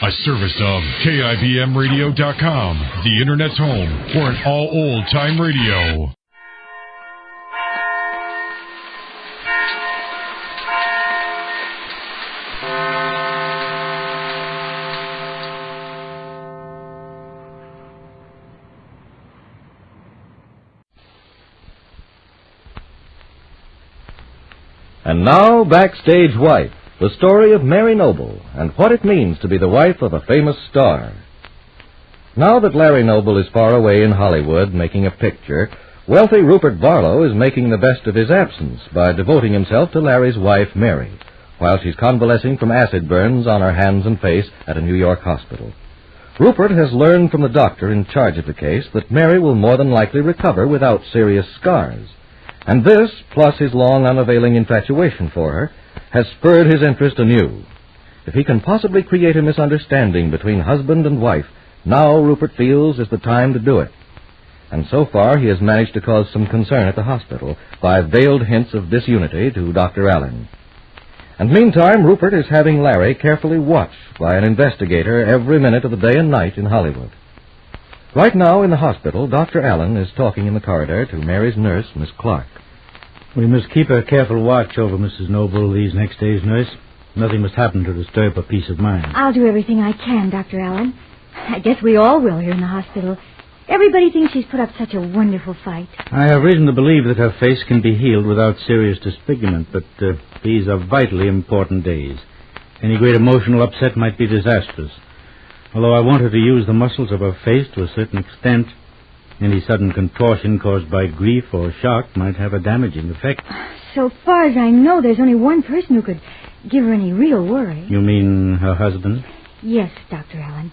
A service of KIBMradio.com, the Internet's home for an all-old-time radio. And now, Backstage Wife, the story of Mary Noble and what it means to be the wife of a famous star. Now that Larry Noble is far away in Hollywood making a picture, wealthy Rupert Barlow is making the best of his absence by devoting himself to Larry's wife, Mary, while she's convalescing from acid burns on her hands and face at a New York hospital. Rupert has learned from the doctor in charge of the case that Mary will more than likely recover without serious scars. And this, plus his long unavailing infatuation for her, has spurred his interest anew. If he can possibly create a misunderstanding between husband and wife, now Rupert feels is the time to do it. And so far he has managed to cause some concern at the hospital by veiled hints of disunity to Dr. Allen. And meantime, Rupert is having Larry carefully watched by an investigator every minute of the day and night in Hollywood. Right now, in the hospital, Dr. Allen is talking in the corridor to Mary's nurse, Miss Clark. We must keep a careful watch over Mrs. Noble these next days, nurse. Nothing must happen to disturb her peace of mind. I'll do everything I can, Dr. Allen. I guess we all will here in the hospital. Everybody thinks she's put up such a wonderful fight. I have reason to believe that her face can be healed without serious disfigurement, but these are vitally important days. Any great emotional upset might be disastrous. Although I want her to use the muscles of her face to a certain extent, any sudden contortion caused by grief or shock might have a damaging effect. So far as I know, there's only one person who could give her any real worry. You mean her husband? Yes, Dr. Allen.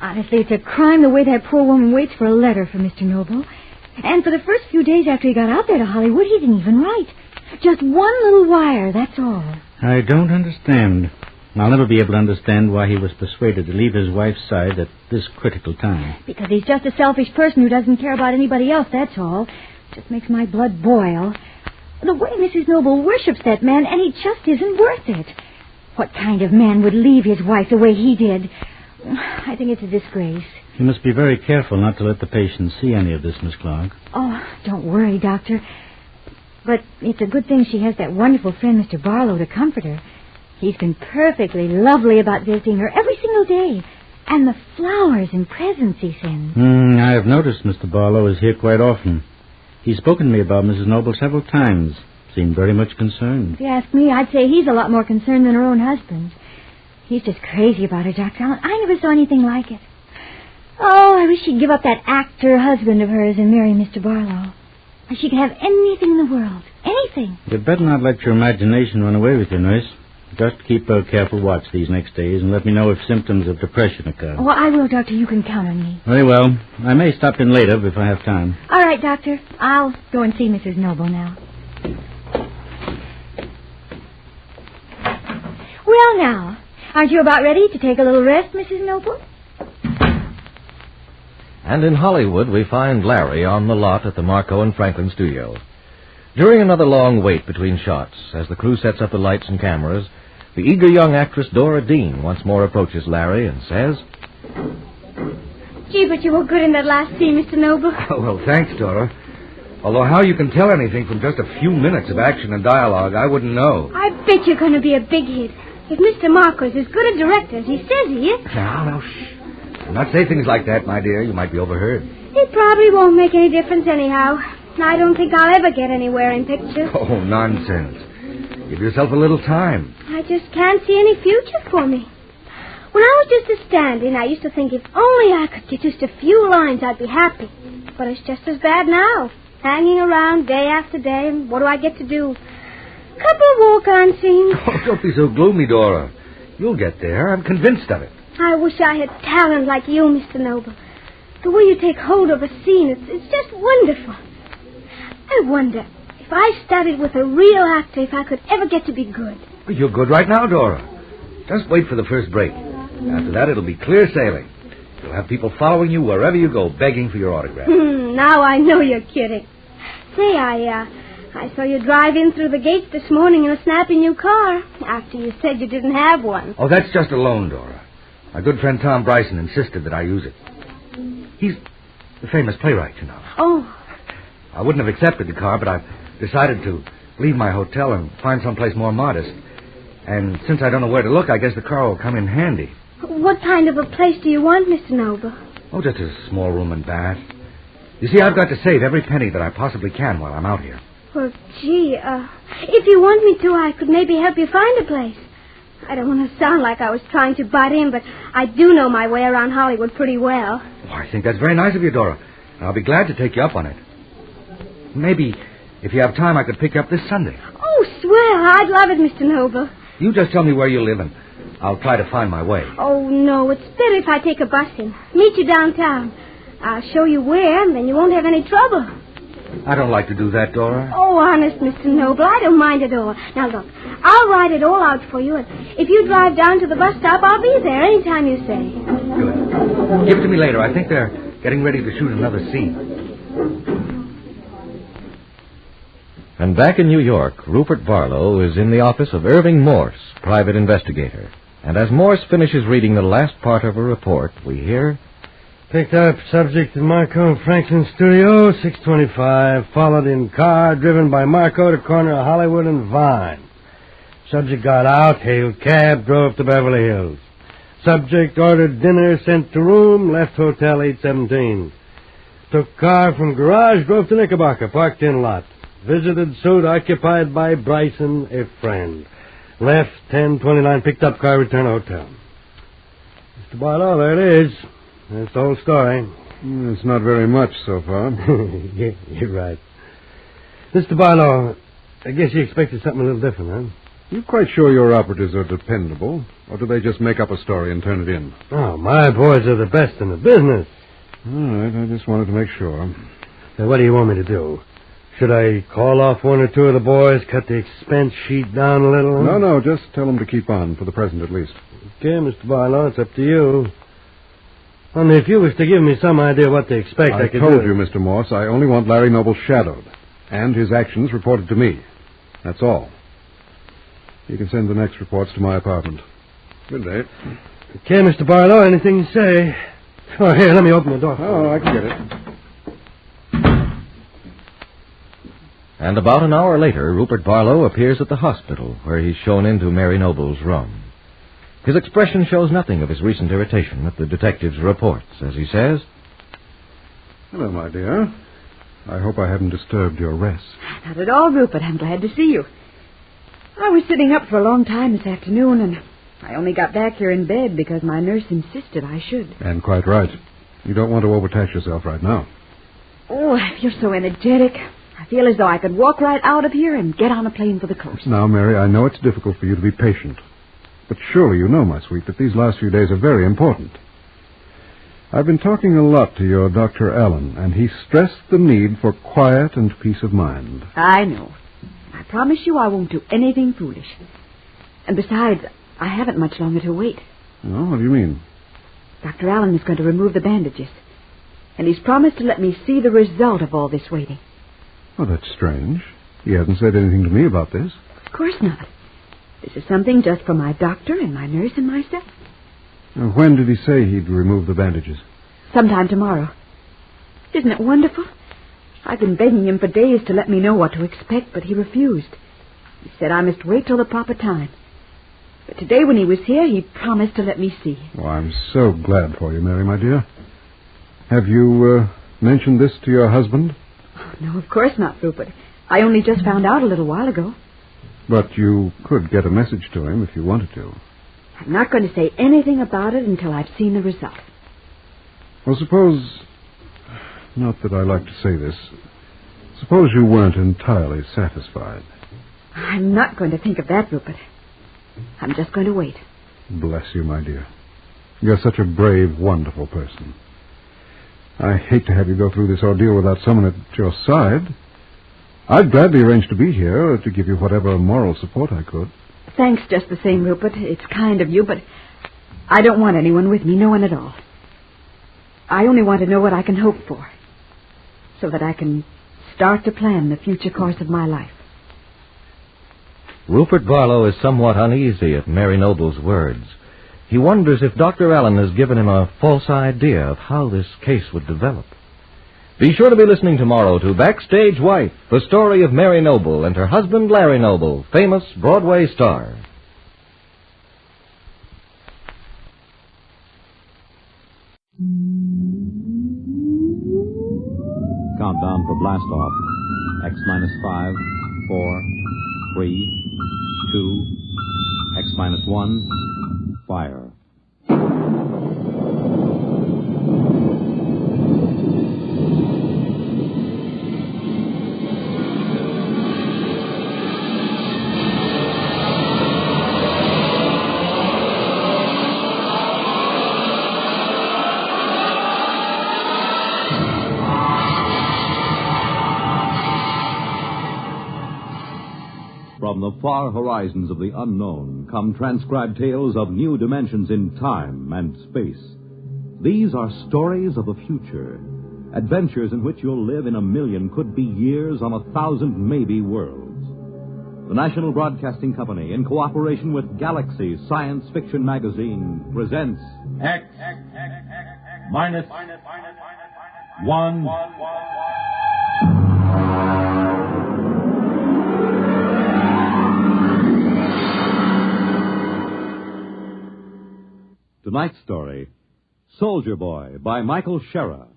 Honestly, it's a crime the way that poor woman waits for a letter from Mr. Noble. And for the first few days after he got out there to Hollywood, he didn't even write. Just one little wire, that's all. I don't understand. I'll never be able to understand why he was persuaded to leave his wife's side at this critical time. Because he's just a selfish person who doesn't care about anybody else, that's all. Just makes my blood boil. The way Mrs. Noble worships that man, and he just isn't worth it. What kind of man would leave his wife the way he did? I think it's a disgrace. You must be very careful not to let the patient see any of this, Miss Clark. Oh, don't worry, Doctor. But it's a good thing she has that wonderful friend, Mr. Barlow, to comfort her. He's been perfectly lovely about visiting her every single day. And the flowers and presents he sends. I have noticed Mr. Barlow is here quite often. He's spoken to me about Mrs. Noble several times. Seemed very much concerned. If you ask me, I'd say he's a lot more concerned than her own husband. He's just crazy about her, Dr. Allen. I never saw anything like it. Oh, I wish she'd give up that actor husband of hers and marry Mr. Barlow. She could have anything in the world. Anything. You'd better not let your imagination run away with you, nurse. Just keep a careful watch these next days and let me know if symptoms of depression occur. Oh, I will, Doctor. You can count on me. Very well. I may stop in later if I have time. All right, Doctor. I'll go and see Mrs. Noble now. Well, now, aren't you about ready to take a little rest, Mrs. Noble? And in Hollywood, we find Larry on the lot at the Marco and Franklin studio. During another long wait between shots, as the crew sets up the lights and cameras, the eager young actress Dora Dean once more approaches Larry and says, Gee, but you were good in that last scene, Mr. Noble. Oh, well, thanks, Dora. Although how you can tell anything from just a few minutes of action and dialogue, I wouldn't know. I bet you're going to be a big hit. If Mr. Marco's as good a director as he says he is. Now, shh. Do not say things like that, my dear. You might be overheard. It probably won't make any difference anyhow. I don't think I'll ever get anywhere in pictures. Oh, nonsense. Give yourself a little time. I just can't see any future for me. When I was just a stand-in, I used to think if only I could get just a few lines, I'd be happy. But it's just as bad now. Hanging around day after day, and what do I get to do? Couple of walk-on scenes. Oh, don't be so gloomy, Dora. You'll get there. I'm convinced of it. I wish I had talent like you, Mr. Noble. The way you take hold of a scene, it's just wonderful. I wonder if I studied with a real actor, if I could ever get to be good. Well, you're good right now, Dora. Just wait for the first break. After that, it'll be clear sailing. You'll have people following you wherever you go, begging for your autograph. Now I know you're kidding. Say, I saw you drive in through the gates this morning in a snappy new car, after you said you didn't have one. Oh, that's just a loan, Dora. My good friend Tom Bryson insisted that I use it. He's the famous playwright, you know. Oh. I wouldn't have accepted the car, but I've decided to leave my hotel and find someplace more modest. And since I don't know where to look, I guess the car will come in handy. What kind of a place do you want, Mr. Noble? Oh, just a small room and bath. You see, I've got to save every penny that I possibly can while I'm out here. Well, gee, if you want me to, I could maybe help you find a place. I don't want to sound like I was trying to butt in, but I do know my way around Hollywood pretty well. Oh, I think that's very nice of you, Dora. And I'll be glad to take you up on it. Maybe, if you have time, I could pick you up this Sunday. Oh, swell. I'd love it, Mr. Noble. You just tell me where you live, and I'll try to find my way. Oh, no, it's better if I take a bus in. Meet you downtown. I'll show you where, and then you won't have any trouble. I don't like to do that, Dora. Oh, honest, Mr. Noble, I don't mind at all. Now, look, I'll write it all out for you, and if you drive down to the bus stop, I'll be there any time you say. Good. Give it to me later. I think they're getting ready to shoot another scene. And back in New York, Rupert Barlow is in the office of Irving Morse, private investigator. And as Morse finishes reading the last part of a report, we hear... Picked up subject in Marco Franklin Studio, 625. Followed in car, driven by Marco to corner of Hollywood and Vine. Subject got out, hailed cab, drove to Beverly Hills. Subject ordered dinner, sent to room, left hotel 817. Took car from garage, drove to Knickerbocker, parked in lot. Visited suite occupied by Bryson, a friend. Left 1029, picked up car, returned hotel. Mr. Barlow, there it is. That's the whole story. It's not very much so far. Yeah, you're right. Mr. Barlow, I guess you expected something a little different, huh? You quite sure your operatives are dependable? Or do they just make up a story and turn it in? Oh, my boys are the best in the business. All right, I just wanted to make sure. Now, what do you want me to do? Should I call off one or two of the boys, cut the expense sheet down a little? Huh? No, just tell them to keep on, for the present at least. Okay, Mr. Barlow, it's up to you. Only if you wish to give me some idea what to expect, I could do. I told you, Mr. Morse, I only want Larry Noble shadowed, and his actions reported to me. That's all. You can send the next reports to my apartment. Good day. Okay, Mr. Barlow, anything you say. Oh, here, let me open the door. Oh, I can get it. And about an hour later, Rupert Barlow appears at the hospital, where he's shown into Mary Noble's room. His expression shows nothing of his recent irritation at the detective's reports, as he says, Hello, my dear. I hope I haven't disturbed your rest. Not at all, Rupert. I'm glad to see you. I was sitting up for a long time this afternoon, and I only got back here in bed because my nurse insisted I should. And quite right. You don't want to overtax yourself right now. Oh, I feel so energetic. I feel as though I could walk right out of here and get on a plane for the coast. Now, Mary, I know it's difficult for you to be patient. But surely you know, my sweet, that these last few days are very important. I've been talking a lot to your Dr. Allen, and he stressed the need for quiet and peace of mind. I know. I promise you I won't do anything foolish. And besides, I haven't much longer to wait. Oh, what do you mean? Dr. Allen is going to remove the bandages. And he's promised to let me see the result of all this waiting. Oh, that's strange. He hasn't said anything to me about this. Of course not. This is something just for my doctor and my nurse and myself. Now, when did he say he'd remove the bandages? Sometime tomorrow. Isn't it wonderful? I've been begging him for days to let me know what to expect, but he refused. He said I must wait till the proper time. But today when he was here, he promised to let me see. Oh, I'm so glad for you, Mary, my dear. Have you mentioned this to your husband? Oh, no, of course not, Rupert. I only just found out a little while ago. But you could get a message to him if you wanted to. I'm not going to say anything about it until I've seen the result. Well, suppose... Not that I like to say this. Suppose you weren't entirely satisfied. I'm not going to think of that, Rupert. I'm just going to wait. Bless you, my dear. You're such a brave, wonderful person. I hate to have you go through this ordeal without someone at your side. I'd gladly arrange to be here to give you whatever moral support I could. Thanks just the same, Rupert. It's kind of you, but I don't want anyone with me, no one at all. I only want to know what I can hope for, so that I can start to plan the future course of my life. Rupert Barlow is somewhat uneasy at Mary Noble's words. He wonders if Dr. Allen has given him a false idea of how this case would develop. Be sure to be listening tomorrow to Backstage Wife, the story of Mary Noble and her husband Larry Noble, famous Broadway star. Countdown for blast off. X minus 5, 4, 3, 2, X minus 1, fire. From the far horizons of the unknown come transcribed tales of new dimensions in time and space. These are stories of the future, adventures in which you'll live in 1,000,000 could-be years on 1,000 maybe worlds. The National Broadcasting Company, in cooperation with Galaxy Science Fiction Magazine, presents X minus 1. Tonight's story, Soldier Boy, by Michael Shera.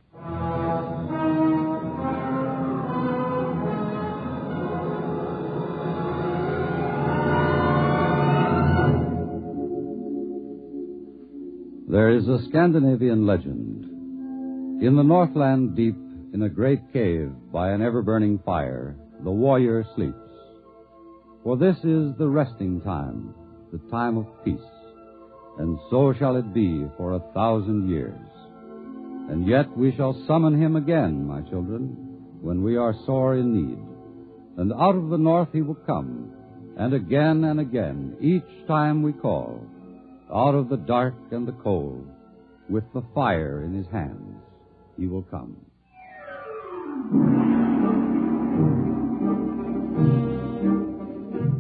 There is a Scandinavian legend. In the Northland deep, in a great cave by an ever-burning fire, the warrior sleeps. For this is the resting time, the time of peace. And so shall it be for 1,000 years. And yet we shall summon him again, my children, when we are sore in need. And out of the north he will come, and again, each time we call, out of the dark and the cold, with the fire in his hands, he will come.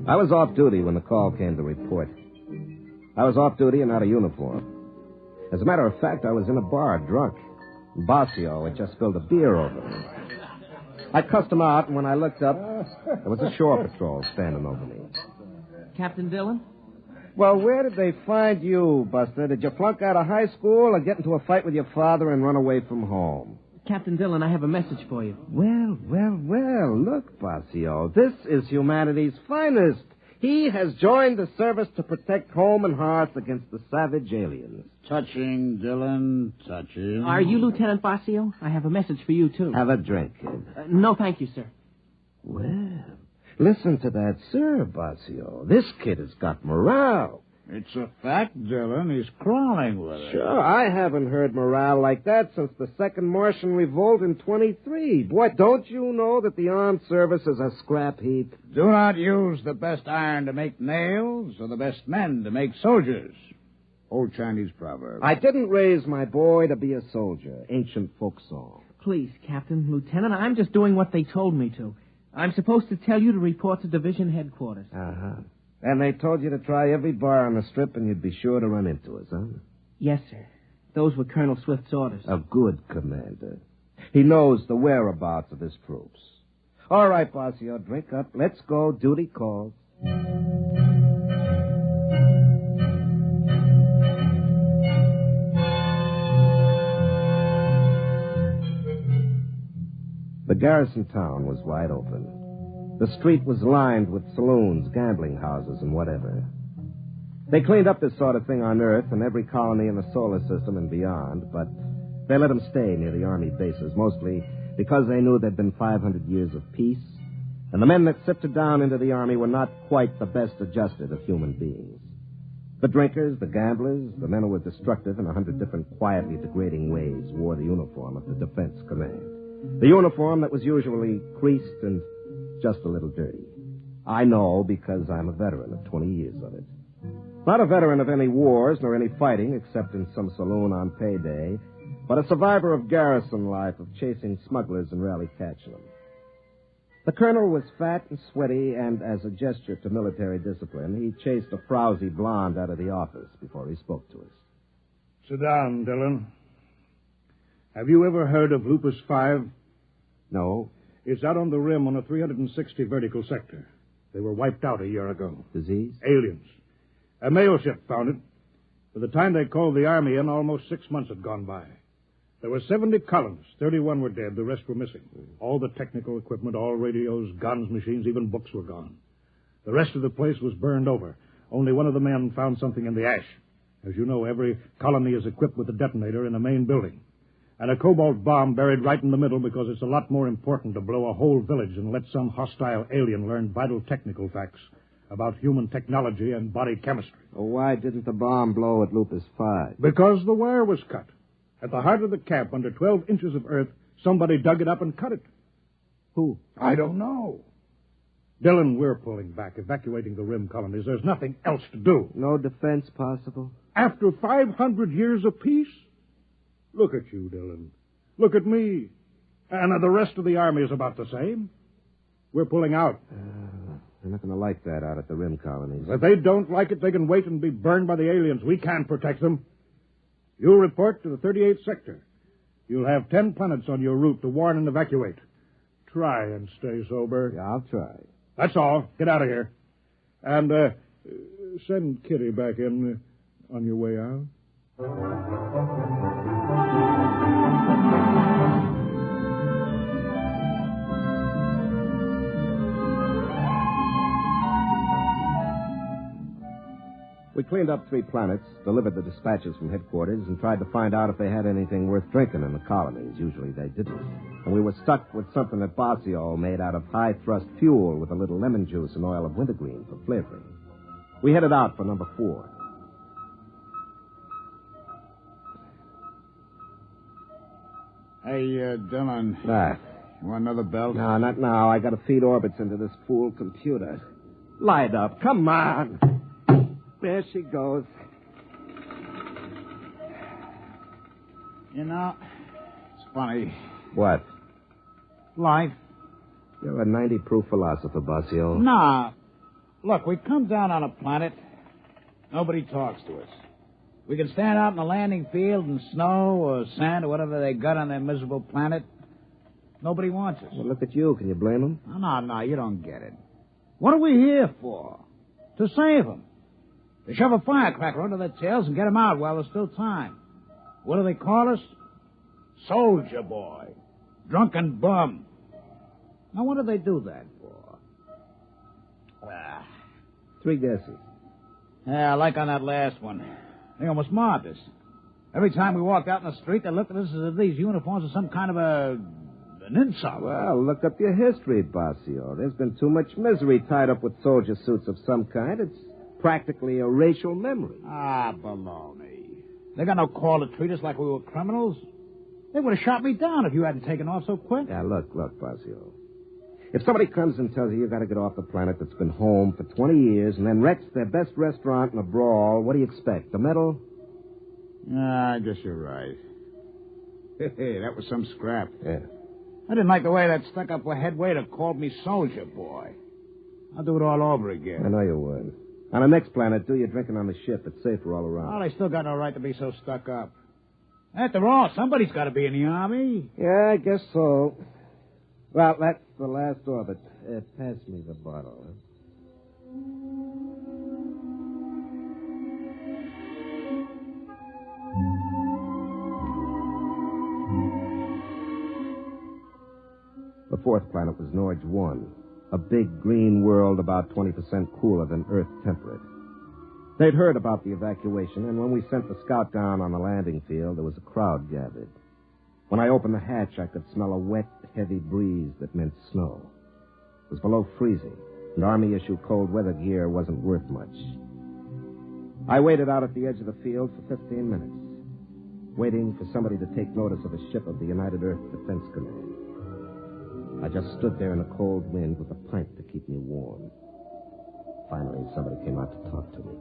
I was off duty when the call came to report. I was off duty and out of uniform. As a matter of fact, I was in a bar, drunk. Bossio had just spilled a beer over me. I cussed him out, and when I looked up, there was a shore patrol standing over me. Captain Dillon? Well, where did they find you, Buster? Did you flunk out of high school or get into a fight with your father and run away from home? Captain Dillon, I have a message for you. Well. Look, Bossio, this is humanity's finest. He has joined the service to protect home and hearth against the savage aliens. Touching, Dillon, touching. Are you Lieutenant Bossio? I have a message for you, too. Have a drink, kid. No, thank you, sir. Well, listen to that, sir, Bossio. This kid has got morale. It's a fact, Dillon. He's crawling with it. Sure, I haven't heard morale like that since the Second Martian Revolt in 23. Boy, don't you know that the armed service is a scrap heap? Do not use the best iron to make nails or the best men to make soldiers. Old Chinese proverb. I didn't raise my boy to be a soldier. Ancient folk song. Please, Captain, Lieutenant, I'm just doing what they told me to. I'm supposed to tell you to report to division headquarters. Uh-huh. And they told you to try every bar on the strip and you'd be sure to run into us, huh? Yes, sir. Those were Colonel Swift's orders. A good commander. He knows the whereabouts of his troops. All right, Bossio, drink up. Let's go. Duty calls. The garrison town was wide open. The street was lined with saloons, gambling houses, and whatever. They cleaned up this sort of thing on Earth and every colony in the solar system and beyond, but they let them stay near the Army bases, mostly because they knew there'd been 500 years of peace, and the men that sifted down into the Army were not quite the best adjusted of human beings. The drinkers, the gamblers, the men who were destructive in 100 different quietly degrading ways wore the uniform of the Defense Command. The uniform that was usually creased and just a little dirty. I know because I'm a veteran of 20 years of it. Not a veteran of any wars nor any fighting except in some saloon on payday, but a survivor of garrison life, of chasing smugglers and rarely catching them. The colonel was fat and sweaty, and as a gesture to military discipline, he chased a frowsy blonde out of the office before he spoke to us. Sit down, Dillon. Have you ever heard of Lupus 5? No. It's out on the rim on a 360 vertical sector. They were wiped out a year ago. Disease? Aliens. A mail ship found it. By the time they called the army in, almost 6 months had gone by. There were 70 colonists. 31 were dead. The rest were missing. All the technical equipment, all radios, guns, machines, even books were gone. The rest of the place was burned over. Only one of the men found something in the ash. As you know, every colony is equipped with a detonator in the main building. And a cobalt bomb buried right in the middle because it's a lot more important to blow a whole village and let some hostile alien learn vital technical facts about human technology and body chemistry. Well, why didn't the bomb blow at Lupus 5? Because the wire was cut. At the heart of the camp, under 12 inches of earth, somebody dug it up and cut it. Who? I don't know. Dillon, we're pulling back, evacuating the rim colonies. There's nothing else to do. No defense possible? After 500 years of peace? Look at you, Dillon. Look at me. And the rest of the army is about the same. We're pulling out. They're not going to like that out at the rim colonies. If they don't like it, they can wait and be burned by the aliens. We can't protect them. You'll report to the 38th sector. You'll have 10 planets on your route to warn and evacuate. Try and stay sober. Yeah, I'll try. That's all. Get out of here. And send Kitty back in on your way out. We cleaned up 3 planets, delivered the dispatches from headquarters, and tried to find out if they had anything worth drinking in the colonies. Usually they didn't. And we were stuck with something that Basio made out of high-thrust fuel with a little lemon juice and oil of wintergreen for flavoring. We headed out for number 4. Hey, Dillon. You want another belt? No, not now. I got to feed orbits into this fool computer. Light up. Come on. There she goes. You know, it's funny. What? Life. You're a 90-proof philosopher, Basio. Nah. Look, we come down on a planet. Nobody talks to us. We can stand out in the landing field in snow or sand or whatever they got on their miserable planet. Nobody wants us. Well, look at you. Can you blame them? No, you don't get it. What are we here for? To save them. To shove a firecracker under their tails and get them out while there's still time. What do they call us? Soldier boy. Drunken bum. Now, what do they do that for? 3 guesses. Yeah, like on that last one. They almost mobbed us. Every time we walked out in the street, they looked at us as if these uniforms are some kind of an insult. Well, look up your history, Basio. There's been too much misery tied up with soldier suits of some kind. It's practically a racial memory. Baloney. They got no call to treat us like we were criminals. They would have shot me down if you hadn't taken off so quick. Yeah, look, Basio. If somebody comes and tells you got to get off the planet that's been home for 20 years and then wrecks their best restaurant in a brawl, what do you expect? The medal? I guess you're right. Hey, that was some scrap. Yeah. I didn't like the way that stuck-up head waiter called me soldier boy. I'll do it all over again. I know you would. On the next planet, do your drinking on the ship. It's safer all around. Well, they still got no right to be so stuck up. After all, somebody's got to be in the army. Yeah, I guess so. Well, that's the last orbit. Pass me the bottle. The 4th planet was Norge 1, a big green world about 20% cooler than Earth temperate. They'd heard about the evacuation, and when we sent the scout down on the landing field, there was a crowd gathered. When I opened the hatch, I could smell a wet, heavy breeze that meant snow. It was below freezing, and Army-issue cold weather gear wasn't worth much. I waited out at the edge of the field for 15 minutes, waiting for somebody to take notice of a ship of the United Earth Defense Command. I just stood there in the cold wind with a pint to keep me warm. Finally, somebody came out to talk to me.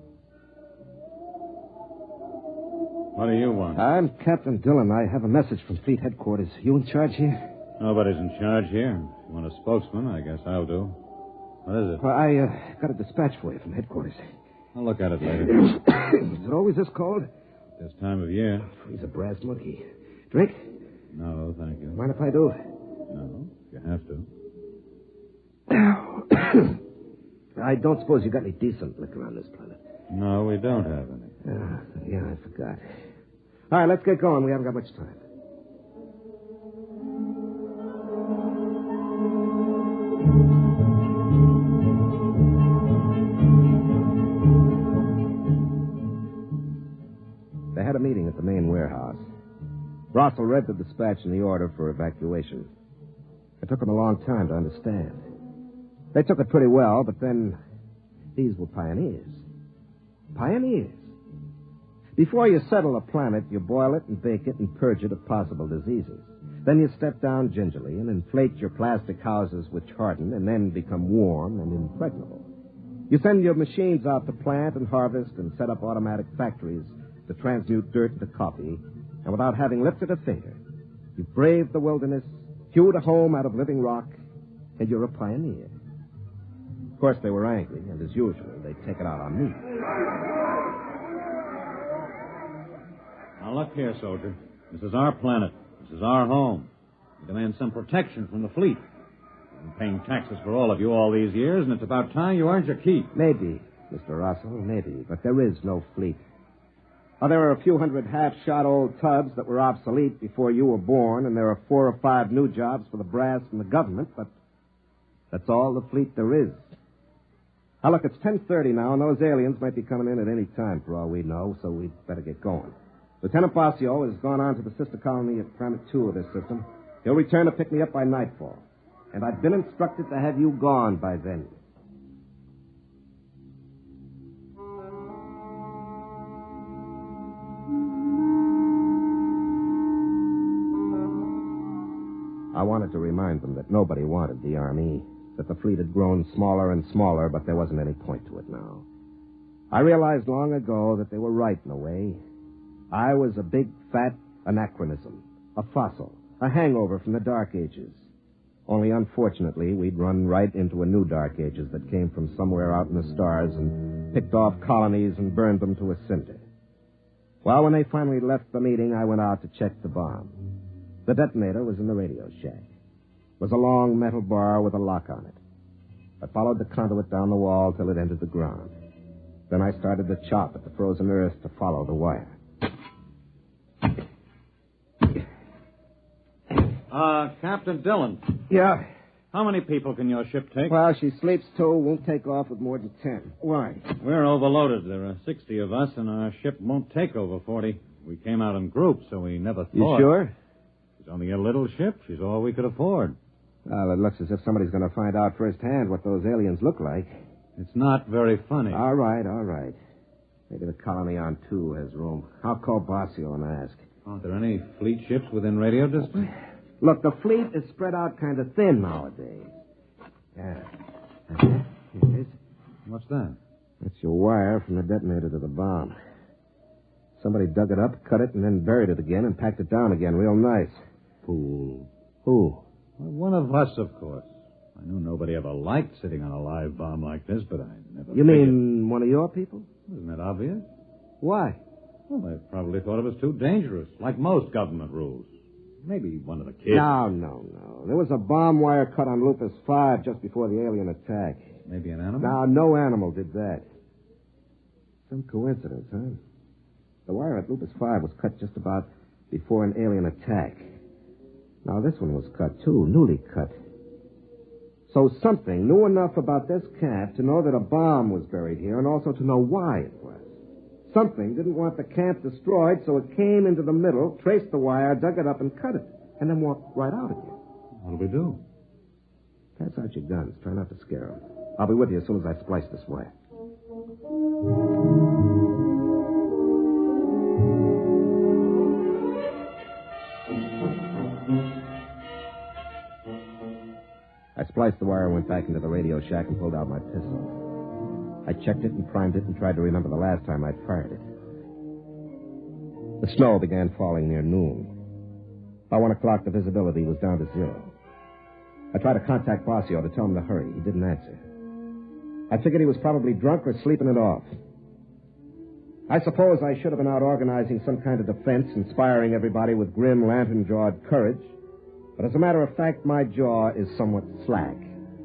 What do you want? I'm Captain Dillon. I have a message from Fleet Headquarters. You in charge here? Nobody's in charge here. If you want a spokesman, I guess I'll do. What is it? Well, I got a dispatch for you from headquarters. I'll look at it later. Is it always this cold? This time of year. He's a brass monkey. Drink? No, thank you. Mind if I do? No, you have to. I don't suppose you got any decent liquor on this planet. No, we don't have any. Yeah, I forgot. All right, let's get going. We haven't got much time. They had a meeting at the main warehouse. Russell read the dispatch and the order for evacuation. It took them a long time to understand. They took it pretty well, but then these were pioneers. Pioneers. Before you settle a planet, you boil it and bake it and purge it of possible diseases. Then you step down gingerly and inflate your plastic houses which harden and then become warm and impregnable. You send your machines out to plant and harvest and set up automatic factories to transmute dirt into coffee, and without having lifted a finger, you brave the wilderness, hewed a home out of living rock, and you're a pioneer. Of course, they were angry, and as usual, they'd take it out on me. Now, look here, soldier. This is our planet. This is our home. We demand some protection from the fleet. We've been paying taxes for all of you all these years, and it's about time you earned your keep. Maybe, Mr. Russell, maybe, but there is no fleet. Oh, there are a few hundred half-shot old tubs that were obsolete before you were born, and there are 4 or 5 new jobs for the brass and the government, but that's all the fleet there is. Now, look, it's 10:30 now, and those aliens might be coming in at any time for all we know, so we'd better get going. Lieutenant Bossio has gone on to the sister colony at Planet 2 of this system. He'll return to pick me up by nightfall, and I've been instructed to have you gone by then. I wanted to remind them that nobody wanted the Army, that the fleet had grown smaller and smaller, but there wasn't any point to it now. I realized long ago that they were right in a way. I was a big, fat anachronism, a fossil, a hangover from the Dark Ages. Only, unfortunately, we'd run right into a new Dark Ages that came from somewhere out in the stars and picked off colonies and burned them to a cinder. Well, when they finally left the meeting, I went out to check the bomb. The detonator was in the radio shack. It was a long metal bar with a lock on it. I followed the conduit down the wall till it entered the ground. Then I started to chop at the frozen earth to follow the wire. Captain Dillon. Yeah? How many people can your ship take? Well, she sleeps 2, won't take off with more than 10. Why? We're overloaded. There are 60 of us, and our ship won't take over 40. We came out in groups, so we never thought. You sure? She's only a little ship. She's all we could afford. Well, it looks as if somebody's going to find out firsthand what those aliens look like. It's not very funny. All right. Maybe the colony on 2 has room. I'll call Bossio and ask. Aren't there any fleet ships within radio distance? Look, the fleet is spread out kind of thin nowadays. Yeah. Here it is. What's that? That's your wire from the detonator to the bomb. Somebody dug it up, cut it, and then buried it again and packed it down again real nice. Fool. Who? Well, one of us, of course. I knew nobody ever liked sitting on a live bomb like this, but I never You mean one of your people? Isn't that obvious? Why? Well, they probably thought it was too dangerous, like most government rules. Maybe one of the kids. No. There was a bomb wire cut on Lupus 5 just before the alien attack. Maybe an animal? No, no animal did that. Some coincidence, huh? The wire at Lupus 5 was cut just about before an alien attack. Now, this one was cut, too, newly cut. So something knew enough about this camp to know that a bomb was buried here and also to know why it was. Something didn't want the camp destroyed, so it came into the middle, traced the wire, dug it up, and cut it, and then walked right out again. What'll we do? Pass out your guns. Try not to scare them. I'll be with you as soon as I splice this wire. I spliced the wire and went back into the radio shack and pulled out my pistol. I checked it and primed it and tried to remember the last time I'd fired it. The snow began falling near noon. By 1 o'clock, the visibility was down to 0. I tried to contact Basio to tell him to hurry. He didn't answer. I figured he was probably drunk or sleeping it off. I suppose I should have been out organizing some kind of defense, inspiring everybody with grim, lantern-jawed courage. But as a matter of fact, my jaw is somewhat slack,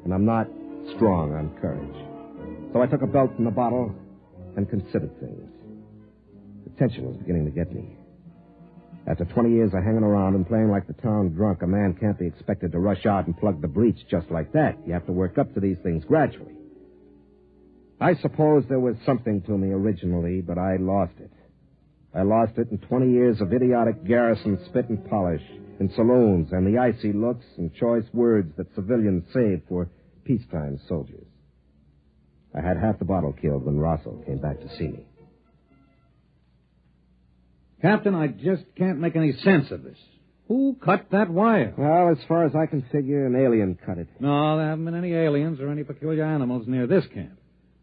and I'm not strong on courage. So I took a belt from the bottle and considered things. The tension was beginning to get me. After 20 years of hanging around and playing like the town drunk, a man can't be expected to rush out and plug the breach just like that. You have to work up to these things gradually. I suppose there was something to me originally, but I lost it. I lost it in 20 years of idiotic garrison spit and polish in saloons and the icy looks and choice words that civilians saved for peacetime soldiers. I had half the bottle killed when Rosso came back to see me. Captain, I just can't make any sense of this. Who cut that wire? Well, as far as I can figure, an alien cut it. No, there haven't been any aliens or any peculiar animals near this camp.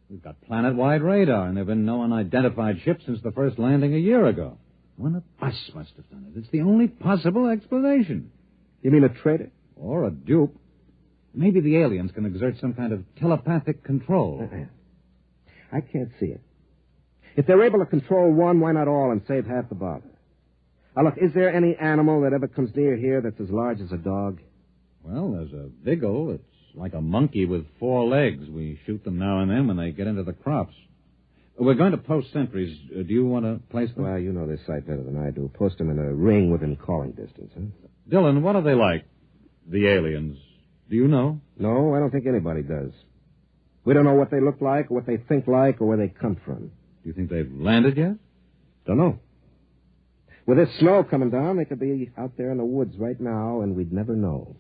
We've got planet-wide radar, and there have been no unidentified ships since the first landing a year ago. One of us must have done it. It's the only possible explanation. You mean a traitor? Or a dupe. Maybe the aliens can exert some kind of telepathic control. I can't see it. If they're able to control one, why not all and save half the bother? Now, look, is there any animal that ever comes near here that's as large as a dog? Well, there's a beagle. It's like a monkey with 4 legs. We shoot them now and then when they get into the crops. We're going to post sentries. Do you want to place them? Well, you know this site better than I do. Post them in a ring within calling distance, huh? Dylan, what are they like, the aliens? Do you know? No, I don't think anybody does. We don't know what they look like, or what they think like, or where they come from. Do you think they've landed yet? Don't know. With this snow coming down, they could be out there in the woods right now, and we'd never know.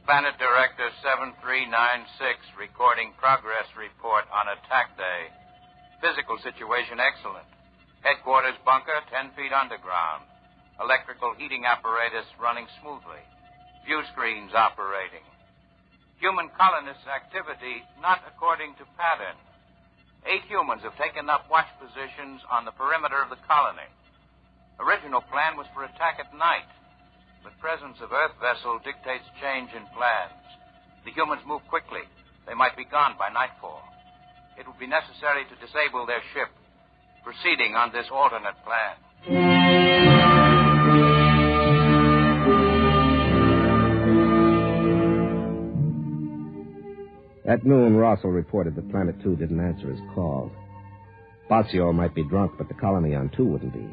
Planet Director 7396 recording progress report on attack day. Physical situation excellent. Headquarters bunker 10 feet underground. Electrical heating apparatus running smoothly. View screens operating. Human colonists' activity not according to pattern. 8 humans have taken up watch positions on the perimeter of the colony. Original plan was for attack at night. But presence of Earth vessel dictates change in plans. The humans move quickly. They might be gone by nightfall. It would be necessary to disable their ship, proceeding on this alternate plan. At noon, Rossel reported that Planet 2 didn't answer his call. Basio might be drunk, but the colony on 2 wouldn't be.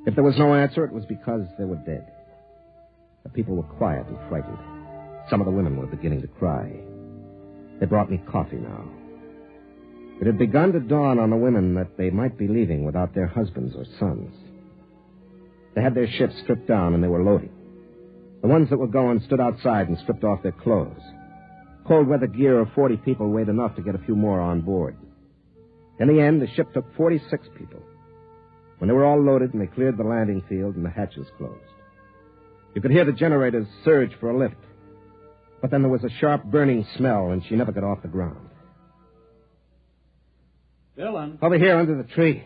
If there was no answer, it was because they were dead. The people were quiet and frightened. Some of the women were beginning to cry. They brought me coffee now. It had begun to dawn on the women that they might be leaving without their husbands or sons. They had their ships stripped down and they were loading. The ones that were going stood outside and stripped off their clothes. Cold weather gear of 40 people weighed enough to get a few more on board. In the end, the ship took 46 people. When they were all loaded and they cleared the landing field and the hatches closed. You could hear the generators surge for a lift. But then there was a sharp burning smell, and she never got off the ground. Dylan. Over here under the tree.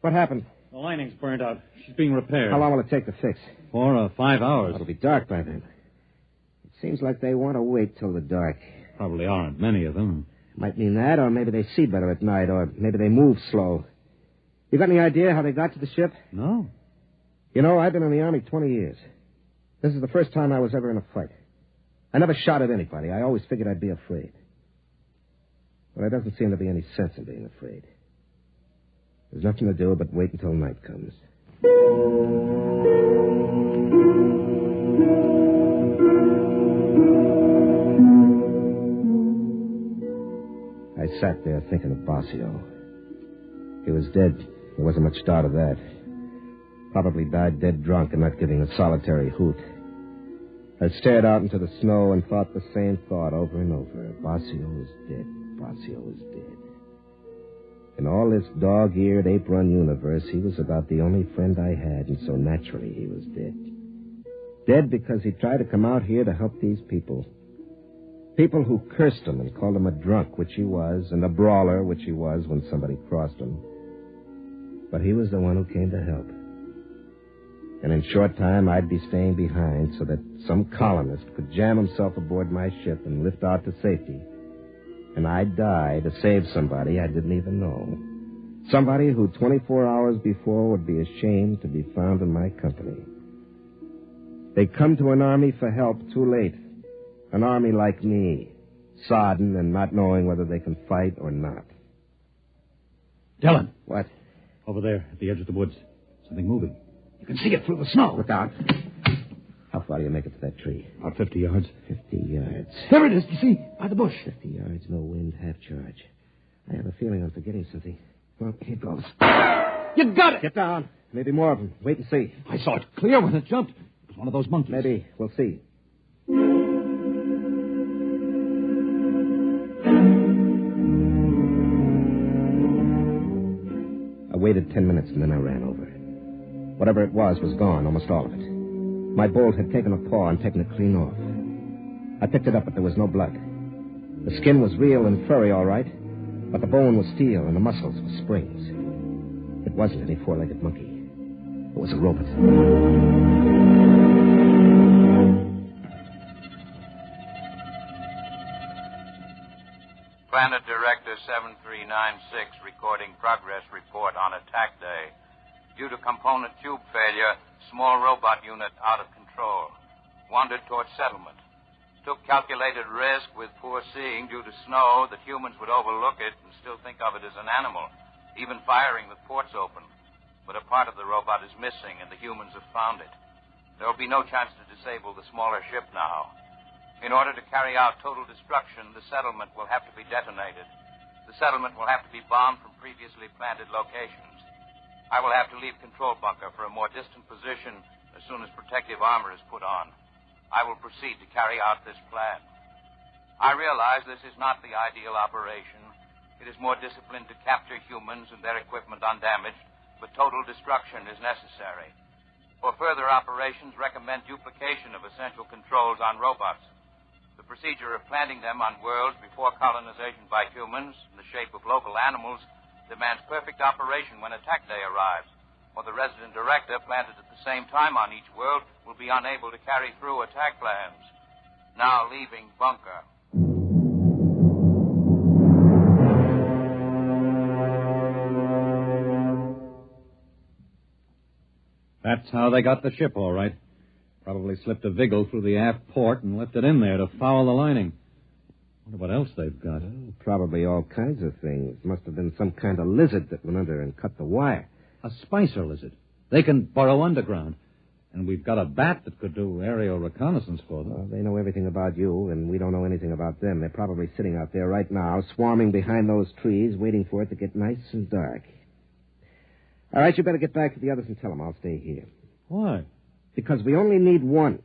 What happened? The lining's burned out. She's being repaired. How long will it take to fix? 4 or 5 hours. It'll be dark by then. It seems like they want to wait till the dark. Probably aren't many of them. Might mean that, or maybe they see better at night, or maybe they move slow. You got any idea how they got to the ship? No. You know, I've been in the Army 20 years. This is the first time I was ever in a fight. I never shot at anybody. I always figured I'd be afraid. But there doesn't seem to be any sense in being afraid. There's nothing to do but wait until night comes. I sat there thinking of Basio. He was dead. There wasn't much doubt of that. Probably died dead drunk and not giving a solitary hoot. I stared out into the snow and thought the same thought over and over. Basio is dead. Basio is dead. In all this dog-eared, ape-run universe, he was about the only friend I had, and so naturally he was dead. Dead because he tried to come out here to help these people. People who cursed him and called him a drunk, which he was, and a brawler, which he was when somebody crossed him. But he was the one who came to help. And in short time, I'd be staying behind so that some colonist could jam himself aboard my ship and lift out to safety. And I'd die to save somebody I didn't even know. Somebody who 24 hours before would be ashamed to be found in my company. They'd come to an army for help too late. An army like me, sodden and not knowing whether they can fight or not. Dylan. What? Over there, at the edge of the woods. Something moving. You can see it through the snow. Look out. How far do you make it to that tree? About 50 yards. 50 yards. There it is, you see, by the bush. 50 yards, no wind, half charge. I have a feeling I'm forgetting something. Well, here goes. You got it! Get down. Maybe more of them. Wait and see. I saw it clear when it jumped. It was one of those monkeys. Maybe. We'll see. I waited 10 minutes and then I ran over. Whatever it was gone, almost all of it. My bolt had taken a paw and taken it clean off. I picked it up, but there was no blood. The skin was real and furry, all right, but the bone was steel and the muscles were springs. It wasn't any four-legged monkey. It was a robot. Planet Director 7396 recording progress report on attack day. Due to component tube failure, small robot unit out of control. Wandered towards settlement. Took calculated risk with poor seeing due to snow that humans would overlook it and still think of it as an animal, even firing with ports open. But a part of the robot is missing and the humans have found it. There will be no chance to disable the smaller ship now. In order to carry out total destruction, the settlement will have to be detonated. The settlement will have to be bombed from previously planted locations. I will have to leave control bunker for a more distant position as soon as protective armor is put on. I will proceed to carry out this plan. I realize this is not the ideal operation. It is more disciplined to capture humans and their equipment undamaged, but total destruction is necessary. For further operations, recommend duplication of essential controls on robots. The procedure of planting them on worlds before colonization by humans in the shape of local animals demands perfect operation when attack day arrives, or the resident director planted at the same time on each world will be unable to carry through attack plans. Now leaving bunker. That's how they got the ship, all right. Probably slipped a Vigil through the aft port and left it in there to foul the lining. Wonder what else they've got. Well, probably all kinds of things. Must have been some kind of lizard that went under and cut the wire. A spicer lizard. They can burrow underground. And we've got a bat that could do aerial reconnaissance for them. Well, they know everything about you, and we don't know anything about them. They're probably sitting out there right now, swarming behind those trees, waiting for it to get nice and dark. All right, you better get back to the others and tell them I'll stay here. Why? Because we only need one.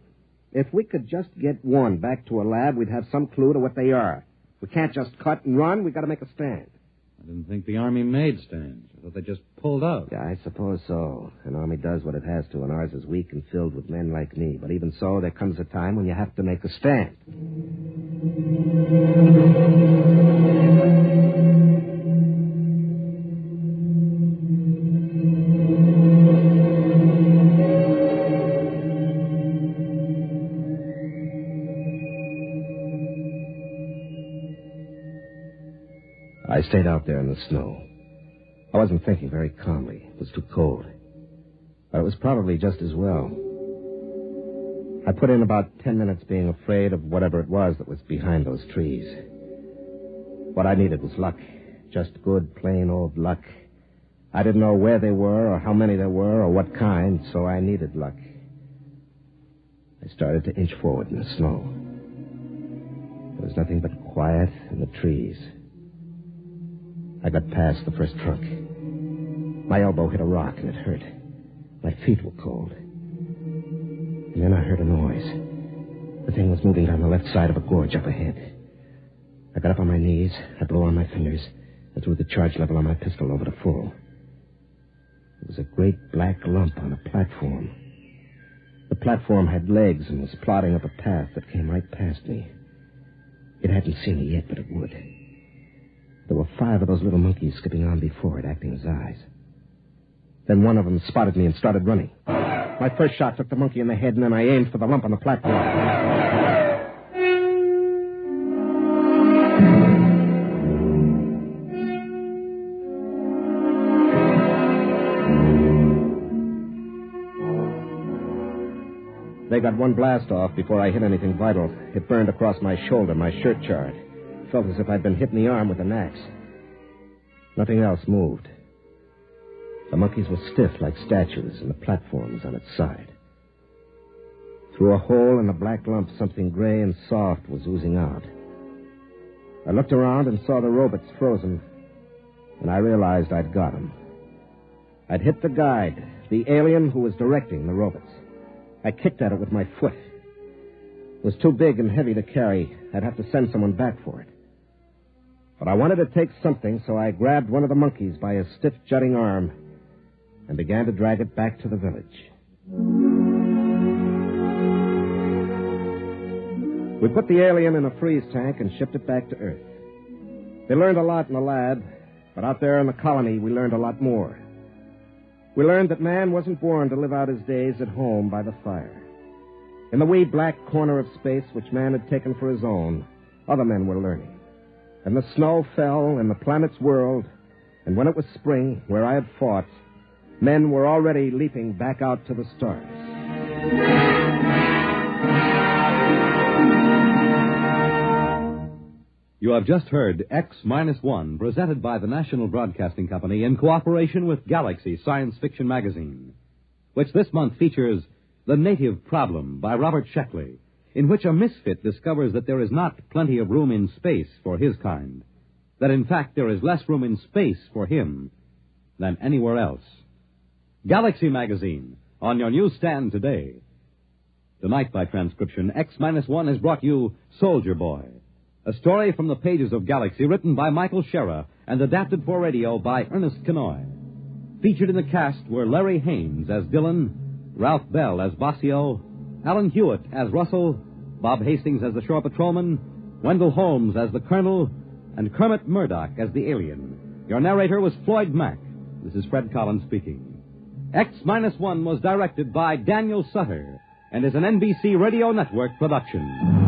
If we could just get one back to a lab, we'd have some clue to what they are. We can't just cut and run. We've got to make a stand. I didn't think the Army made stands. I thought they just pulled out. Yeah, I suppose so. An army does what it has to, and ours is weak and filled with men like me. But even so, there comes a time when you have to make a stand. I stayed out there in the snow. I wasn't thinking very calmly. It was too cold. But it was probably just as well. I put in about 10 minutes being afraid of whatever it was that was behind those trees. What I needed was luck. Just good, plain old luck. I didn't know where they were or how many there were or what kind, so I needed luck. I started to inch forward in the snow. There was nothing but quiet in the trees. I got past the first trunk. My elbow hit a rock, and it hurt. My feet were cold. And then I heard a noise. The thing was moving down the left side of a gorge up ahead. I got up on my knees. I blew on my fingers and threw the charge level on my pistol over to full. It was a great black lump on a platform. The platform had legs and was plodding up a path that came right past me. It hadn't seen me yet, but it would. There were 5 of those little monkeys skipping on before it, acting as eyes. Then one of them spotted me and started running. My first shot took the monkey in the head, and then I aimed for the lump on the platform. They got one blast off before I hit anything vital. It burned across my shoulder, my shirt charred. Felt as if I'd been hit in the arm with an axe. Nothing else moved. The monkeys were stiff like statues, and the platform was on its side. Through a hole in the black lump, something gray and soft was oozing out. I looked around and saw the robots frozen, and I realized I'd got him. I'd hit the guide, the alien who was directing the robots. I kicked at it with my foot. It was too big and heavy to carry. I'd have to send someone back for it. But I wanted to take something, so I grabbed one of the monkeys by his stiff, jutting arm and began to drag it back to the village. We put the alien in a freeze tank and shipped it back to Earth. They learned a lot in the lab, but out there in the colony, we learned a lot more. We learned that man wasn't born to live out his days at home by the fire. In the wee black corner of space which man had taken for his own, other men were learning. And the snow fell in the planet's world, and when it was spring, where I had fought, men were already leaping back out to the stars. You have just heard X-1, presented by the National Broadcasting Company in cooperation with Galaxy Science Fiction Magazine, which this month features The Native Problem by Robert Sheckley, in which a misfit discovers that there is not plenty of room in space for his kind, that in fact there is less room in space for him than anywhere else. Galaxy Magazine, on your newsstand today. Tonight, by transcription, X-1 has brought you Soldier Boy, a story from the pages of Galaxy written by Michael Shera and adapted for radio by Ernest Kenoy. Featured in the cast were Larry Haynes as Dillon, Ralph Bell as Bossio, Alan Hewitt as Russell, Bob Hastings as the shore patrolman, Wendell Holmes as the colonel, and Kermit Murdoch as the alien. Your narrator was Floyd Mack. This is Fred Collins speaking. X-1 was directed by Daniel Sutter and is an NBC Radio Network production.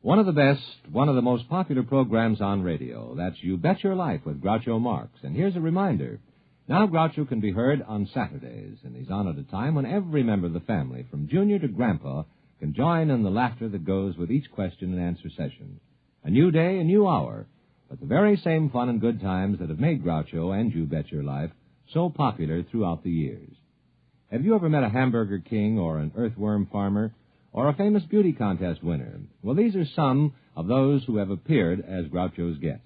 One of the best, one of the most popular programs on radio. That's You Bet Your Life with Groucho Marx. And here's a reminder. Now Groucho can be heard on Saturdays, and he's on at a time when every member of the family, from Junior to Grandpa, can join in the laughter that goes with each question and answer session. A new day, a new hour, but the very same fun and good times that have made Groucho and You Bet Your Life so popular throughout the years. Have you ever met a hamburger king or an earthworm farmer or a famous beauty contest winner? Well, these are some of those who have appeared as Groucho's guests.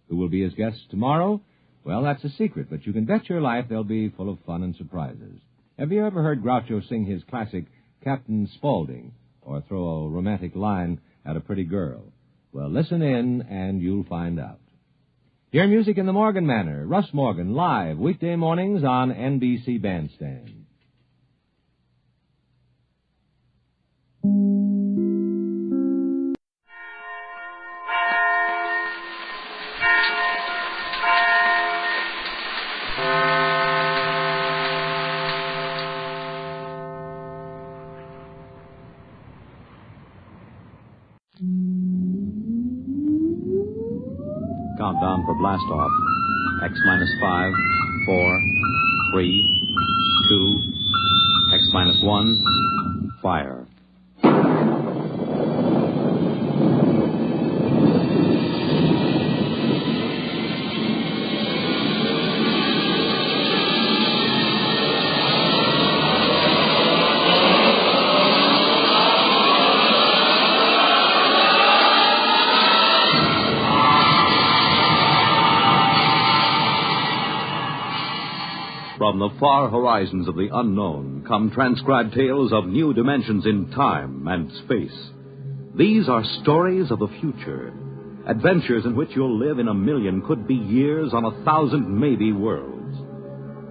Who will be his guests tomorrow? Well, that's a secret, but you can bet your life they'll be full of fun and surprises. Have you ever heard Groucho sing his classic Captain Spaulding or throw a romantic line at a pretty girl? Well, listen in and you'll find out. Hear music in the Morgan manner. Russ Morgan, live, weekday mornings on NBC Bandstand. Countdown for blast off. X-5, 4, 3, 2, X-1, fire. From the far horizons of the unknown come transcribed tales of new dimensions in time and space. These are stories of the future, adventures in which you'll live in a million could-be years on 1,000 maybe worlds.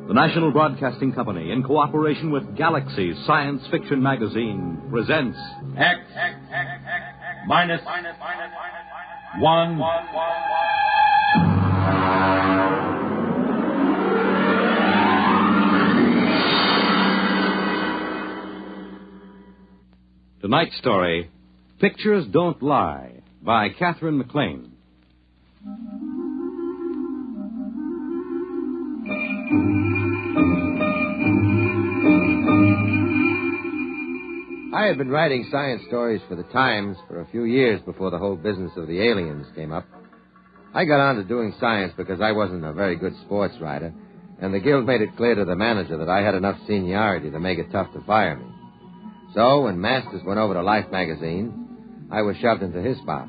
The National Broadcasting Company, in cooperation with Galaxy's science fiction magazine, presents X minus 1. Tonight's story, Pictures Don't Lie, by Catherine McLean. I had been writing science stories for the Times for a few years before the whole business of the aliens came up. I got on to doing science because I wasn't a very good sports writer, and the Guild made it clear to the manager that I had enough seniority to make it tough to fire me. So, when Masters went over to Life magazine, I was shoved into his spot.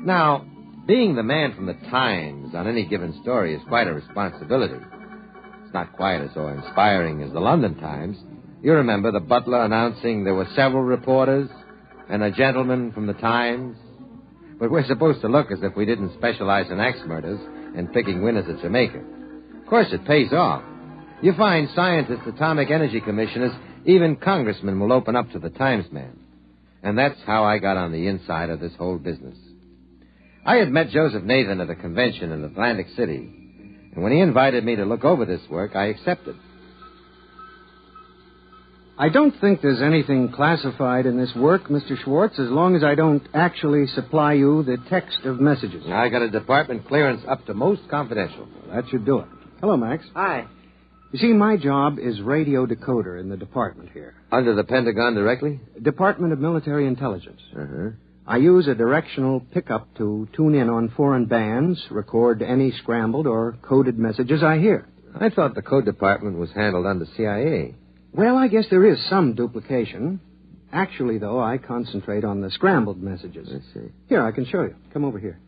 Now, being the man from the Times on any given story is quite a responsibility. It's not quite as inspiring as the London Times. You remember the butler announcing there were several reporters and a gentleman from the Times? But we're supposed to look as if we didn't specialize in axe murders and picking winners at Jamaica. Of course, it pays off. You find scientists, atomic energy commissioners, even congressmen will open up to the Times man. And that's how I got on the inside of this whole business. I had met Joseph Nathan at a convention in Atlantic City, and when he invited me to look over this work, I accepted. I don't think there's anything classified in this work, Mr. Schwartz, as long as I don't actually supply you the text of messages. I got a department clearance up to most confidential. Well, that should do it. Hello, Max. Hi. You see, my job is radio decoder in the department here. Under the Pentagon directly? Department of Military Intelligence. Uh-huh. I use a directional pickup to tune in on foreign bands, record any scrambled or coded messages I hear. I thought the code department was handled under CIA. Well, I guess there is some duplication. Actually, though, I concentrate on the scrambled messages. I see. Here, I can show you. Come over here.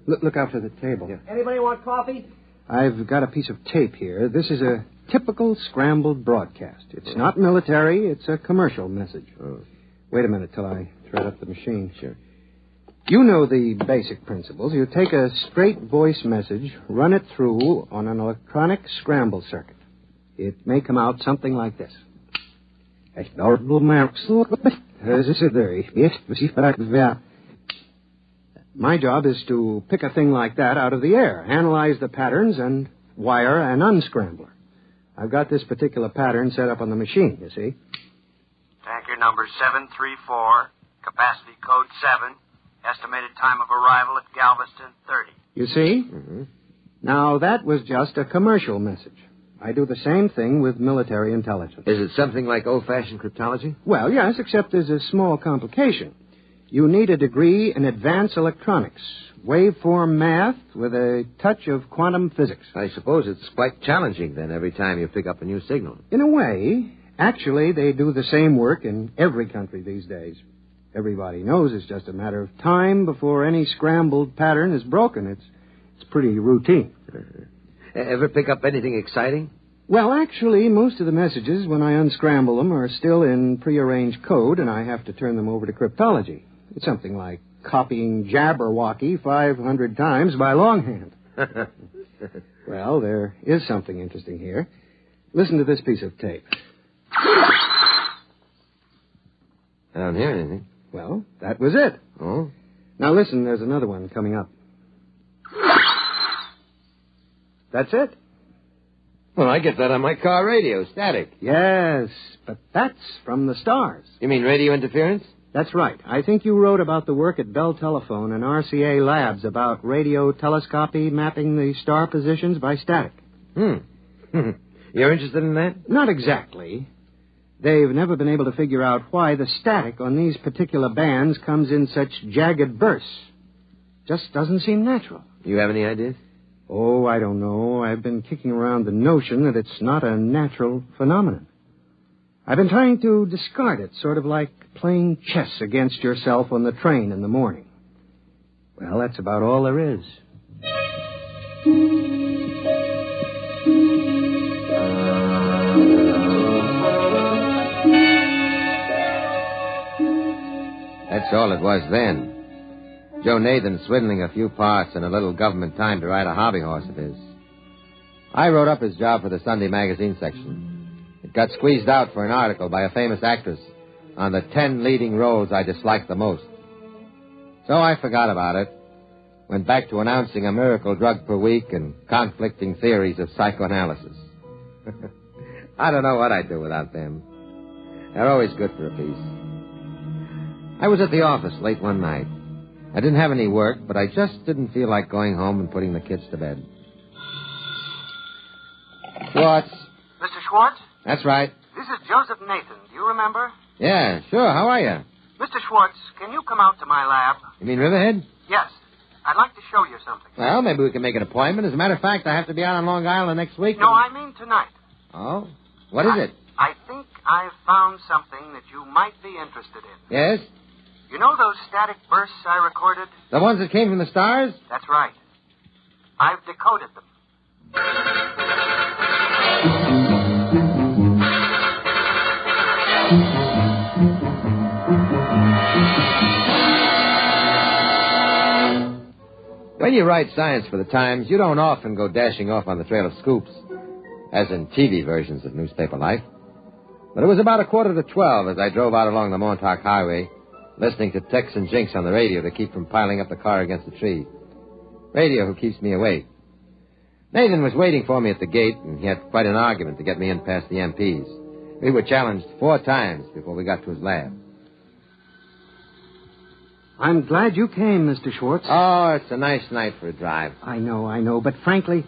Look out for the table. Yeah. Anybody want coffee? I've got a piece of tape here. This is a typical scrambled broadcast. It's not military. It's a commercial message. Oh. Wait a minute till I thread up the machine. Sure. You know the basic principles. You take a straight voice message, run it through on an electronic scramble circuit. It may come out something like this. My job is to pick a thing like that out of the air, analyze the patterns, and wire an unscrambler. I've got this particular pattern set up on the machine, you see. Tanker number 734, capacity code 7, estimated time of arrival at Galveston 30. You see? Mm-hmm. Now, that was just a commercial message. I do the same thing with military intelligence. Is it something like old-fashioned cryptology? Well, yes, except there's a small complication. You need a degree in advanced electronics, waveform math with a touch of quantum physics. I suppose it's quite challenging, then, every time you pick up a new signal. In a way. Actually, they do the same work in every country these days. Everybody knows it's just a matter of time before any scrambled pattern is broken. It's pretty routine. Ever pick up anything exciting? Well, actually, most of the messages, when I unscramble them, are still in prearranged code, and I have to turn them over to cryptology. It's something like copying Jabberwocky 500 times by longhand. Well, there is something interesting here. Listen to this piece of tape. I don't hear anything. Well, that was it. Oh? Now listen, there's another one coming up. That's it. Well, I get that on my car radio, static. Yes, but that's from the stars. You mean radio interference? That's right. I think you wrote about the work at Bell Telephone and RCA Labs about radio telescopy mapping the star positions by static. You're interested in that? Not exactly. They've never been able to figure out why the static on these particular bands comes in such jagged bursts. Just doesn't seem natural. You have any ideas? Oh, I don't know. I've been kicking around the notion that it's not a natural phenomenon. I've been trying to discard it, sort of like playing chess against yourself on the train in the morning. Well, that's about all there is. That's all it was then. Joe Nathan swindling a few parts and a little government time to ride a hobby horse of his. I wrote up his job for the Sunday magazine section. It got squeezed out for an article by a famous actress on the 10 leading roles I disliked the most. So I forgot about it. Went back to announcing a miracle drug per week and conflicting theories of psychoanalysis. I don't know what I'd do without them. They're always good for a piece. I was at the office late one night. I didn't have any work, but I just didn't feel like going home and putting the kids to bed. Schwartz. Mr. Schwartz? That's right. This is Joseph Nathan. Do you remember? Yeah, sure. How are you? Mr. Schwartz, can you come out to my lab? You mean Riverhead? Yes. I'd like to show you something. Well, maybe we can make an appointment. As a matter of fact, I have to be out on Long Island next week. No, I mean tonight. Oh? What is it? I think I've found something that you might be interested in. Yes? You know those static bursts I recorded? The ones that came from the stars? That's right. I've decoded them. When you write science for the Times, you don't often go dashing off on the trail of scoops, as in TV versions of newspaper life. But it was about 11:45 as I drove out along the Montauk Highway, listening to Tex and Jinx on the radio to keep from piling up the car against a tree. Radio who keeps me awake. Nathan was waiting for me at the gate, and he had quite an argument to get me in past the MPs. We were challenged 4 times before we got to his lab. I'm glad you came, Mr. Schwartz. Oh, it's a nice night for a drive. I know. But frankly,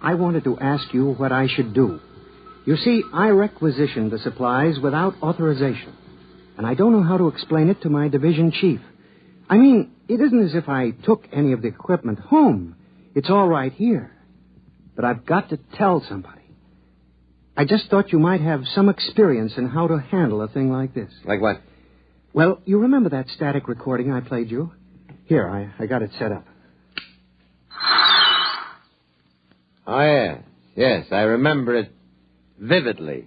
I wanted to ask you what I should do. You see, I requisitioned the supplies without authorization, and I don't know how to explain it to my division chief. I mean, it isn't as if I took any of the equipment home. It's all right here. But I've got to tell somebody. I just thought you might have some experience in how to handle a thing like this. Like what? Well, you remember that static recording I played you? Here, I got it set up. Oh, yeah. Yes, I remember it vividly.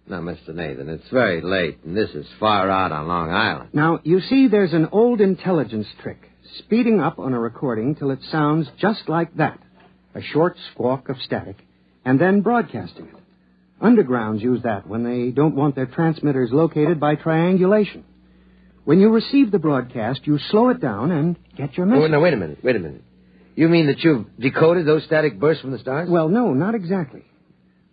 Now, Mr. Nathan, it's very late, and this is far out on Long Island. Now, you see, there's an old intelligence trick, speeding up on a recording till it sounds just like that, a short squawk of static, and then broadcasting it. Undergrounds use that when they don't want their transmitters located by triangulation. When you receive the broadcast, you slow it down and get your message. Oh, no, wait a minute. You mean that you've decoded those static bursts from the stars? Well, no, not exactly.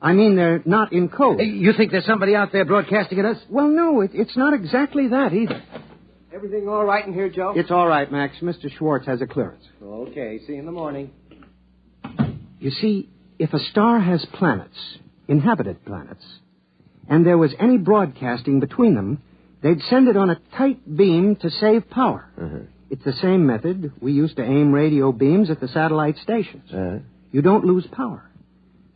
I mean, they're not in code. Hey, you think there's somebody out there broadcasting at us? Well, no, it's not exactly that either. Everything all right in here, Joe? It's all right, Max. Mr. Schwartz has a clearance. Okay, see you in the morning. You see, if a star has planets, inhabited planets, and there was any broadcasting between them, they'd send it on a tight beam to save power. Uh-huh. It's the same method we used to aim radio beams at the satellite stations. You don't lose power.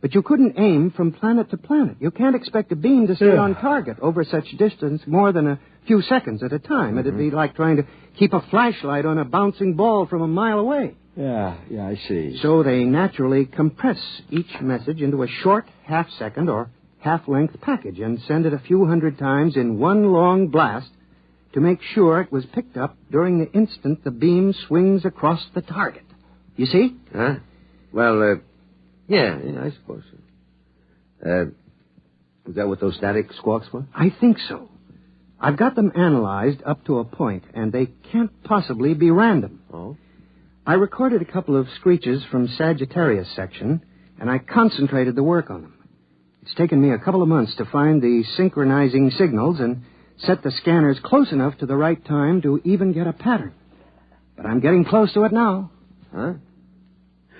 But you couldn't aim from planet to planet. You can't expect a beam to stay on target over such distance more than a few seconds at a time. It'd be like trying to keep a flashlight on a bouncing ball from a mile away. Yeah, I see. So they naturally compress each message into a short half-second or half-length package and send it a few hundred times in one long blast to make sure it was picked up during the instant the beam swings across the target. You see? Huh? Well, yeah, I suppose so. Was that what those static squawks were? I think so. I've got them analyzed up to a point, and they can't possibly be random. Oh? I recorded a couple of screeches from Sagittarius section, and I concentrated the work on them. It's taken me a couple of months to find the synchronizing signals and set the scanners close enough to the right time to even get a pattern. But I'm getting close to it now. Huh?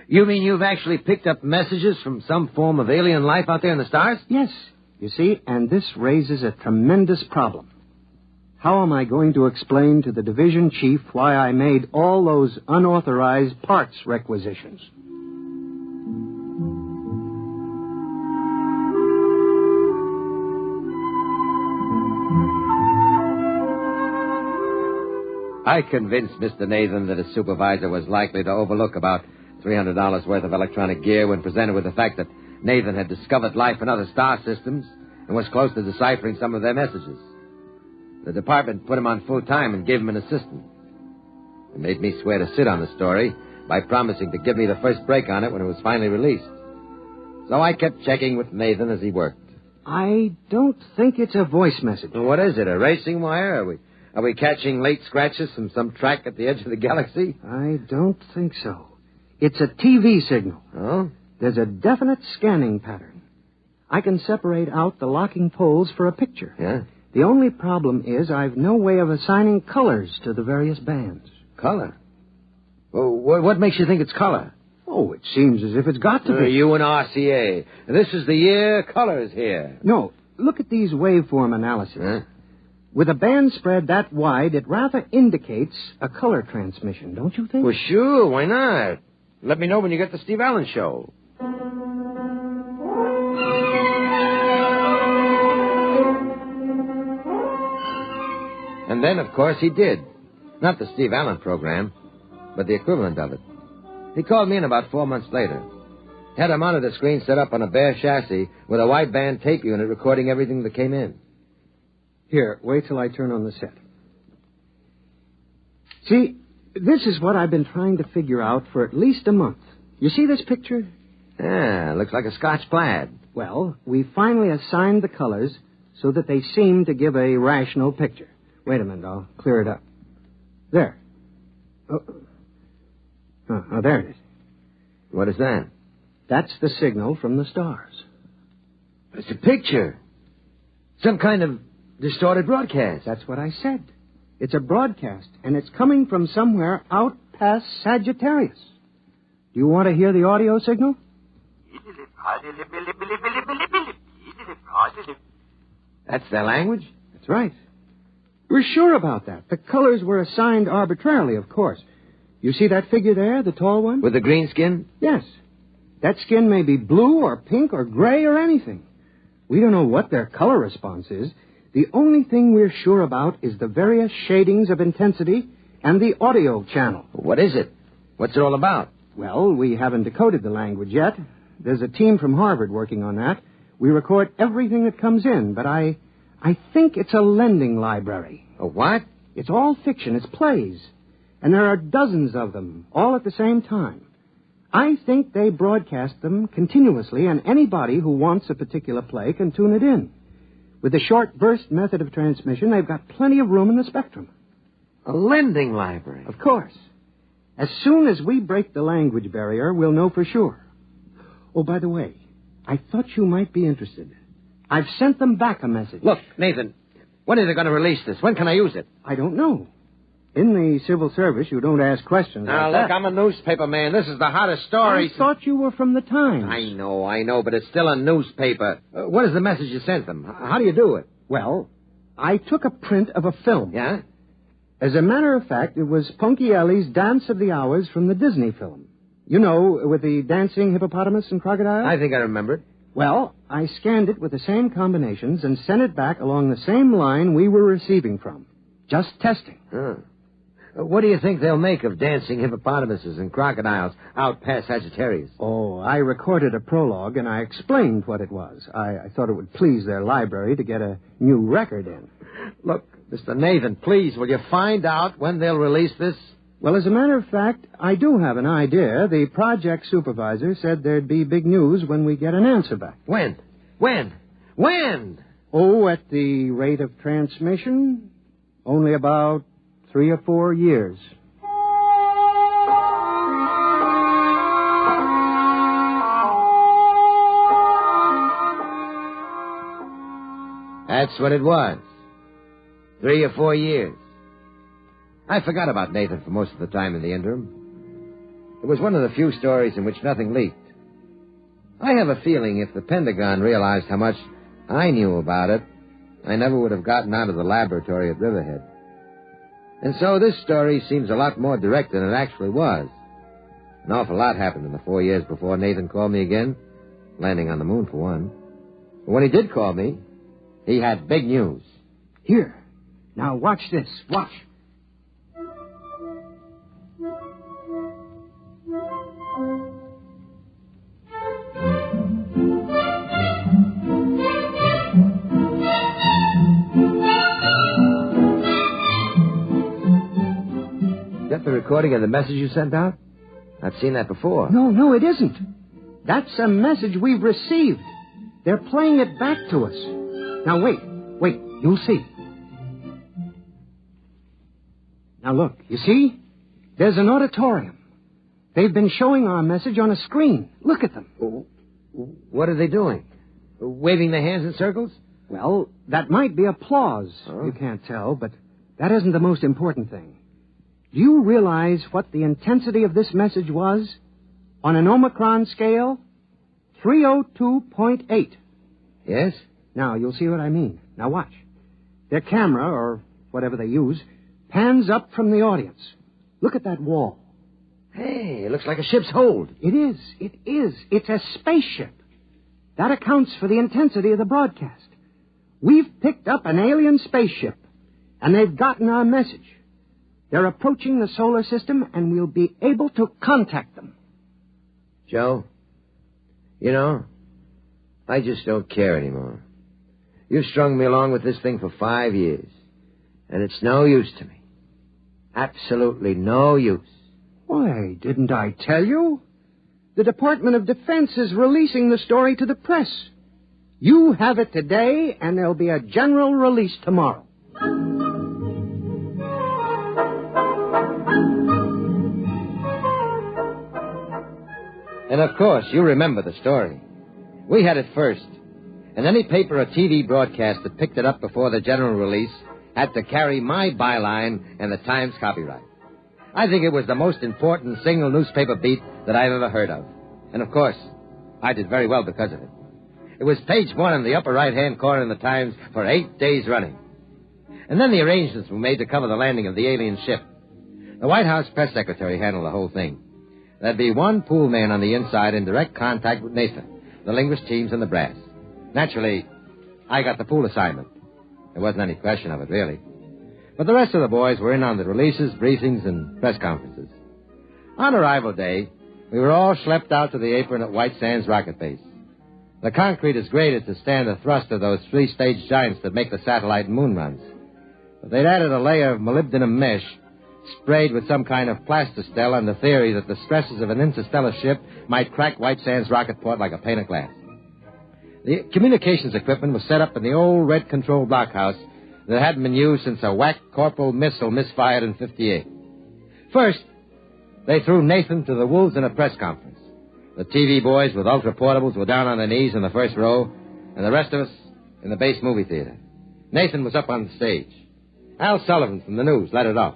You mean you've actually picked up messages from some form of alien life out there in the stars? Yes. You see, and this raises a tremendous problem. How am I going to explain to the division chief why I made all those unauthorized parts requisitions? I convinced Mr. Nathan that his supervisor was likely to overlook about $300 worth of electronic gear when presented with the fact that Nathan had discovered life in other star systems and was close to deciphering some of their messages. The department put him on full time and gave him an assistant. They made me swear to sit on the story by promising to give me the first break on it when it was finally released. So I kept checking with Nathan as he worked. I don't think it's a voice message. Well, what is it, a racing wire? Are we catching late scratches from some track at the edge of the galaxy? I don't think so. It's a TV signal. Oh? There's a definite scanning pattern. I can separate out the locking poles for a picture. Yeah? The only problem is I've no way of assigning colors to the various bands. Color? Well, what makes you think it's color? Oh, it seems as if it's got to be. You and RCA. This is the year color's here. No, look at these waveform analyses. Huh? With a band spread that wide, it rather indicates a color transmission, don't you think? Well, sure, why not? Let me know when you get the Steve Allen show. And then, of course, he did. Not the Steve Allen program, but the equivalent of it. He called me in about 4 months later. Had a monitor screen set up on a bare chassis with a wideband tape unit recording everything that came in. Here, wait till I turn on the set. See, this is what I've been trying to figure out for at least a month. You see this picture? Yeah, looks like a Scotch plaid. Well, we finally assigned the colors so that they seem to give a rational picture. Wait a minute, I'll clear it up. There. Oh, there it is. What is that? That's the signal from the stars. It's a picture. Some kind of distorted broadcast. That's what I said. It's a broadcast, and it's coming from somewhere out past Sagittarius. Do you want to hear the audio signal? That's their language? That's right. We're sure about that. The colors were assigned arbitrarily, of course. You see that figure there, the tall one? With the green skin? Yes. That skin may be blue or pink or gray or anything. We don't know what their color response is. The only thing we're sure about is the various shadings of intensity and the audio channel. What is it? What's it all about? Well, we haven't decoded the language yet. There's a team from Harvard working on that. We record everything that comes in, but I think it's a lending library. A what? It's all fiction. It's plays. And there are dozens of them, all at the same time. I think they broadcast them continuously, and anybody who wants a particular play can tune it in. With the short burst method of transmission, they've got plenty of room in the spectrum. A lending library? Of course. As soon as we break the language barrier, we'll know for sure. Oh, by the way, I thought you might be interested. I've sent them back a message. Look, Nathan, when are they going to release this? When can I use it? I don't know. In the civil service, you don't ask questions. Now, like look, that. I'm a newspaper man. This is the hottest story. I thought you were from the Times. I know, but it's still a newspaper. What is the message you sent them? How do you do it? Well, I took a print of a film. Yeah? As a matter of fact, it was Ponchielli's Dance of the Hours from the Disney film. You know, with the dancing hippopotamus and crocodile? I think I remember it. Well, I scanned it with the same combinations and sent it back along the same line we were receiving from. Just testing. Huh. What do you think they'll make of dancing hippopotamuses and crocodiles out past Sagittarius? Oh, I recorded a prologue, and I explained what it was. I thought it would please their library to get a new record in. Look, Mr. Nathan, please, will you find out when they'll release this? Well, as a matter of fact, I do have an idea. The project supervisor said there'd be big news when we get an answer back. When? Oh, at the rate of transmission, only about 3 or 4 years. That's what it was. 3 or 4 years. I forgot about Nathan for most of the time in the interim. It was one of the few stories in which nothing leaked. I have a feeling if the Pentagon realized how much I knew about it, I never would have gotten out of the laboratory at Riverhead. And so this story seems a lot more direct than it actually was. An awful lot happened in the 4 years before Nathan called me again, landing on the moon for one. But when he did call me, he had big news. Here. Now watch this. Watch. that the recording of the message you sent out? I've seen that before. No, it isn't. That's a message we've received. They're playing it back to us. Now, wait. You'll see. Now, look. You see? There's an auditorium. They've been showing our message on a screen. Look at them. What are they doing? Waving their hands in circles? Well, that might be applause. You can't tell, but that isn't the most important thing. Do you realize what the intensity of this message was? On an Omicron scale, 302.8. Yes? Now, you'll see what I mean. Now, watch. Their camera, or whatever they use, pans up from the audience. Look at that wall. Hey, it looks like a ship's hold. It is. It's a spaceship. That accounts for the intensity of the broadcast. We've picked up an alien spaceship, and they've gotten our message. They're approaching the solar system, and we'll be able to contact them. Joe, I just don't care anymore. You've strung me along with this thing for 5 years, and it's no use to me. Absolutely no use. Why, didn't I tell you? The Department of Defense is releasing the story to the press. You have it today, and there'll be a general release tomorrow. And of course, you remember the story. We had it first. And any paper or TV broadcast that picked it up before the general release had to carry my byline and the Times copyright. I think it was the most important single newspaper beat that I've ever heard of. And of course, I did very well because of it. It was page 1 in the upper right-hand corner in the Times for 8 days running. And then the arrangements were made to cover the landing of the alien ship. The White House press secretary handled the whole thing. There'd be one pool man on the inside in direct contact with Nathan, the linguist teams, and the brass. Naturally, I got the pool assignment. There wasn't any question of it, really. But the rest of the boys were in on the releases, briefings, and press conferences. On arrival day, we were all schlepped out to the apron at White Sands Rocket Base. The concrete is graded to stand the thrust of those 3-stage giants that make the satellite and moon runs. But they'd added a layer of molybdenum mesh sprayed with some kind of plastistel on the theory that the stresses of an interstellar ship might crack White Sands rocket port like a pane of glass. The communications equipment was set up in the old red control blockhouse that hadn't been used since a whack Corporal missile misfired in 58. First, they threw Nathan to the wolves in a press conference. The TV boys with ultra-portables were down on their knees in the first row, and the rest of us in the base movie theater. Nathan was up on the stage. Al Sullivan from the news led it off.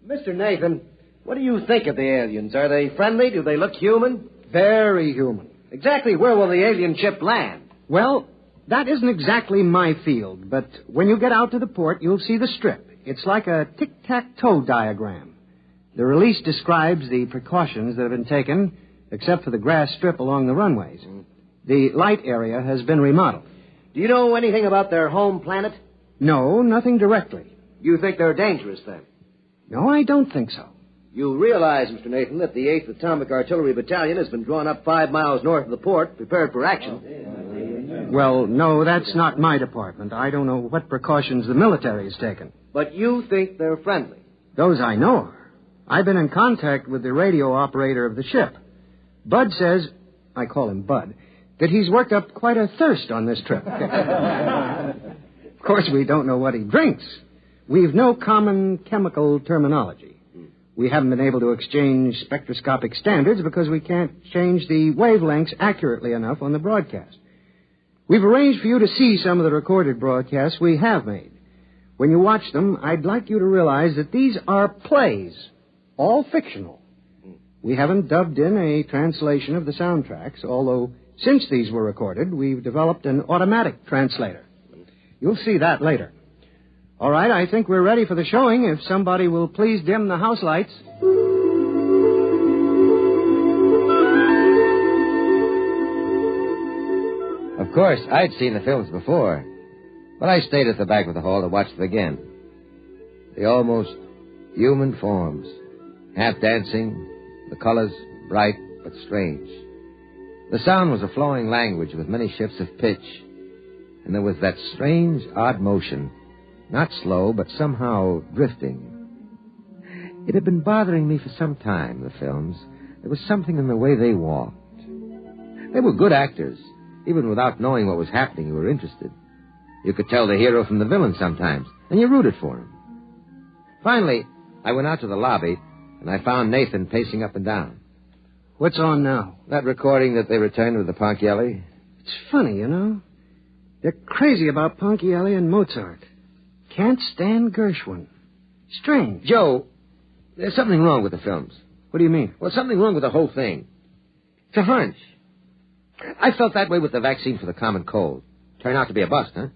Mr. Nathan, what do you think of the aliens? Are they friendly? Do they look human? Very human. Exactly where will the alien ship land? Well, that isn't exactly my field, but when you get out to the port, you'll see the strip. It's like a tic-tac-toe diagram. The release describes the precautions that have been taken, except for the grass strip along the runways. The light area has been remodeled. Do you know anything about their home planet? No, nothing directly. You think they're dangerous, then? No, I don't think so. You realize, Mr. Nathan, that the 8th Atomic Artillery Battalion has been drawn up 5 miles north of the port, prepared for action. Well, no, that's not my department. I don't know what precautions the military has taken. But you think they're friendly? Those I know are. I've been in contact with the radio operator of the ship. Bud says, I call him Bud, that he's worked up quite a thirst on this trip. Of course, we don't know what he drinks. We've no common chemical terminology. We haven't been able to exchange spectroscopic standards because we can't change the wavelengths accurately enough on the broadcast. We've arranged for you to see some of the recorded broadcasts we have made. When you watch them, I'd like you to realize that these are plays, all fictional. We haven't dubbed in a translation of the soundtracks, although since these were recorded, we've developed an automatic translator. You'll see that later. All right, I think we're ready for the showing. If somebody will please dim the house lights. Of course, I'd seen the films before, but I stayed at the back of the hall to watch them again. The almost human forms, half dancing, the colors bright but strange. The sound was a flowing language with many shifts of pitch, and there was that strange, odd motion, not slow, but somehow drifting. It had been bothering me for some time, the films. There was something in the way they walked. They were good actors. Even without knowing what was happening, you were interested. You could tell the hero from the villain sometimes, and you rooted for him. Finally, I went out to the lobby, and I found Nathan pacing up and down. What's on now? That recording that they returned with the Ponchielli. It's funny, you know. They're crazy about Ponchielli and Mozart. Can't stand Gershwin. Strange. Joe, there's something wrong with the films. What do you mean? Well, something wrong with the whole thing. It's a hunch. I felt that way with the vaccine for the common cold. Turned out to be a bust, huh?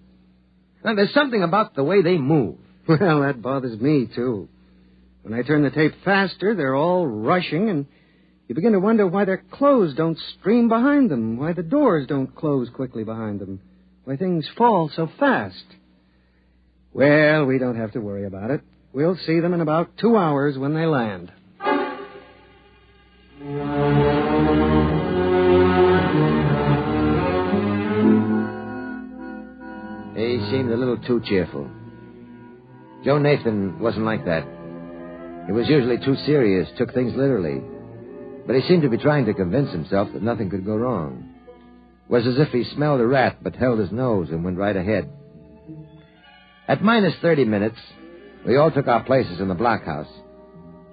Now, there's something about the way they move. Well, that bothers me, too. When I turn the tape faster, they're all rushing, and you begin to wonder why their clothes don't stream behind them, why the doors don't close quickly behind them, why things fall so fast. Well, we don't have to worry about it. We'll see them in about 2 hours when they land. He seemed a little too cheerful. Joe Nathan wasn't like that. He was usually too serious, took things literally. But he seemed to be trying to convince himself that nothing could go wrong. It was as if he smelled a rat but held his nose and went right ahead. At minus 30 minutes, we all took our places in the blockhouse.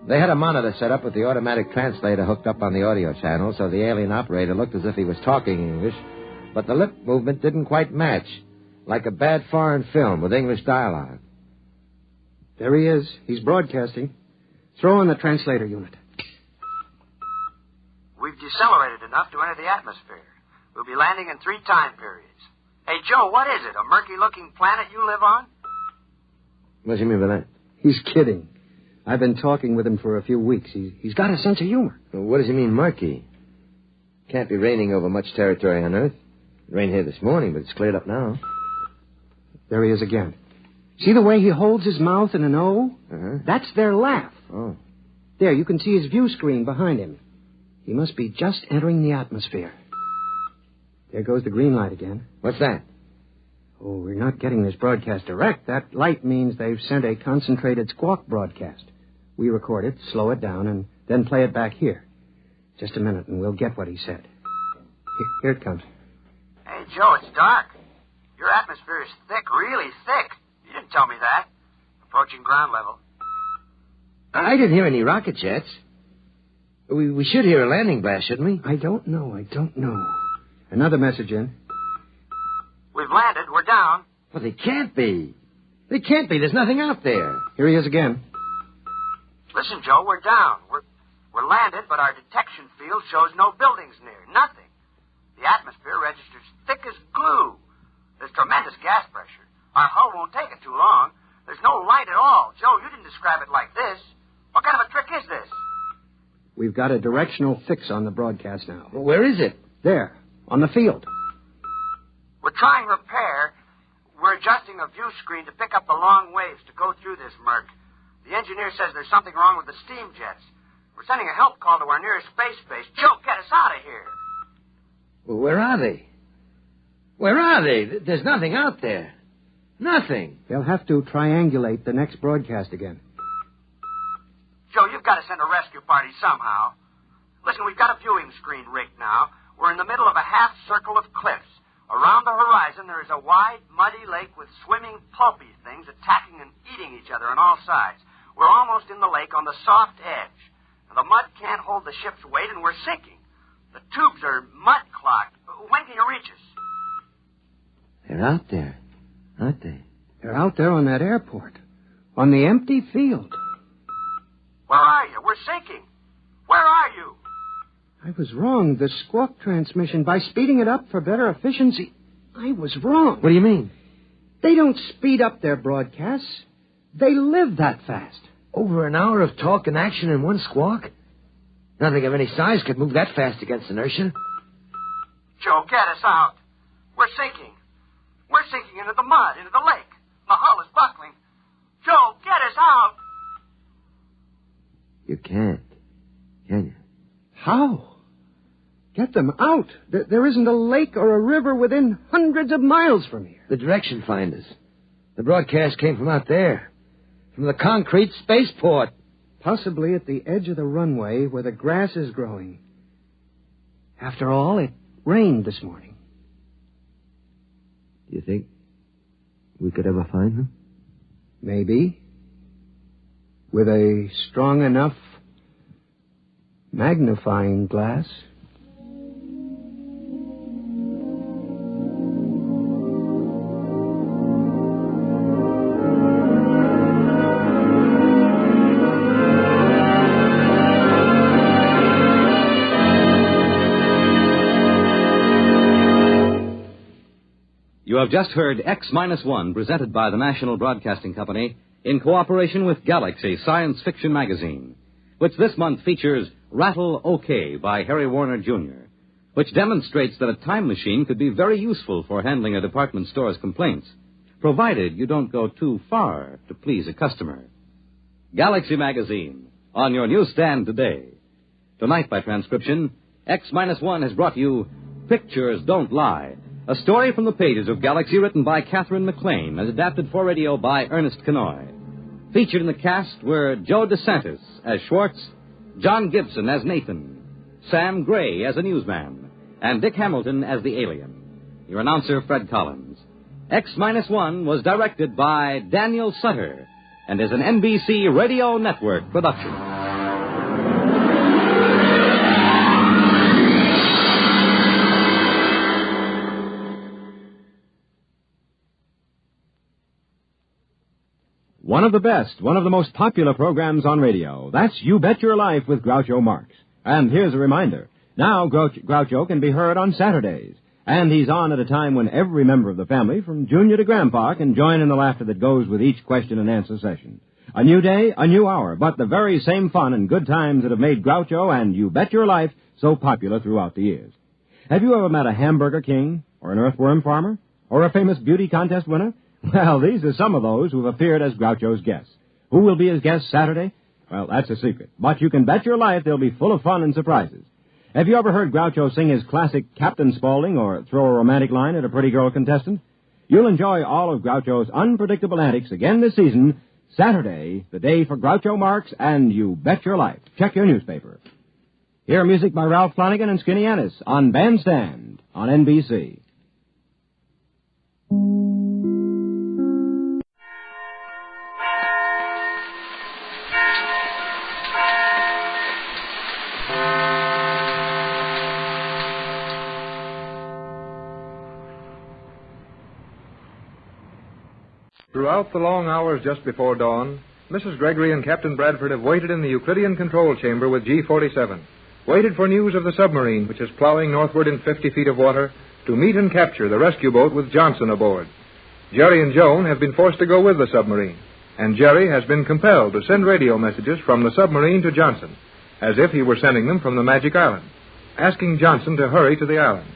They had a monitor set up with the automatic translator hooked up on the audio channel, so the alien operator looked as if he was talking English, but the lip movement didn't quite match, like a bad foreign film with English dialogue. There he is. He's broadcasting. Throw in the translator unit. We've decelerated enough to enter the atmosphere. We'll be landing in 3 time periods. Hey, Joe, what is it? A murky-looking planet you live on? What do you mean by that? He's kidding. I've been talking with him for a few weeks. He's got a sense of humor. Well, what does he mean, murky? Can't be raining over much territory on Earth. It rained here this morning, but it's cleared up now. There he is again. See the way he holds his mouth in an O? Uh-huh. That's their laugh. Oh. There, you can see his view screen behind him. He must be just entering the atmosphere. There goes the green light again. What's that? Oh, we're not getting this broadcast direct. That light means they've sent a concentrated squawk broadcast. We record it, slow it down, and then play it back here. Just a minute, and we'll get what he said. Here it comes. Hey, Joe, it's dark. Your atmosphere is thick, really thick. You didn't tell me that. Approaching ground level. I didn't hear any rocket jets. We should hear a landing blast, shouldn't we? I don't know. Another message in. We've landed. We're down. Well, they can't be. They can't be. There's nothing out there. Here he is again. Listen, Joe, we're down. We're landed, but our detection field shows no buildings near. Nothing. The atmosphere registers thick as glue. There's tremendous gas pressure. Our hull won't take it too long. There's no light at all. Joe, you didn't describe it like this. What kind of a trick is this? We've got a directional fix on the broadcast now. Well, where is it? There, on the field. We're trying repair. We're adjusting a view screen to pick up the long waves to go through this murk. The engineer says there's something wrong with the steam jets. We're sending a help call to our nearest space base. Joe, get us out of here. Well, where are they? Where are they? There's nothing out there. Nothing. They'll have to triangulate the next broadcast again. Joe, you've got to send a rescue party somehow. Listen, we've got a viewing screen rigged now. We're in the middle of a half circle of cliffs. Around the horizon, there is a wide, muddy lake with swimming, pulpy things attacking and eating each other on all sides. We're almost in the lake on the soft edge. The mud can't hold the ship's weight, and we're sinking. The tubes are mud-clogged. When can you reach us? They're out there, aren't they? They're out there on that airport. On the empty field. Where are you? We're sinking. Where are you? I was wrong. The squawk transmission, by speeding it up for better efficiency, I was wrong. What do you mean? They don't speed up their broadcasts. They live that fast. Over an hour of talk and action in one squawk? Nothing of any size could move that fast against inertia. Joe, get us out. We're sinking. We're sinking into the mud, into the lake. The hull is buckling. Joe, get us out. You can't, can you? How? Get them out. There isn't a lake or a river within hundreds of miles from here. The direction finders. The broadcast came from out there. From the concrete spaceport. Possibly at the edge of the runway where the grass is growing. After all, it rained this morning. Do you think we could ever find them? Maybe. With a strong enough magnifying glass. You have just heard X-1, presented by the National Broadcasting Company in cooperation with Galaxy Science Fiction Magazine, which this month features Rattle OK by Harry Warner, Jr., which demonstrates that a time machine could be very useful for handling a department store's complaints, provided you don't go too far to please a customer. Galaxy Magazine, on your newsstand today. Tonight, by transcription, X-1 has brought you Pictures Don't Lie, a story from the pages of Galaxy written by Catherine McLean and adapted for radio by Ernest Kenoy. Featured in the cast were Joe DeSantis as Schwartz, John Gibson as Nathan, Sam Gray as a newsman, and Dick Hamilton as the alien. Your announcer, Fred Collins. X-1 was directed by Daniel Sutter and is an NBC Radio Network production. One of the best, one of the most popular programs on radio. That's You Bet Your Life with Groucho Marx. And here's a reminder. Now Groucho can be heard on Saturdays. And he's on at a time when every member of the family, from Junior to Grandpa, can join in the laughter that goes with each question and answer session. A new day, a new hour, but the very same fun and good times that have made Groucho and You Bet Your Life so popular throughout the years. Have you ever met a hamburger king, or an earthworm farmer, or a famous beauty contest winner? Well, these are some of those who have appeared as Groucho's guests. Who will be his guests Saturday? Well, that's a secret. But you can bet your life they'll be full of fun and surprises. Have you ever heard Groucho sing his classic Captain Spaulding or throw a romantic line at a pretty girl contestant? You'll enjoy all of Groucho's unpredictable antics again this season, Saturday, the day for Groucho Marx and You Bet Your Life. Check your newspaper. Hear music by Ralph Flanagan and Skinny Ennis on Bandstand on NBC. Throughout the long hours just before dawn, Mrs. Gregory and Captain Bradford have waited in the Euclidean control chamber with G-47, waited for news of the submarine, which is plowing northward in 50 feet of water, to meet and capture the rescue boat with Johnson aboard. Jerry and Joan have been forced to go with the submarine, and Jerry has been compelled to send radio messages from the submarine to Johnson, as if he were sending them from the Magic Island, asking Johnson to hurry to the island.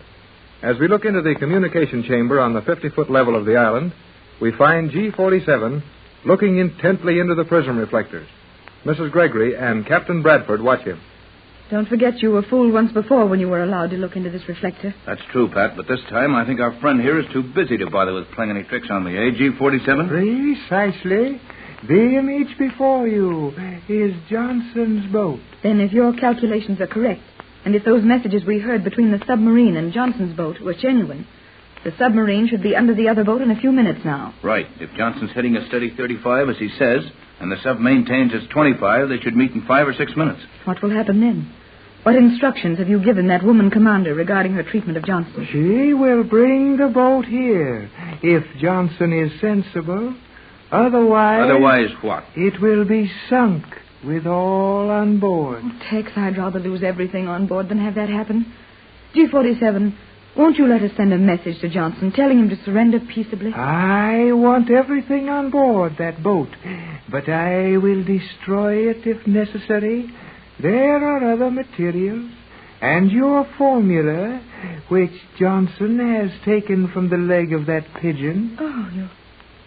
As we look into the communication chamber on the 50-foot level of the island, we find G-47 looking intently into the prism reflectors. Mrs. Gregory and Captain Bradford watch him. Don't forget you were fooled once before when you were allowed to look into this reflector. That's true, Pat, but this time I think our friend here is too busy to bother with playing any tricks on me, eh, G-47? Precisely. The image before you is Johnson's boat. Then if your calculations are correct, and if those messages we heard between the submarine and Johnson's boat were genuine, the submarine should be under the other boat in a few minutes now. Right. If Johnson's heading a steady 35, as he says, and the sub maintains it's 25, they should meet in 5 or 6 minutes. What will happen then? What instructions have you given that woman commander regarding her treatment of Johnson? She will bring the boat here, if Johnson is sensible. Otherwise... Otherwise what? It will be sunk with all on board. Oh, Tex, I'd rather lose everything on board than have that happen. G-47... won't you let us send a message to Johnson telling him to surrender peaceably? I want everything on board that boat, but I will destroy it if necessary. There are other materials, and your formula, which Johnson has taken from the leg of that pigeon. Oh,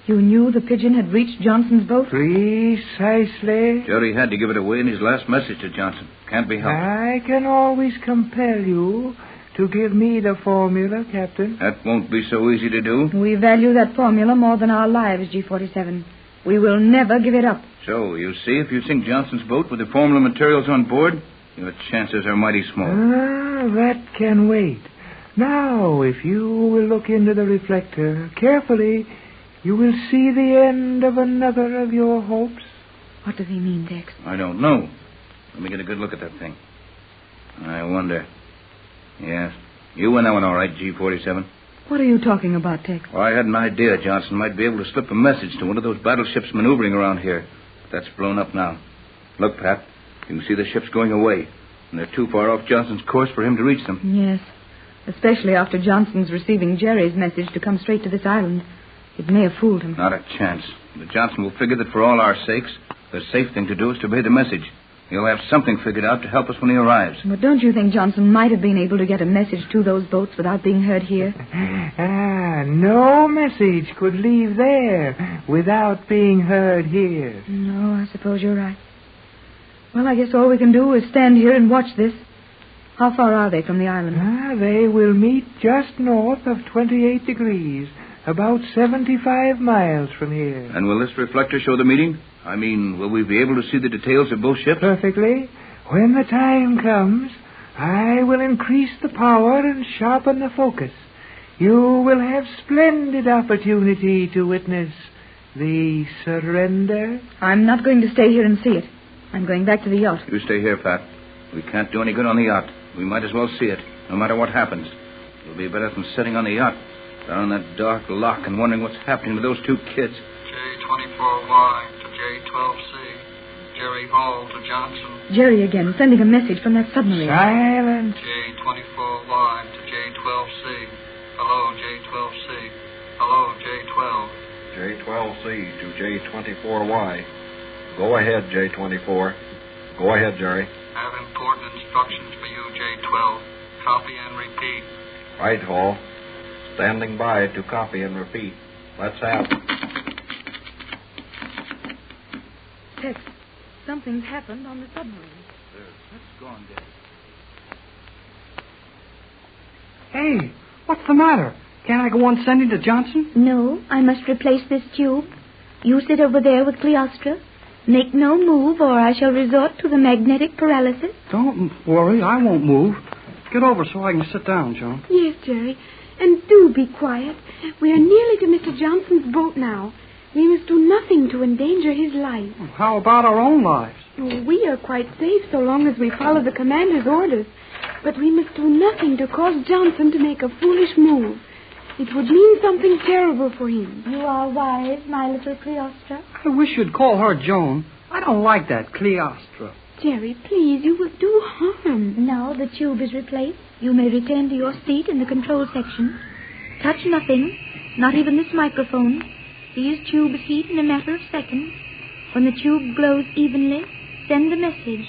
you knew the pigeon had reached Johnson's boat? Precisely. Jerry had to give it away in his last message to Johnson. Can't be helped. I can always compel you to give me the formula, Captain. That won't be so easy to do. We value that formula more than our lives, G-47. We will never give it up. So, you see, if you sink Johnson's boat with the formula materials on board, your chances are mighty small. That can wait. Now, if you will look into the reflector carefully, you will see the end of another of your hopes. What does he mean, Tex? I don't know. Let me get a good look at that thing. I wonder. Yes. You win that one all right, G47. What are you talking about, Tex? Well, I had an idea Johnson might be able to slip a message to one of those battleships maneuvering around here. But that's blown up now. Look, Pat. You can see the ships going away. And they're too far off Johnson's course for him to reach them. Yes. Especially after Johnson's receiving Jerry's message to come straight to this island. It may have fooled him. Not a chance. But Johnson will figure that for all our sakes, the safe thing to do is to obey the message. He'll have something figured out to help us when he arrives. But don't you think Johnson might have been able to get a message to those boats without being heard here? No message could leave there without being heard here. No, I suppose you're right. Well, I guess all we can do is stand here and watch this. How far are they from the island? They will meet just north of 28 degrees, about 75 miles from here. And will this reflector show the meeting? I mean, will we be able to see the details of both ships? Perfectly. When the time comes, I will increase the power and sharpen the focus. You will have splendid opportunity to witness the surrender. I'm not going to stay here and see it. I'm going back to the yacht. You stay here, Pat. We can't do any good on the yacht. We might as well see it, no matter what happens. It'll be better than sitting on the yacht, down in that dark lock and wondering what's happening to those two kids. J24Y to J12C. Jerry Hall to Johnson. Jerry again, sending a message from that submarine. Silence. J24Y to J12C. Hello, J12C. Hello, J12. J12C to J24Y. Go ahead, J24. Go ahead, Jerry. Have important instructions for you, J12. Copy and repeat. Right, Hall. Standing by to copy and repeat. Let's have. Tex, something's happened on the submarine. Let's go on, Dad. Hey, what's the matter? Can't I go on sending to Johnson? No, I must replace this tube. You sit over there with Cleostra. Make no move, or I shall resort to the magnetic paralysis. Don't worry, I won't move. Get over so I can sit down, Joan. Yes, Jerry. And do be quiet. We are nearly to Mr. Johnson's boat now. We must do nothing to endanger his life. How about our own lives? Oh, we are quite safe so long as we follow the commander's orders. But we must do nothing to cause Johnson to make a foolish move. It would mean something terrible for him. You are wise, my little Cleostra. I wish you'd call her Joan. I don't like that, Cleostra. Jerry, please, you will do harm. Now the tube is replaced. You may return to your seat in the control section. Touch nothing, not even this microphone. These tubes heat in a matter of seconds. When the tube glows evenly, send the message.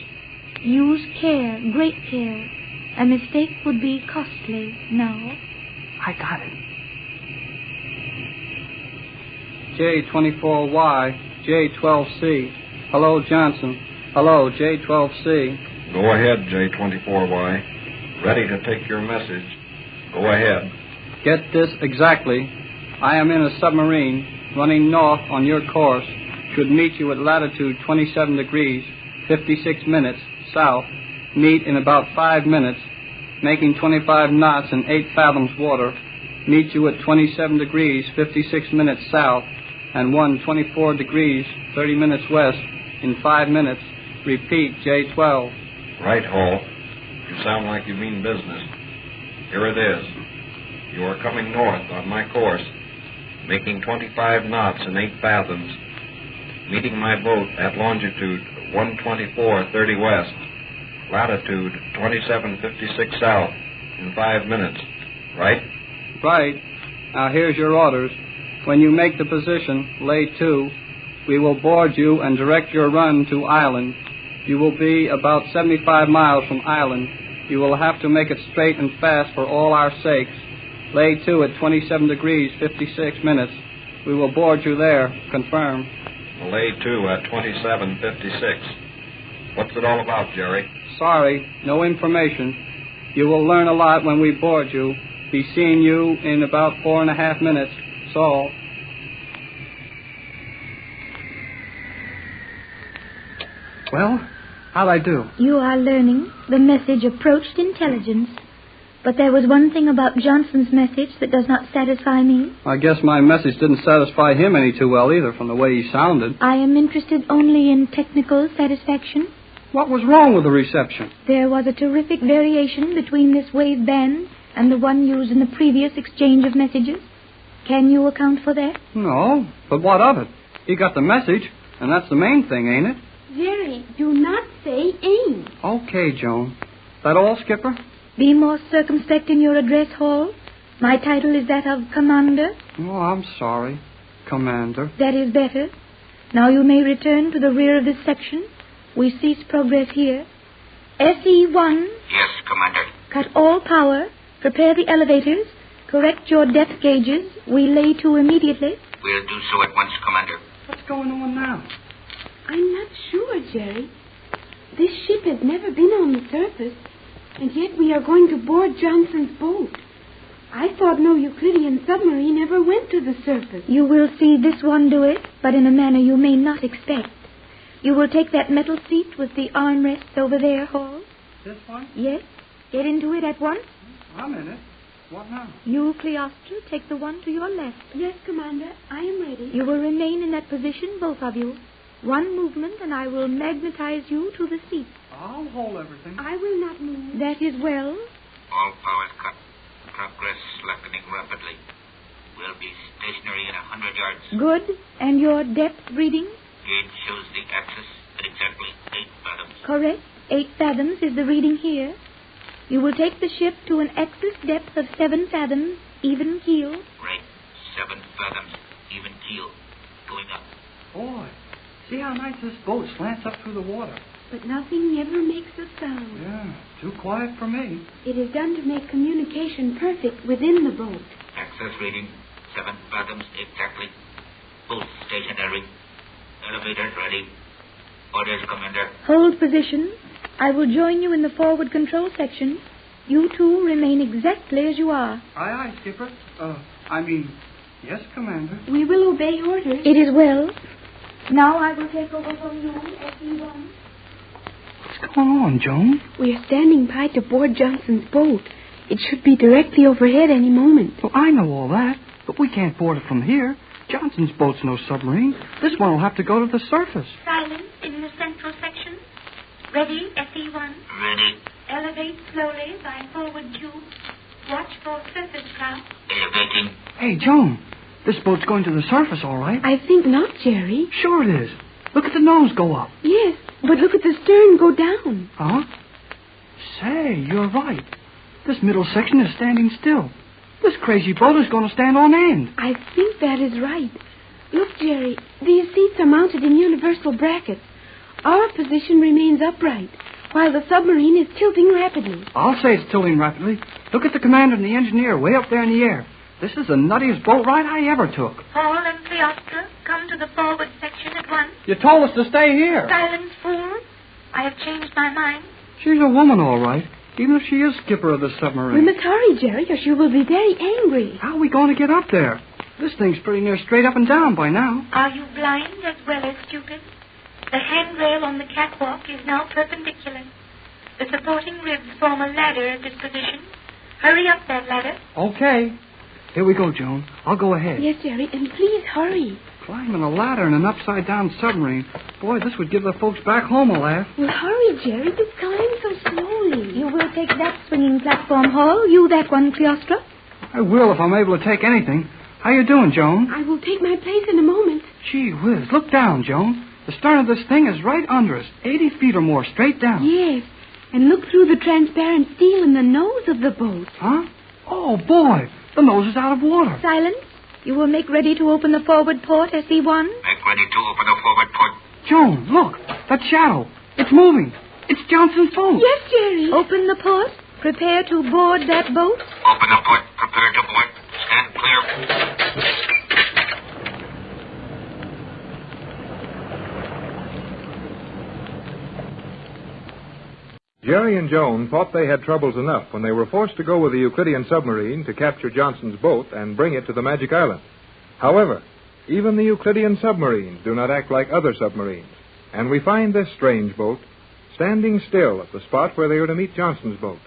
Use care, great care. A mistake would be costly. Now. I got it. J24Y, J12C. Hello, Johnson. Hello, J12C. Go ahead, J24Y. Ready to take your message. Go ahead. Get this exactly. I am in a submarine running north on your course. Should meet you at latitude 27 degrees, 56 minutes south. Meet in about 5 minutes, making 25 knots in 8 fathoms water. Meet you at 27 degrees, 56 minutes south, and 124 degrees, 30 minutes west, in 5 minutes. Repeat, J12. Right, Hall. You sound like you mean business. Here it is. You are coming north on my course, making 25 knots in 8 fathoms, meeting my boat at longitude 124.30 west, latitude 27.56 south, in 5 minutes. Right? Right. Now here's your orders. When you make the position, lay to, we will board you and direct your run to island. You will be about 75 miles from island. You will have to make it straight and fast for all our sakes. Lay to at 27 degrees, 56 minutes. We will board you there. Confirm. Lay to at 27.56. What's it all about, Jerry? Sorry, no information. You will learn a lot when we board you. Be seeing you in about 4.5 minutes. That's all. Well, how'd I do? You are learning. The message approached intelligence. But there was one thing about Johnson's message that does not satisfy me. I guess my message didn't satisfy him any too well either from the way he sounded. I am interested only in technical satisfaction. What was wrong with the reception? There was a terrific variation between this wave band and the one used in the previous exchange of messages. Can you account for that? No, but what of it? He got the message, and that's the main thing, ain't it? Jerry, do not say ain't. Okay, Joan. That all, Skipper? Be more circumspect in your address, Hall. My title is that of Commander. Oh, I'm sorry, Commander. That is better. Now you may return to the rear of this section. We cease progress here. SE-1. Yes, Commander. Cut all power. Prepare the elevators. Correct your depth gauges. We lay to immediately. We'll do so at once, Commander. What's going on now? I'm not sure, Jerry. This ship has never been on the surface, and yet we are going to board Johnson's boat. I thought no Euclidean submarine ever went to the surface. You will see this one do it, but in a manner you may not expect. You will take that metal seat with the armrests over there, Hall. This one? Yes. Get into it at once. I'm in it. What now? You, Cleostra, take the one to your left. Yes, Commander. I am ready. You will remain in that position, both of you. One movement, and I will magnetize you to the seat. I'll hold everything. I will not move. That is well. All powers cut. Progress slackening rapidly. We'll be stationary in 100 yards. Good. And your depth reading? Gauge shows the axis at exactly 8 fathoms. Correct. 8 fathoms is the reading here. You will take the ship to an axis depth of 7 fathoms, even keel. Right. 7 fathoms, even keel. Going up. Boy, see how nice this boat slants up through the water. But nothing ever makes a sound. Yeah, too quiet for me. It is done to make communication perfect within the boat. Access reading 7 fathoms exactly. Both stationary. Elevators ready. Orders, Commander. Hold position. I will join you in the forward control section. You two remain exactly as you are. Aye, aye, Skipper. Yes, Commander. We will obey orders. It is well. Now I will take over from you, SE-1. What's going on, Joan? We are standing by to board Johnson's boat. It should be directly overhead any moment. Well, I know all that, but we can't board it from here. Johnson's boat's no submarine. This one will have to go to the surface. Silence in the central section. Ready, SE-1. Ready. Elevate slowly by forward tube. Watch for surface cloud. Elevating. Hey, Joan, this boat's going to the surface, all right? I think not, Jerry. Sure it is. Look at the nose go up. Yes, but look at the stern go down. Huh? Say, you're right. This middle section is standing still. This crazy boat is going to stand on end. I think that is right. Look, Jerry, these seats are mounted in universal brackets. Our position remains upright, while the submarine is tilting rapidly. I'll say it's tilting rapidly. Look at the commander and the engineer way up there in the air. This is the nuttiest boat ride I ever took. Paul and Cleostra, come to the forward section at once. You told us to stay here. Silence, fools. I have changed my mind. She's a woman, all right, even if she is skipper of the submarine. We must hurry, Jerry, or she will be very angry. How are we going to get up there? This thing's pretty near straight up and down by now. Are you blind as well as stupid? The handrail on the catwalk is now perpendicular. The supporting ribs form a ladder at this position. Hurry up that ladder. Okay. Here we go, Joan. I'll go ahead. Yes, Jerry, and please hurry. Climbing a ladder in an upside-down submarine. Boy, this would give the folks back home a laugh. Well, hurry, Jerry. Just climb so slowly. You will take that swinging platform, Hall. You that one, Cleostra. I will if I'm able to take anything. How you doing, Joan? I will take my place in a moment. Gee whiz, look down, Joan. The stern of this thing is right under us, 80 feet or more, straight down. Yes, and look through the transparent steel in the nose of the boat. Huh? Oh, boy, the nose is out of water. Silence. You will make ready to open the forward port, SE-1. Make ready to open the forward port. Joan, look, that shadow. It's moving. It's Johnson's boat. Yes, Jerry. Open the port. Prepare to board that boat. Open the port. Prepare to board. Stand clear. Jerry and Joan thought they had troubles enough when they were forced to go with the Euclidean submarine to capture Johnson's boat and bring it to the Magic Island. However, even the Euclidean submarines do not act like other submarines. And we find this strange boat standing still at the spot where they are to meet Johnson's boat,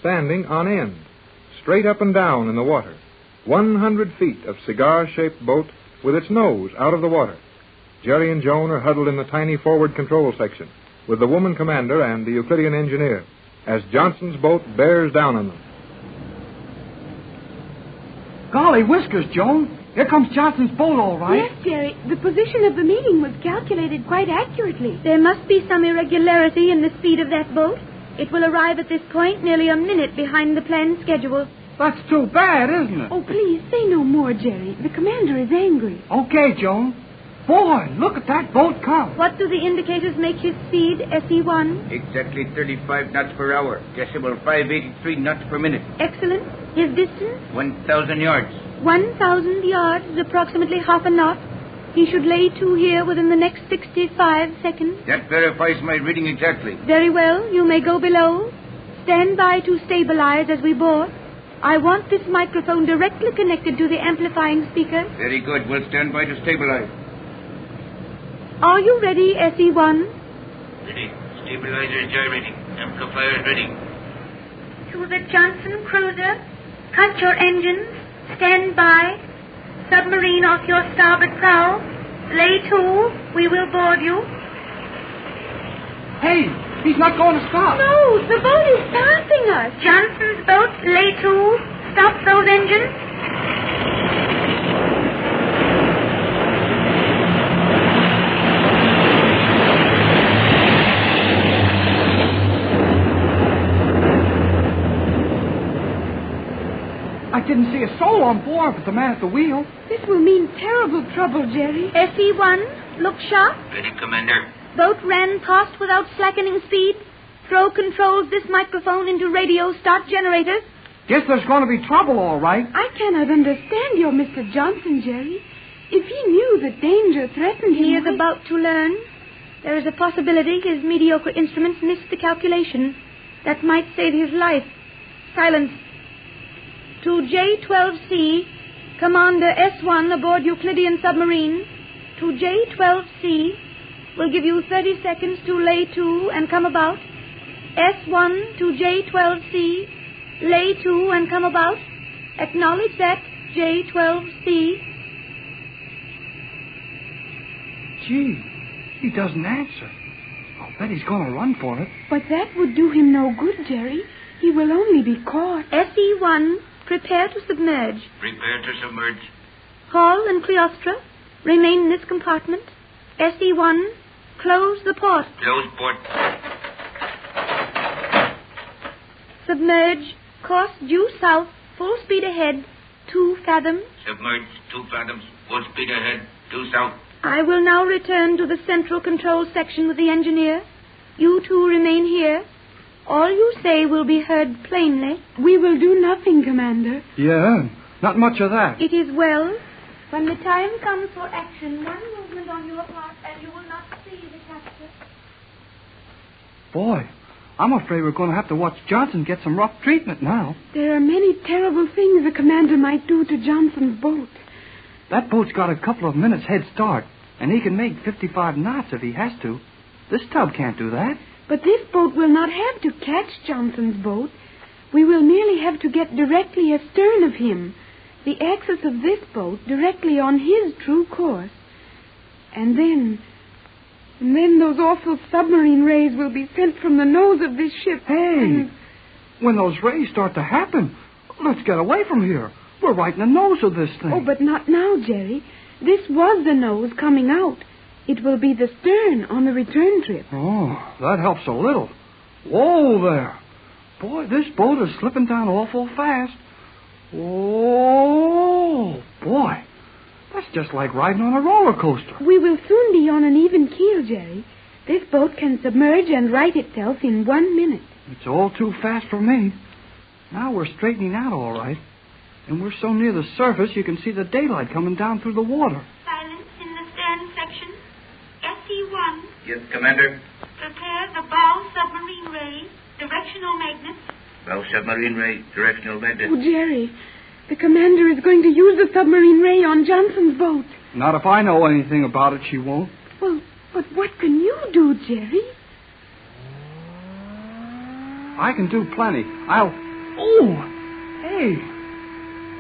standing on end, straight up and down in the water. 100 feet of cigar-shaped boat with its nose out of the water. Jerry and Joan are huddled in the tiny forward control section with the woman commander and the Euclidean engineer as Johnson's boat bears down on them. Golly whiskers, Joan. Here comes Johnson's boat, all right. Yes, Jerry. The position of the meeting was calculated quite accurately. There must be some irregularity in the speed of that boat. It will arrive at this point nearly a minute behind the planned schedule. That's too bad, isn't it? Oh, please, say no more, Jerry. The commander is angry. Okay, Joan. Boy, look at that boat come. What do the indicators make his speed, SE1? Exactly 35 knots per hour. Decimal 583 knots per minute. Excellent. His distance? 1,000 yards. 1,000 yards is approximately half a knot. He should lay to here within the next 65 seconds. That verifies my reading exactly. Very well. You may go below. Stand by to stabilize as we board. I want this microphone directly connected to the amplifying speaker. Very good. We'll stand by to stabilize. Are you ready, SE1? Ready. Stabilizer is gyrating. Amplifier is ready. To the Johnson cruiser, cut your engines. Stand by. Submarine off your starboard prow. Lay to. We will board you. Hey, he's not going to stop. No, the boat is passing us. Johnson's boat, lay to. Stop those engines. I didn't see a soul on board but the man at the wheel. This will mean terrible trouble, Jerry. SE1, look sharp. Ready, Commander. Boat ran past without slackening speed. Throw controls this microphone into radio start generators. Guess there's going to be trouble, all right. I cannot understand your Mr. Johnson, Jerry. If he knew that danger threatened him... He is about to learn. There is a possibility his mediocre instruments missed the calculation. That might save his life. Silence. To J-12C, Commander S1 aboard Euclidean submarine. To J-12C, will give you 30 seconds to lay to and come about. S1 to J-12C, lay to and come about. Acknowledge that, J-12C. Gee, he doesn't answer. I'll bet he's going to run for it. But that would do him no good, Jerry. He will only be caught. SE1, prepare to submerge. Prepare to submerge. Hall and Cleostra, remain in this compartment. SE1, close the port. Close port. Submerge. Course due south. Full speed ahead. 2 fathoms. Submerge 2 fathoms. Full speed ahead. Due south. I will now return to the central control section with the engineer. You two remain here. All you say will be heard plainly. We will do nothing, Commander. Yeah, not much of that. It is well. When the time comes for action, one movement on your part and you will not see the capture. Boy, I'm afraid we're going to have to watch Johnson get some rough treatment now. There are many terrible things the commander might do to Johnson's boat. That boat's got a couple of minutes head start, and he can make 55 knots if he has to. This tub can't do that. But this boat will not have to catch Johnson's boat. We will merely have to get directly astern of him, the axis of this boat directly on his true course. And then those awful submarine rays will be sent from the nose of this ship. Hey, when those rays start to happen, let's get away from here. We're right in the nose of this thing. Oh, but not now, Jerry. This was the nose coming out. It will be the stern on the return trip. Oh, that helps a little. Whoa there. Boy, this boat is slipping down awful fast. Oh, boy. That's just like riding on a roller coaster. We will soon be on an even keel, Jerry. This boat can submerge and right itself in 1 minute. It's all too fast for me. Now we're straightening out all right. And we're so near the surface you can see the daylight coming down through the water. Silence in the stern section. SE1. Yes, Commander. Prepare the bow submarine ray, directional magnet. Bow submarine ray, directional magnet. Oh, Jerry, the commander is going to use the submarine ray on Johnson's boat. Not if I know anything about it, she won't. Well, But what can you do, Jerry? I can do plenty. Oh! Hey!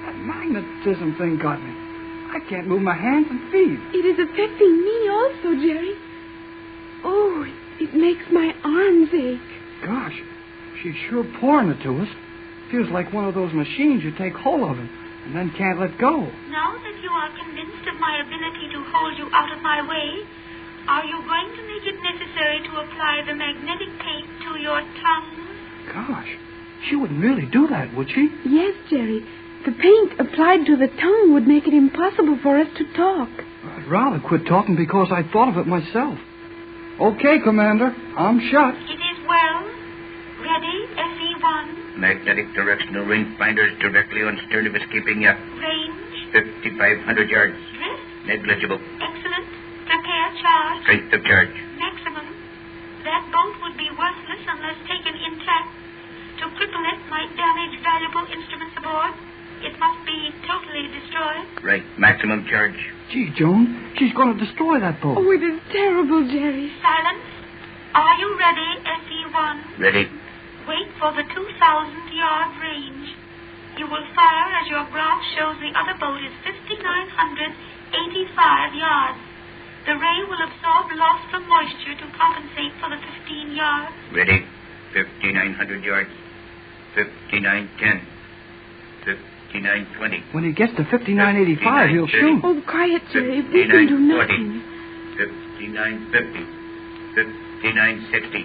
That magnetism thing got me. I can't move my hands and feet. It is affecting me also, Jerry. Oh, it makes my arms ache. Gosh, she's sure pouring it to us. Feels like one of those machines you take hold of and then can't let go. Now that you are convinced of my ability to hold you out of my way, are you going to make it necessary to apply the magnetic tape to your tongue? Gosh, she wouldn't really do that, would she? Yes, Jerry. The paint applied to the tongue would make it impossible for us to talk. I'd rather quit talking because I thought of it myself. Okay, Commander. I'm shut. It is well. Ready, SE-1. Magnetic directional rangefinders directly on stern of escaping yacht. Range. 5,500 yards. Drift. Negligible. Excellent. Prepare charge. Strength of charge. Maximum. That boat would be worthless unless taken intact. To cripple it might damage valuable instruments aboard. It must be totally destroyed. Right. Maximum charge. Gee, Joan, she's going to destroy that boat. Oh, it is terrible, Jerry. Silence. Are you ready, SE-1? Ready. Wait for the 2,000-yard range. You will fire as your graph shows the other boat is 5,985 yards. The ray will absorb loss from moisture to compensate for the 15 yards. Ready. 5,900 yards. 5,910. 5,920. When he gets to 5,985, he'll shoot. Oh, quiet, Jerry. We can do nothing. 5,950. 5,960.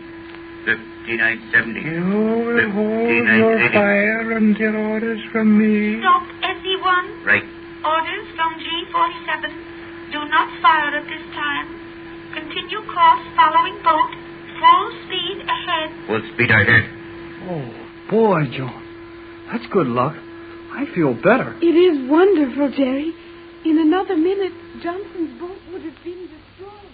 5,970. You will hold your fire until orders from me. Stop, SE-1. Right. Orders from G47. Do not fire at this time. Continue course following boat. Full speed ahead. Full speed ahead. Oh, boy, John. That's good luck. I feel better. It is wonderful, Jerry. In another minute, Johnson's boat would have been destroyed.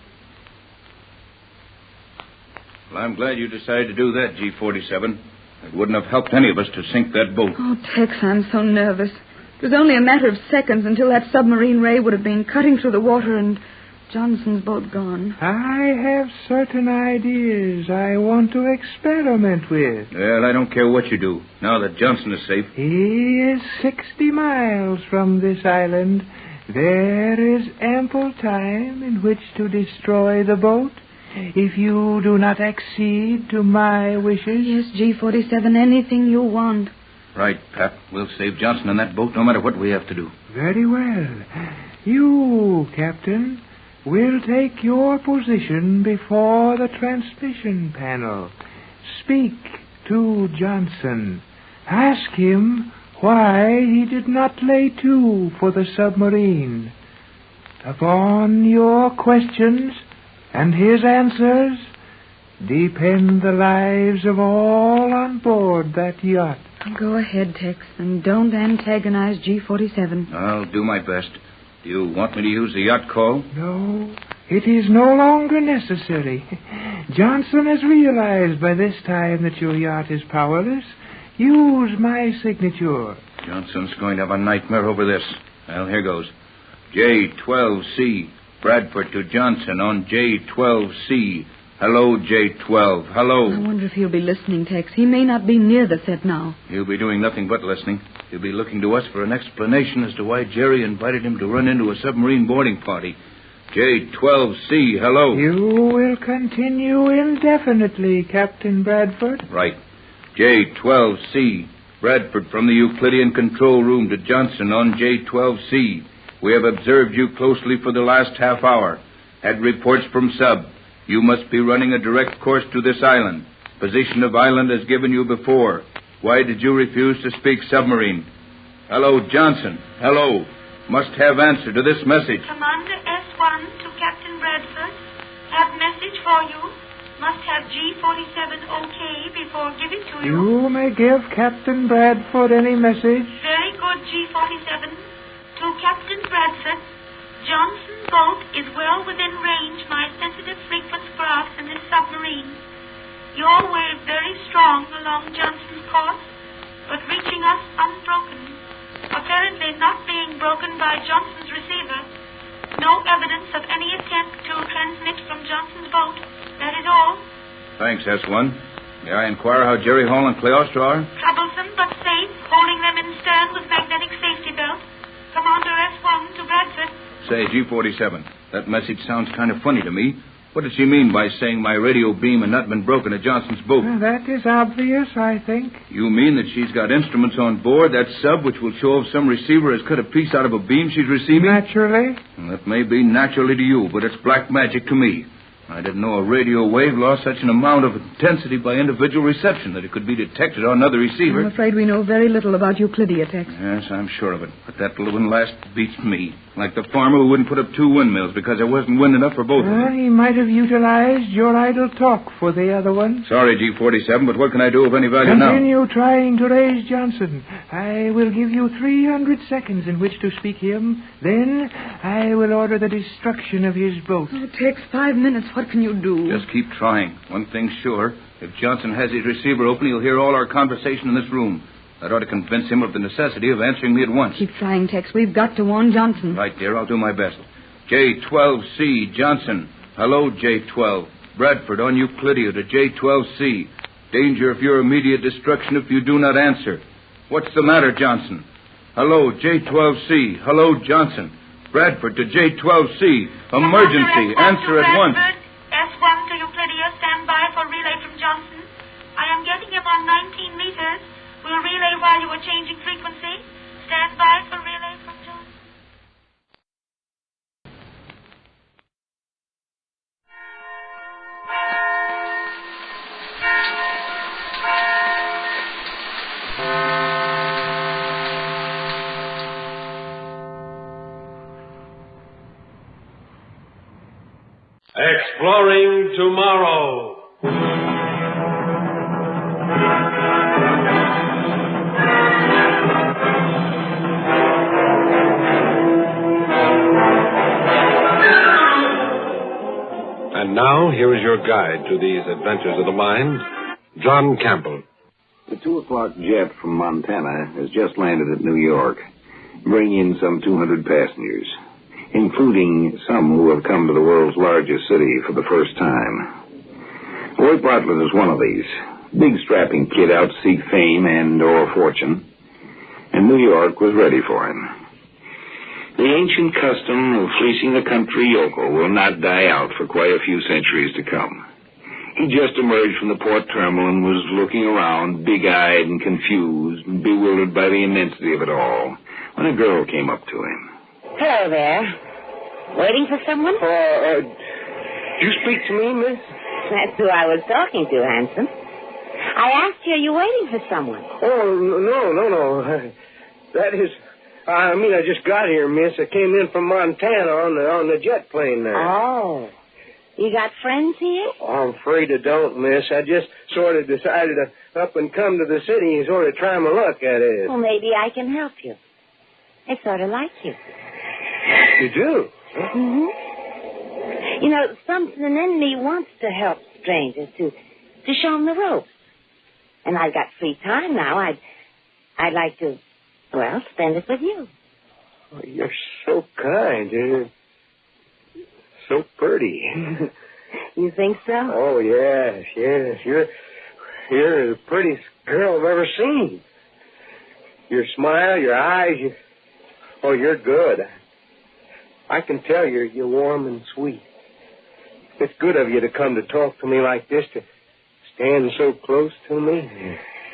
Well, I'm glad you decided to do that, G47. It wouldn't have helped any of us to sink that boat. Oh, Tex, I'm so nervous. It was only a matter of seconds until that submarine ray would have been cutting through the water and Johnson's boat gone. I have certain ideas I want to experiment with. Well, I don't care what you do, now that Johnson is safe. He is 60 miles from this island. There is ample time in which to destroy the boat if you do not accede to my wishes. Yes, G47, anything you want. Right, Pat. We'll save Johnson and that boat no matter what we have to do. Very well. You, Captain, will take your position before the transmission panel. Speak to Johnson. Ask him why he did not lay to for the submarine. Upon your questions and his answers depend the lives of all on board that yacht. Go ahead, Tex, and don't antagonize G47. I'll do my best. Do you want me to use the yacht call? No, it is no longer necessary. Johnson has realized by this time that your yacht is powerless. Use my signature. Johnson's going to have a nightmare over this. Well, here goes. J12C, Bradford to Johnson on J12C. Hello, J12. Hello. I wonder if he'll be listening, Tex. He may not be near the set now. He'll be doing nothing but listening. He'll be looking to us for an explanation as to why Jerry invited him to run into a submarine boarding party. J12C, hello. You will continue indefinitely, Captain Bradford. Right. J12C, Bradford from the Euclidean control room to Johnson on J12C. We have observed you closely for the last half hour. Had reports from Sub. You must be running a direct course to this island. Position of island as given you before. Why did you refuse to speak submarine? Hello, Johnson. Hello. Must have answer to this message. Commander S1 to Captain Bradford. Have message for you. Must have G47 okay before giving to you. You may give Captain Bradford any message. Very good, G47. To Captain Bradford. Johnson's boat is well within range my sensitive frequency graphs in this submarine. Your wave very strong along Johnson's course, but reaching us unbroken. Apparently not being broken by Johnson's receiver. No no evidence of any attempt to transmit from Johnson's boat. That is all. Thanks, S1. May I inquire how Jerry Hall and Cleostra are? Troublesome but safe, holding them in stern with magnetic safety belt. Commander S1 to Bradford. Say, G47, that message sounds kind of funny to me. What did she mean by saying my radio beam had not been broken at Johnson's boat? That is obvious, I think. You mean that she's got instruments on board that sub which will show if some receiver has cut a piece out of a beam she's receiving? Naturally. Well, that may be naturally to you, but it's black magic to me. I didn't know a radio wave lost such an amount of intensity by individual reception that it could be detected on another receiver. I'm afraid we know very little about Euclidia, Tex. Yes, I'm sure of it. But that little one last beats me. Like the farmer who wouldn't put up 2 windmills because there wasn't wind enough for both of them. He might have utilized your idle talk for the other one. Sorry, G47, but what can I do of any value now? Continue trying to raise Johnson. I will give you 300 seconds in which to speak him. Then I will order the destruction of his boat. Oh, Tex, 5 minutes. What can you do? Just keep trying. One thing's sure. If Johnson has his receiver open, he'll hear all our conversation in this room. That ought to convince him of the necessity of answering me at once. Keep trying, Tex. We've got to warn Johnson. Right, dear. I'll do my best. J12C, Johnson. Hello, J12. Bradford on Euclidia to J12C. Danger of your immediate destruction if you do not answer. What's the matter, Johnson? Hello, J12C. Hello, Johnson. Bradford to J12C. Emergency. Answer at once. S1 to Euclidia. Stand by for relay from Johnson. I am getting him on 19 meters. We'll relay while you are changing frequency. Stand by for relay from Johnson. Exploring Tomorrow. And now, here is your guide to these adventures of the mind, John Campbell. The 2 o'clock jet from Montana has just landed at New York, bringing in some 200 passengers, including some who have come to the world's largest city for the first time. Roy Bartlett is one of these. Big strapping kid out to seek fame and/or fortune, and New York was ready for him. The ancient custom of fleecing the country yokel will not die out for quite a few centuries to come. He just emerged from the port terminal and was looking around, big-eyed and confused and bewildered by the immensity of it all, when a girl came up to him. Hello there. Waiting for someone? You speak to me, miss? That's who I was talking to, handsome. I asked you, are you waiting for someone? Oh, no. That is... I just got here, miss. I came in from Montana on the jet plane there. Oh. You got friends here? Oh, I'm afraid I don't, miss. I just sort of decided to up and come to the city and sort of try my luck at it. Well, maybe I can help you. I sort of like you. You do? Mm-hmm. You know, something in me wants to help strangers, to show them the ropes. And I've got free time now. I'd like to, spend it with you. Oh, you're so kind. You're so pretty. You think so? Oh, yes. You're the prettiest girl I've ever seen. Your smile, your eyes, you're good. I can tell you're warm and sweet. It's good of you to come to talk to me like this, to stand so close to me.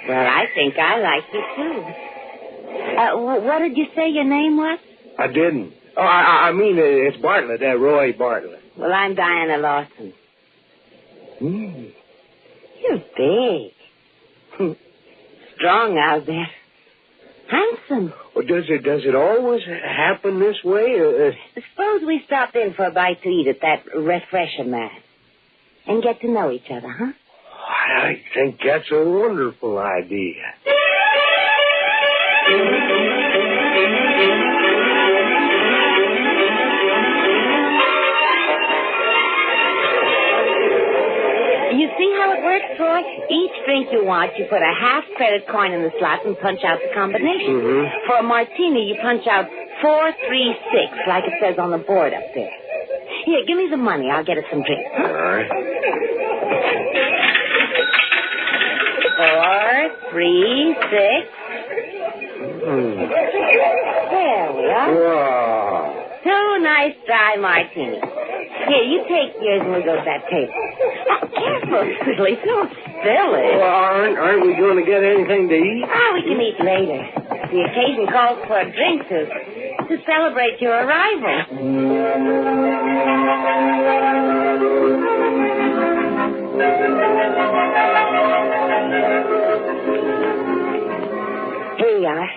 Well, I think I like you, too. What did you say your name was? I didn't. Oh, I mean, it's Bartlett, Roy Bartlett. Well, I'm Diana Lawson. You're big. Strong out there. Handsome. Well, does it always happen this way? Suppose we stop in for a bite to eat at that refresher mat and get to know each other, huh? I think that's a wonderful idea. You see how it works, Troy? Each drink you want, you put a half credit coin in the slot and punch out the combination. Mm-hmm. For a martini, you punch out 436, like it says on the board up there. Here, give me the money. I'll get us some drinks. All right. 436. There we are. Wow. 2 nice dry martinis. Here, you take yours and we'll go to that table. Oh, careful, silly. Don't spill it. Well, aren't we going to get anything to eat? Oh, we can eat later. The occasion calls for a drink to celebrate your arrival. Here you are.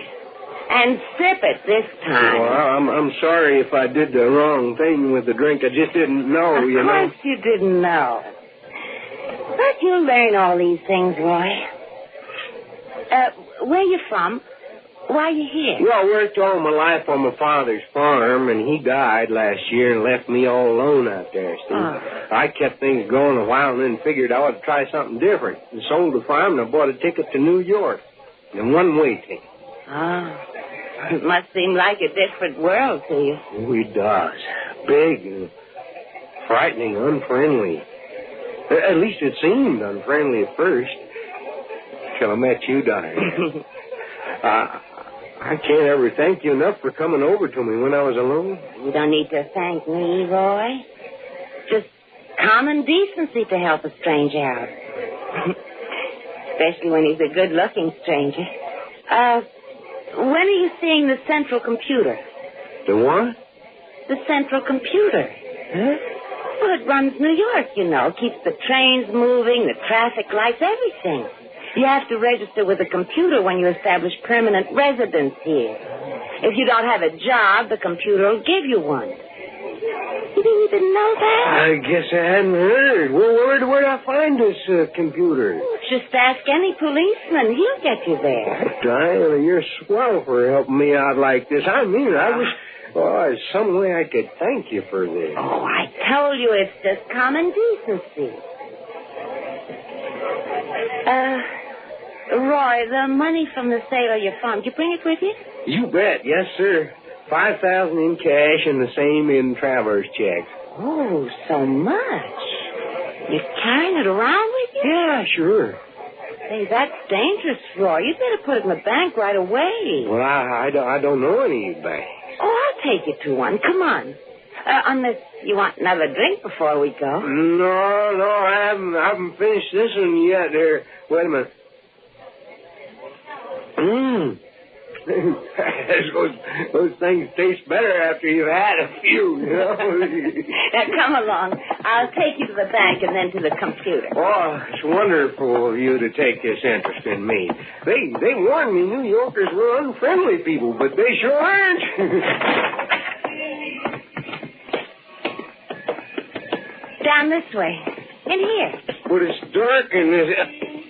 And sip it this time. Well, I'm sorry if I did the wrong thing with the drink. I just didn't know, you know. Of course you didn't know. But you'll learn all these things, Roy. Where you from? Why are you here? Well, I worked all my life on my father's farm, and he died last year and left me all alone out there, Steve. Oh. I kept things going a while and then figured I ought to try something different. And sold the farm and I bought a ticket to New York. A one-way ticket. Oh. It must seem like a different world to you. Oh, it does. Big and frightening, unfriendly. At least it seemed unfriendly at first. Till I met you, Diane. I can't ever thank you enough for coming over to me when I was alone. You don't need to thank me, Roy. Just common decency to help a stranger out. Especially when he's a good-looking stranger. When are you seeing the central computer? The what? The central computer. Huh? Well, it runs New York, you know. Keeps the trains moving, the traffic lights, everything. You have to register with the computer when you establish permanent residence here. If you don't have a job, the computer will give you one. You didn't know that? I guess I hadn't heard. Well, where'd I find this computer? Just ask any policeman. He'll get you there. Diana, you're swell for helping me out like this. I mean, I wish... Oh, there's some way I could thank you for this. Oh, I told you it's just common decency. Roy, the money from the sale of your farm, did you bring it with you? You bet. Yes, sir. $5,000 in cash and the same in traveler's checks. Oh, so much. You're carrying it around with you? Yeah, sure. Hey, that's dangerous, Roy. You'd better put it in the bank right away. Well, I don't know any banks. Oh, I'll take you to one. Come on. Unless you want another drink before we go. No, I haven't finished this one yet. There. Wait a minute. Those things taste better after you've had a few, you know. Now, come along. I'll take you to the bank and then to the computer. Oh, it's wonderful of you to take this interest in me. They warned me New Yorkers were unfriendly people, but they sure aren't. Down this way. In here. But it's dark and there's...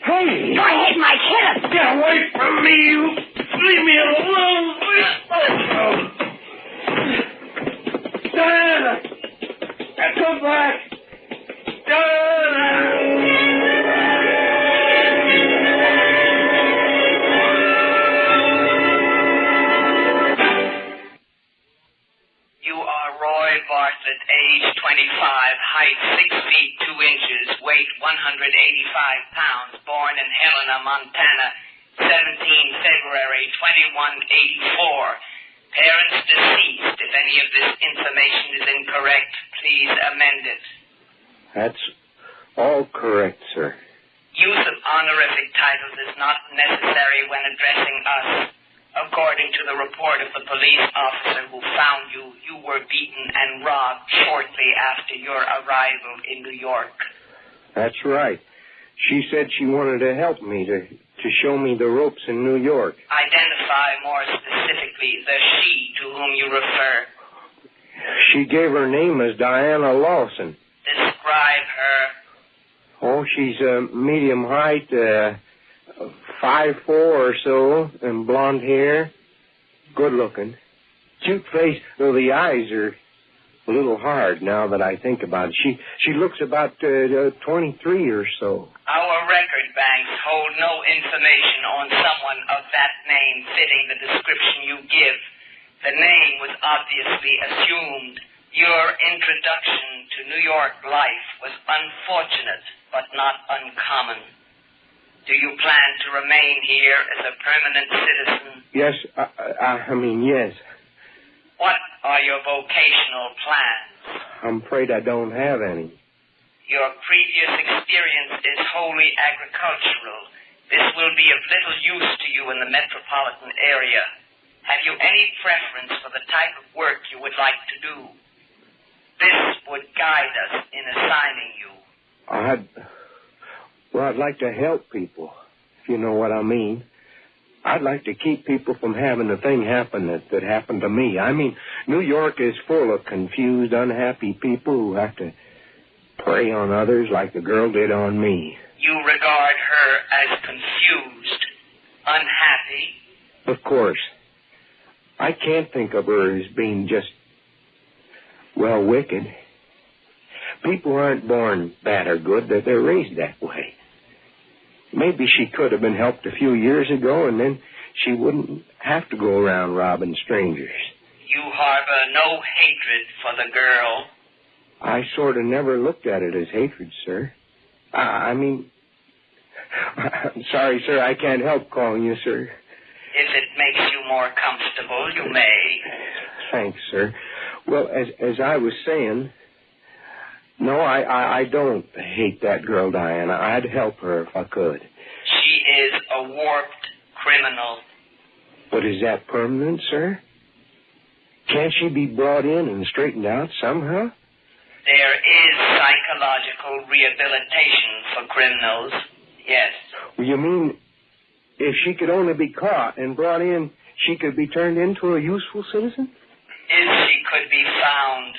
Hey! Go ahead, Mike. Hit us. Get away from me, you... Leave me alone. Diana! Come back! Diana! You are Roy Bartlett, age 25, height 6 feet 2 inches, weight 185 pounds, born in Helena, Montana, 17 February 2184. Parents deceased. If any of this information is incorrect, please amend it. That's all correct, sir. Use of honorific titles is not necessary when addressing us. According to the report of the police officer who found you, you were beaten and robbed shortly after your arrival in New York. That's right. She said she wanted to help me to show me the ropes in New York. Identify more specifically the she to whom you refer. She gave her name as Diana Lawson. Describe her. Oh, she's medium height, 5'4" or so, and blonde hair. Good looking. Cute face, though the eyes are a little hard now that I think about it. She looks about 23 or so. Our record banks hold no information on someone of that name fitting the description you give. The name was obviously assumed. Your introduction to New York life was unfortunate, but not uncommon. Do you plan to remain here as a permanent citizen? Yes, I mean, yes. What are your vocational plans? I'm afraid I don't have any. Your previous experience is wholly agricultural. This will be of little use to you in the metropolitan area. Have you any preference for the type of work you would like to do? This would guide us in assigning you. I'd like to help people, if you know what I mean. I'd like to keep people from having the thing happen that happened to me. I mean, New York is full of confused, unhappy people who have to prey on others like the girl did on me. You regard her as confused, unhappy? Of course. I can't think of her as being just, well, wicked. People aren't born bad or good, they're raised that way. Maybe she could have been helped a few years ago, and then she wouldn't have to go around robbing strangers. You harbor no hatred for the girl. I sort of never looked at it as hatred, sir. I'm sorry, sir, I can't help calling you, sir. If it makes you more comfortable, you may. Thanks, sir. Well, as I was saying, no, I don't hate that girl, Diana. I'd help her if I could. She is a warped criminal. But is that permanent, sir? Can't she be brought in and straightened out somehow? There is psychological rehabilitation for criminals, yes. Well, you mean if she could only be caught and brought in, she could be turned into a useful citizen? If she could be found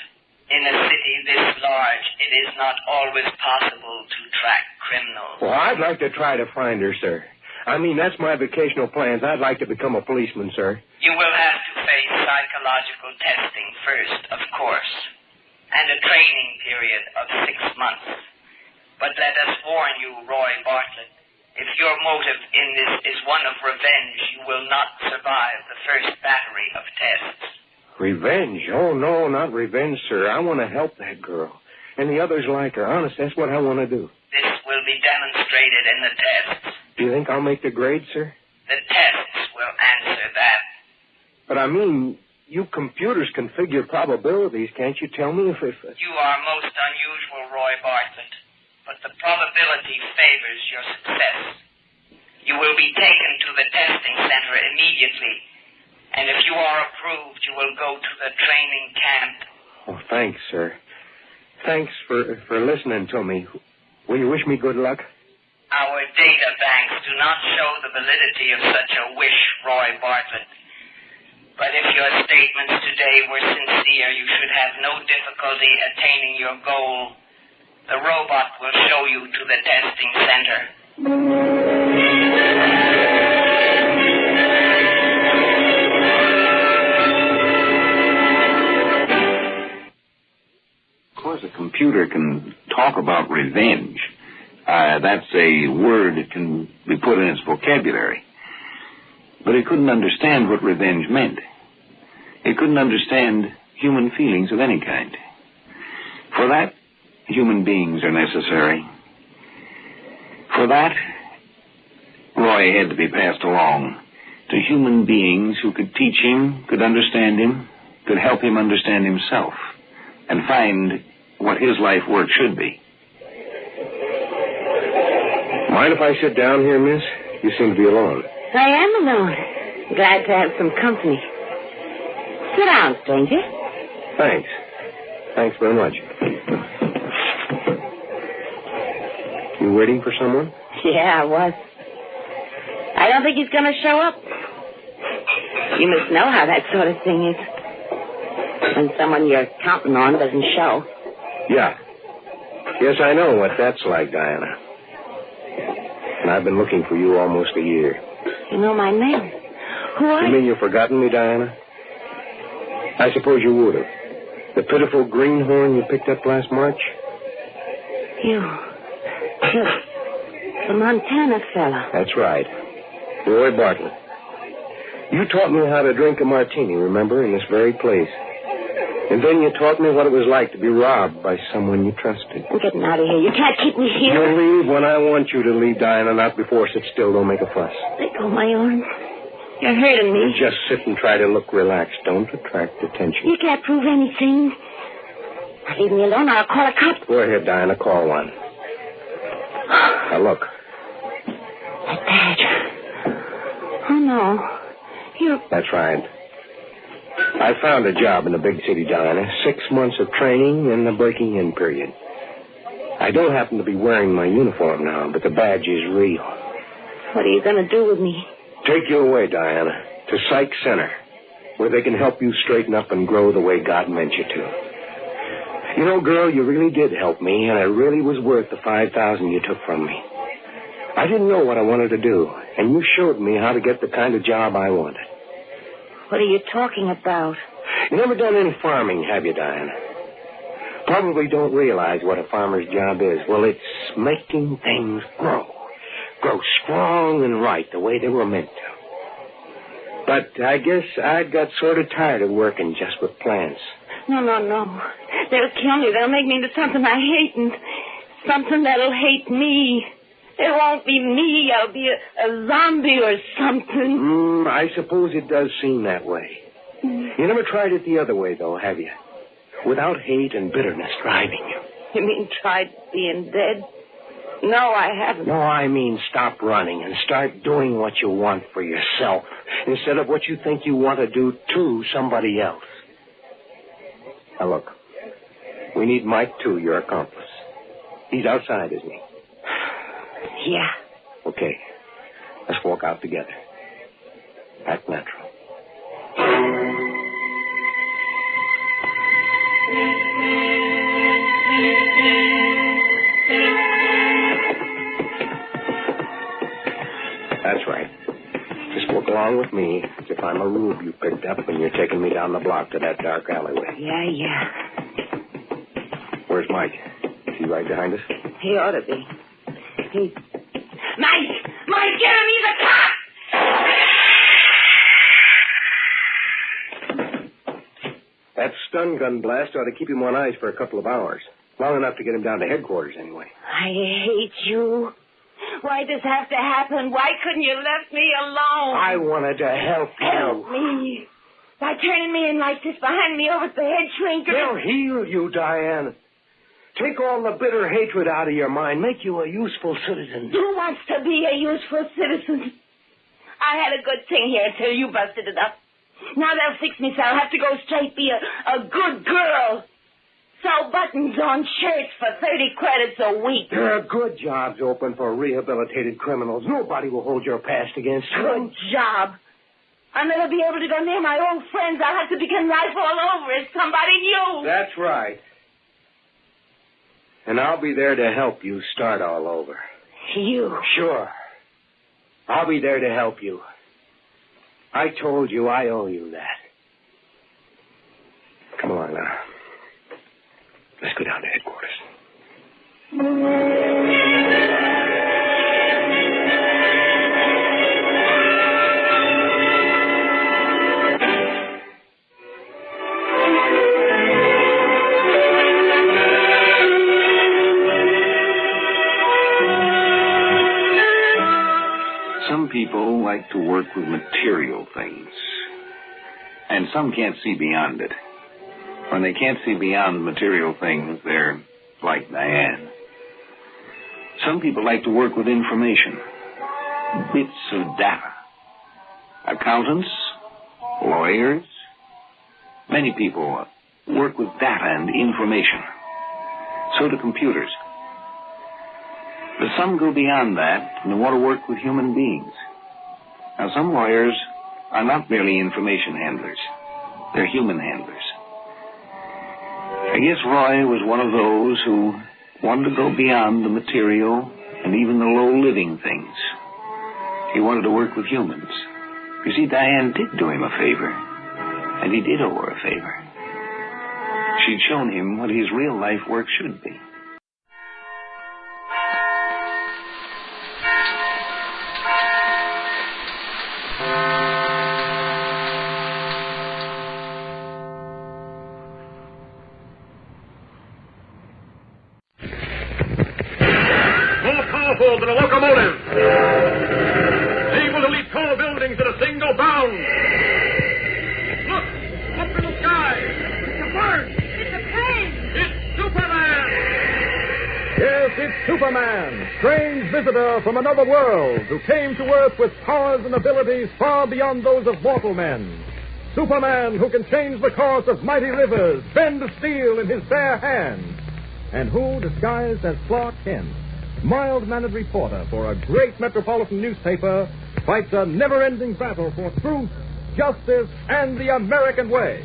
in a city this large, it is not always possible to track criminals. Well, I'd like to try to find her, sir. I mean, that's my vocational plans. I'd like to become a policeman, sir. You will have to face psychological testing first, of course, and a training period of 6 months. But let us warn you, Roy Bartlett, if your motive in this is one of revenge, you will not survive the first battery of tests. Revenge? Oh, no, not revenge, sir. I want to help that girl. And the others like her. Honest, that's what I want to do. This will be demonstrated in the tests. Do you think I'll make the grade, sir? The tests will answer that. But I mean, you computers can figure probabilities. Can't you tell me if... You are most unusual, Roy Bartlett. But the probability favors your success. You will be taken to the testing center immediately. And if you are approved, you will go to the training camp. Oh, thanks, sir. Thanks for listening to me. Will you wish me good luck? Our data banks do not show the validity of such a wish, Roy Bartlett. But if your statements today were sincere, you should have no difficulty attaining your goal. The robot will show you to the testing center. Of course, a computer can talk about revenge. That's a word that can be put in its vocabulary. But it couldn't understand what revenge meant. It couldn't understand human feelings of any kind. For that, human beings are necessary. For that, Roy had to be passed along to human beings who could teach him, could understand him, could help him understand himself, and find what his life work should be. Mind if I sit down here, miss? You seem to be alone. I am alone. Glad to have some company. Sit down, stranger. Thanks. Thanks very much. You waiting for someone? Yeah, I was. I don't think he's going to show up. You must know how that sort of thing is. When someone you're counting on doesn't show. Yeah. Yes, I know what that's like, Diana. And I've been looking for you almost a year. You know my name. Who are you? You mean you've forgotten me, Diana? I suppose you would have. The pitiful greenhorn you picked up last March? You. The Montana fella. That's right. Roy Bartlett. You taught me how to drink a martini, remember, in this very place. And then you taught me what it was like to be robbed by someone you trusted. I'm getting out of here. You can't keep me here. You'll leave when I want you to leave, Diana, not before. Sit still. Don't make a fuss. Let go of my arm. You're hurting me. You just sit and try to look relaxed. Don't attract attention. You can't prove anything. Leave me alone. I'll call a cop. Go ahead, Diana. Call one. Now, look. That badge. Oh, no. That's right. I found a job in the big city, Diana. 6 months of training and the breaking-in period. I don't happen to be wearing my uniform now, but the badge is real. What are you going to do with me? Take you away, Diana, to Psych Center, where they can help you straighten up and grow the way God meant you to. You know, girl, you really did help me, and it really was worth the $5,000 you took from me. I didn't know what I wanted to do, and you showed me how to get the kind of job I wanted. What are you talking about? You never done any farming, have you, Diana? Probably don't realize what a farmer's job is. Well, it's making things grow strong and right the way they were meant to. But I guess I got sort of tired of working just with plants. No. They'll kill me. They'll make me into something I hate, and something that'll hate me. It won't be me. I'll be a zombie or something. I suppose it does seem that way. You never tried it the other way, though, have you? Without hate and bitterness driving you. You mean tried being dead? No, I haven't. No, I mean stop running and start doing what you want for yourself instead of what you think you want to do to somebody else. Now, look. We need Mike, too, your accomplice. He's outside, isn't he? Yeah. Okay. Let's walk out together. Act natural. That's right. Just walk along with me as if I'm a rube you picked up and you're taking me down the block to that dark alleyway. Yeah. Where's Mike? Is he right behind us? He ought to be. Mike, get him! He's a cop! That stun gun blast ought to keep him on ice for a couple of hours. Long enough to get him down to headquarters, anyway. I hate you. Why does this have to happen? Why couldn't you left me alone? I wanted to help you. Help me? By turning me in like this behind me over at the head shrinker? They'll heal you, Diane. Take all the bitter hatred out of your mind. Make you a useful citizen. Who wants to be a useful citizen? I had a good thing here until you busted it up. Now they'll fix me so I'll have to go straight be a good girl. Sew buttons on shirts for 30 credits a week. There are good jobs open for rehabilitated criminals. Nobody will hold your past against you. Good job. I'll never be able to go near my old friends. I'll have to begin life all over as somebody new. That's right. And I'll be there to help you start all over. You? Sure. I'll be there to help you. I told you I owe you that. Come along now. Let's go down to headquarters. Some people like to work with material things, and some can't see beyond it. When they can't see beyond material things, they're like Diane. Some people like to work with information, bits of data. Accountants, lawyers, many people work with data and information. So do computers. But some go beyond that and want to work with human beings. Now, some lawyers are not merely information handlers. They're human handlers. I guess Roy was one of those who wanted to go beyond the material and even the low-living things. He wanted to work with humans. You see, Diane did do him a favor, and he did owe her a favor. She'd shown him what his real-life work should be. than a locomotive. Able to leap tall buildings at a single bound. Look, up in the sky. It's a bird. It's a plane. It's Superman. Yes, it's Superman, strange visitor from another world who came to Earth with powers and abilities far beyond those of mortal men. Superman who can change the course of mighty rivers, bend steel in his bare hands, and who, disguised as Clark Kent, mild-mannered reporter for a great metropolitan newspaper, fights a never-ending battle for truth, justice, and the American way.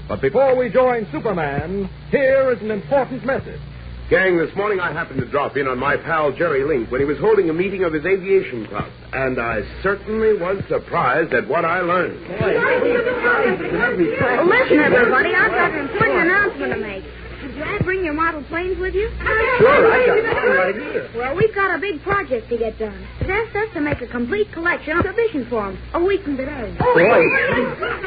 But before we join Superman, here is an important message. Gang, this morning I happened to drop in on my pal Jerry Link when he was holding a meeting of his aviation club, and I certainly was surprised at what I learned. Well, listen, everybody, I've got an important announcement to make. Did you bring your model planes with you? Sure, I got one right here. Well, we've got a big project to get done. It's asked us to make a complete collection of exhibition for them a week from today. Boy,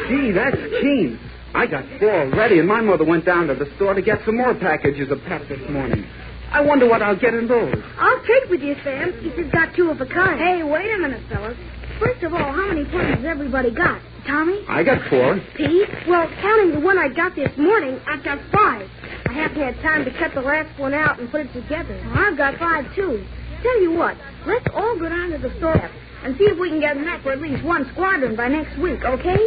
gee, that's keen. I got 4 already, and my mother went down to the store to get some more packages of pep this morning. I wonder what I'll get in those. I'll trade with you, Sam, if you've got 2 of a kind. Hey, wait a minute, fellas. First of all, how many planes has everybody got? Tommy? I got 4. Pete? Well, counting the one I got this morning, I've got 5. I haven't had time to cut the last one out and put it together. Well, I've got 5, too. Tell you what, let's all go down to the store and see if we can get enough for at least 1 squadron by next week, okay?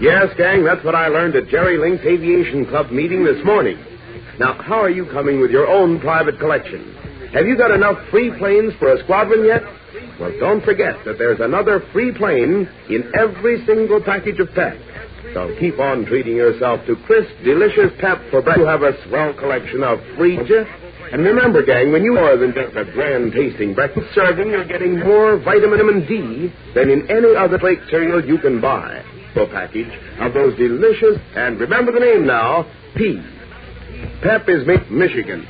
Yes, gang, that's what I learned at Jerry Link's Aviation Club meeting this morning. Now, how are you coming with your own private collection? Have you got enough free planes for a squadron yet? Well, don't forget that there's another free plane in every single package of pep. So keep on treating yourself to crisp, delicious pep for breakfast. You have a swell collection of free. And remember, gang, when you more than just a grand tasting breakfast serving, you're getting more vitamin D than in any other flake cereal you can buy. A package of those delicious, and remember the name now, P. Pep is made in Michigan.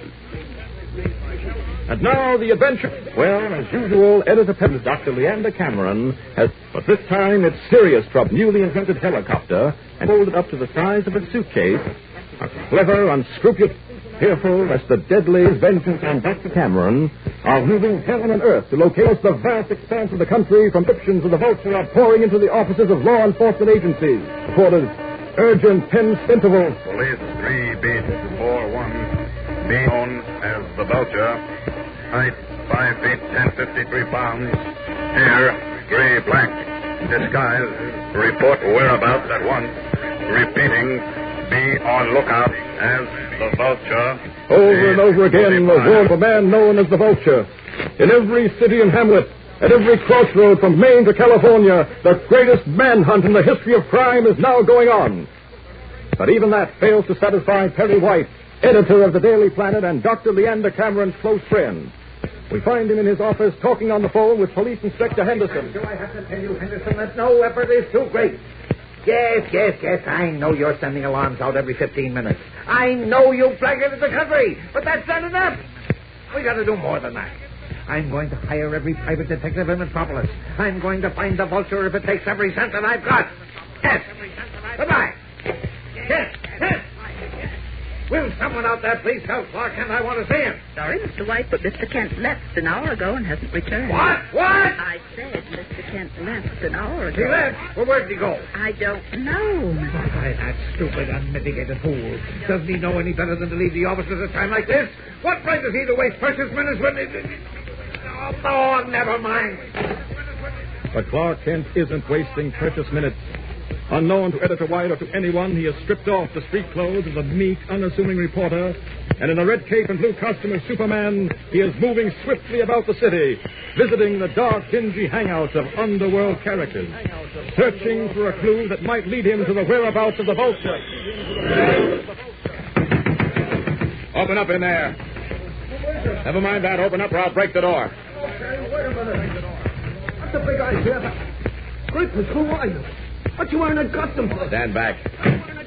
And now the adventure. Well, as usual, Editor Pep's Dr. Leander Cameron has, but this time it's serious trouble. Newly invented helicopter, and folded up to the size of a suitcase. A clever, unscrupulous, fearful lest the deadly vengeance on Dr. Cameron are moving heaven and earth to locate the vast expanse of the country from descriptions of the vulture are pouring into the offices of law enforcement agencies. Reporters, urgent tense intervals. Police 3B41, be known as the Vulture. Height 5 feet 1053 pounds. Hair gray black. Disguise. Report whereabouts at once. Repeating. Be on lookout as the Vulture. Over and over again, the word of a man known as the Vulture. In every city and hamlet, at every crossroad from Maine to California, the greatest manhunt in the history of crime is now going on. But even that fails to satisfy Perry White, editor of the Daily Planet and Dr. Leander Cameron's close friend. We find him in his office talking on the phone with Police Inspector Henderson. Do I have to tell you, Henderson, that no effort is too great? Yes. I know you're sending alarms out every 15 minutes. I know you blanketed the country, but that's not enough. We got to do more than that. I'm going to hire every private detective in Metropolis. I'm going to find the Vulture if it takes every cent that I've got. Yes. Goodbye. Yes. Will someone out there please tell Clark Kent I want to see him? Sorry, Mr. White, but Mr. Kent left an hour ago and hasn't returned. What? I said Mr. Kent left an hour ago. He left? Well, where'd he go? I don't know. Why, that stupid, unmitigated fool. Doesn't he know any better than to leave the office at a time like this? What right does he to waste precious minutes when... Oh, never mind. But Clark Kent isn't wasting precious minutes. Unknown to Editor White or to anyone, he has stripped off the street clothes of the meek, unassuming reporter, and in a red cape and blue costume of Superman, he is moving swiftly about the city, visiting the dark, dingy hangouts of underworld characters, searching for a clue that might lead him to the whereabouts of the Vulture. Open up in there. Never mind that. Open up or I'll break the door. Wait a minute. What's the big idea? Goodness, who are you? What you aren't accustomed to? Stand back.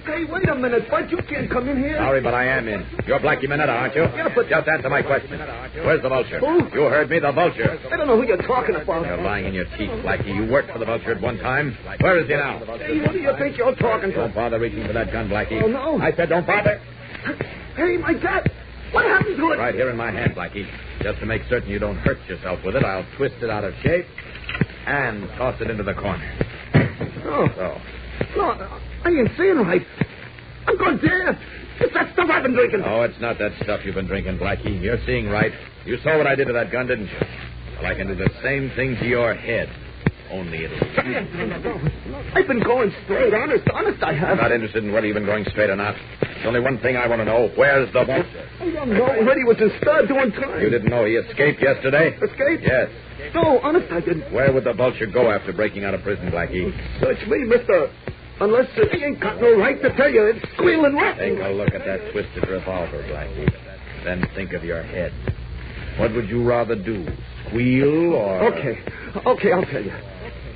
Hey, wait a minute, Bud. You can't come in here. Sorry, but I am in. You're Blackie Minetta, aren't you? Yeah, but... Just answer my question. Where's the Vulture? Who? You heard me, the Vulture. I don't know who you're talking about. You're lying in your teeth, Blackie. You worked for the Vulture at one time. Where is he now? Hey, who do you think you're talking to? Don't bother reaching for that gun, Blackie. Oh, no. I said don't bother. Hey, my God. What happened to it? Right here in my hand, Blackie. Just to make certain you don't hurt yourself with it, I'll twist it out of shape and toss it into the corner. Oh. So. No, I ain't seeing right. I'm going dead. It's that stuff I've been drinking. Oh, it's not that stuff you've been drinking, Blackie. You're seeing right. You saw what I did to that gun, didn't you? Well, I can do the same thing to your head. Only it'll... I've been going straight. Honest I have. I'm not interested in whether you've been going straight or not. There's only one thing I want to know. Where's the vulture? I don't know. Already was in stud doing time. You didn't know he escaped yesterday? Escaped? Yes. No, honest I didn't. Where would the vulture go after breaking out of prison, Blackie? Search me, mister. Unless he ain't got no right to tell you. It's squealing rotten. Take a look at that twisted revolver, Blackie. Then think of your head. What would you rather do? Squeal or... Okay, I'll tell you.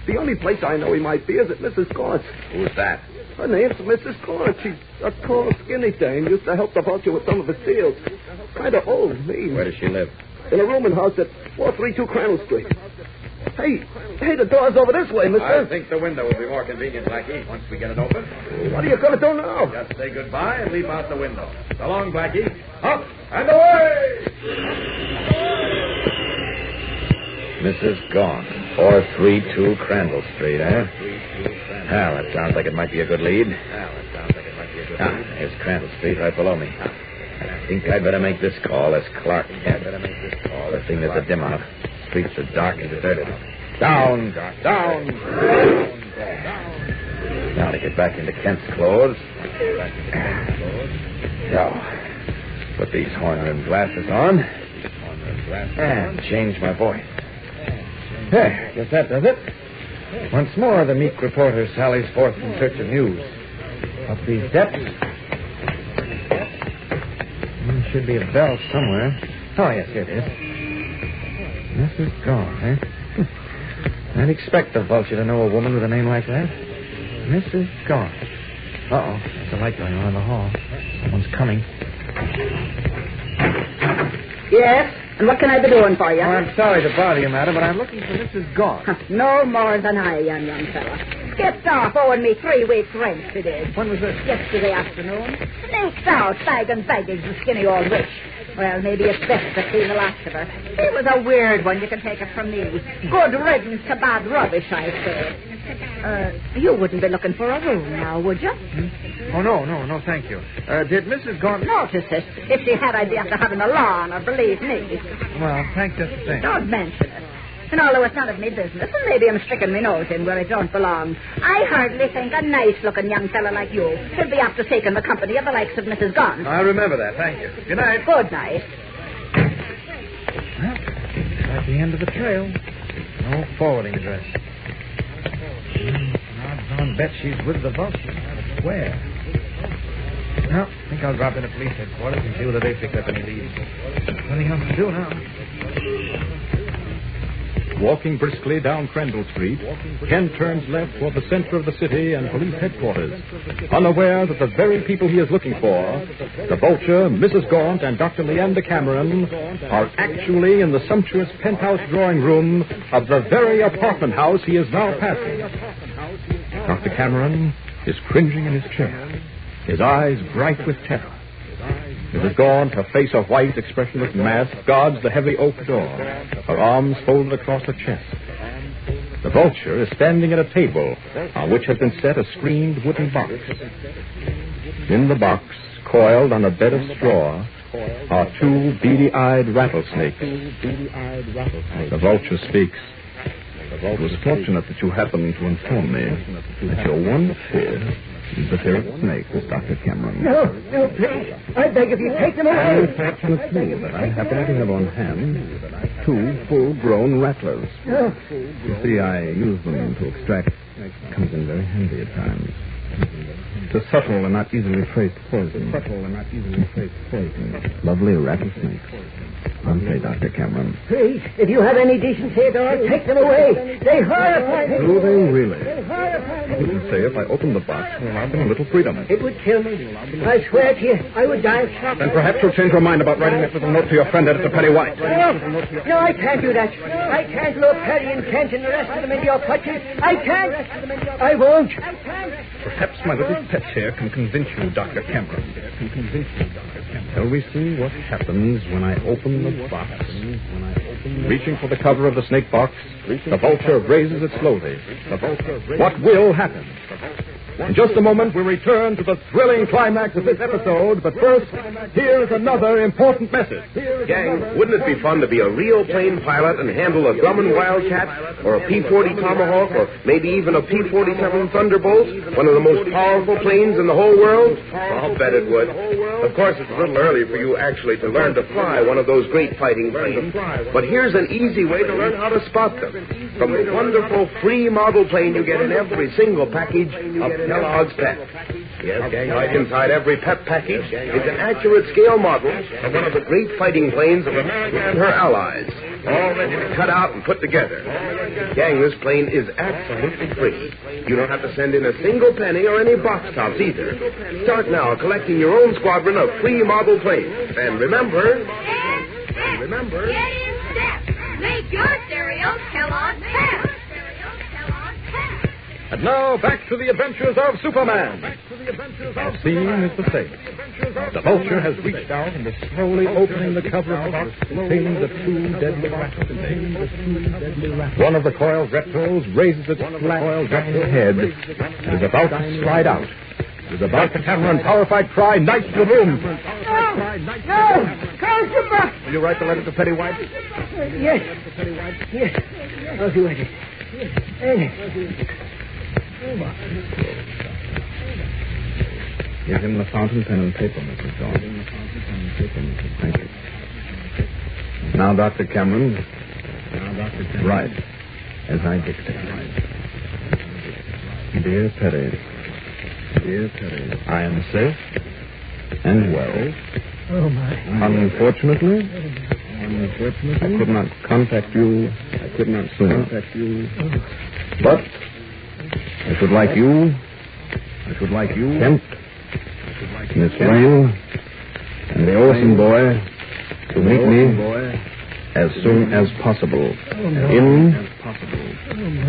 The only place I know he might be is at Mrs. Gaunt's. Who's that? Her name's Mrs. Gaunt. She's a tall, skinny dame. Used to help the vulture with some of his deals. Kind of old, mean. Where does she live? In a rooming house at 432 Crandall Street. Hey, the door's over this way, mister. I think the window will be more convenient, Blackie, once we get it open. What are you going to do now? Just say goodbye and leap out the window. So long, Blackie. Up and away! Mrs. Gaunt, 432 Crandall Street, eh? Well, that sounds like it might be a good lead. There's Crandall Street right below me. I think I'd better make this call as Clark Kent. The thing is a dim out. Streets are dark and deserted. Down. Now to get back into Kent's clothes. So, put these horn-rimmed glasses on. And change my voice. There, guess that does it. Once more, the meek reporter sallies forth in search of news. Up these steps. There should be a bell somewhere. Oh, yes, here it is. Mrs. Gaunt, eh? I'd expect the vulture to know a woman with a name like that. Mrs. Gaunt. Uh-oh, there's a light going on in the hall. Someone's coming. Yes? And what can I be doing for you? Oh, I'm sorry to bother you, madam, but I'm looking for Mrs. Gaunt. No more than I am, young fella. Gets off owing me 3 weeks' rent today. When was this? Yesterday afternoon. Sneaked out, bag and baggage, the skinny old witch. Well, maybe it's best to see the last of her. It was a weird one, you can take it from me. Good riddance to bad rubbish, I say. You wouldn't be looking for a room now, would you? Oh, no, thank you. Did Mrs. Gaunt... Notice it. If she had, I'd be after having a lawn, or believe me. Well, thanks just the same. Don't mention it. And although it's none of me business, and maybe I'm sticking my nose in where it don't belong, I hardly think a nice-looking young fella like you should be after taking the company of the likes of Mrs. Gaunt. I'll remember that, thank you. Good night. Good night. Well, it's at the end of the trail. No forwarding address. Odds on bet she's with the vulture. But where? Well, I think I'll drop in at police headquarters and see whether they picked up any leads. Nothing else to do now. Walking briskly down Crandall Street, Kent turns left toward the center of the city and police headquarters, unaware that the very people he is looking for, the vulture, Mrs. Gaunt, and Dr. Leander Cameron, are actually in the sumptuous penthouse drawing room of the very apartment house he is now passing. Dr. Cameron is cringing in his chair, his eyes bright with terror. Mrs. Gaunt, her face a white, expressionless mask, guards the heavy oak door, her arms folded across her chest. The vulture is standing at a table on which has been set a screened wooden box. In the box, coiled on a bed of straw, are 2 beady-eyed rattlesnakes. The vulture speaks. It was fortunate that you happened to inform me that your one fear is the fear of snakes, Dr. Cameron. No, please. I beg of you, take them away. Unfortunately, but I happen to have on hand 2 full-grown rattlers. No. You see, I use them to extract. Comes in very handy at times. It's a subtle and not easily traced poison. Lovely rattlesnakes. Aren't they, Dr. Cameron? Please, if you have any decency at all, take them away. They horrify me. Do they really? They horrify me. You can say if I opened the box and allowed them a little freedom. It would kill me. I swear to you, I would die of shock. Then perhaps you'll change your mind about writing that little note to your friend Editor Petty White. No, I can't do that. I can't load Petty and Kent and the rest of them into your clutches. I can't. I won't. Perhaps my little pet here can convince you, Dr. Cameron. Shall we see what happens when I open the box? Reaching for the cover of the snake box, the vulture raises it slowly. What will happen? In just a moment, we'll return to the thrilling climax of this episode, but first, here's another important message. Gang, wouldn't it be fun to be a real plane pilot and handle a Grumman Wildcat, or a P-40 Tomahawk, or maybe even a P-47 Thunderbolt, one of the most powerful planes in the whole world? I'll bet it would. Of course, it's a little early for you actually to learn to fly one of those great fighting planes, but here's an easy way to learn how to spot them. From the wonderful free model plane you get in every single package of Kellogg's Pep. Yes, gang, right inside every Pep package is an accurate scale model of one of the great fighting planes of America and her allies, all ready to cut out and put together. Gang, this plane is absolutely free. You don't have to send in a single penny or any box tops either. Start now collecting your own squadron of free model planes. And remember... Get in step. Make your stereo Kellogg's Pep. And now, back to the adventures of Superman. The scene is the same. The vulture has reached out and is slowly opening the cover of the box containing the two deadly rattlesnakes. One of the coiled reptiles raises its flat, giant head and is about to slide out. Dr. Cameron's horrified cry knights the room. No! Christopher! Will you write the letter to Petty White? Yes. I'll do it. Give him the fountain pen and paper, Mrs. Dawn. Thank you. Now, Dr. Cameron. Write, as I dictate. Dear Petty, I am safe and well. Oh, my. Unfortunately, I could not contact you sooner. But I should like you, Kent, Miss Wayne, and the Olsen boy to meet me as soon as possible in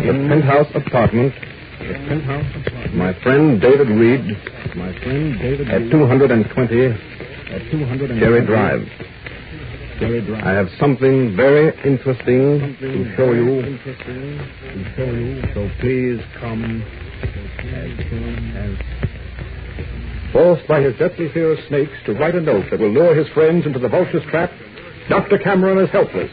the penthouse apartment of my friend David Reed at 220 Cherry Drive. I have something very interesting to show you, so please come as soon as... Forced by his deathly fear of snakes to write a note that will lure his friends into the vulture's trap, Dr. Cameron is helpless.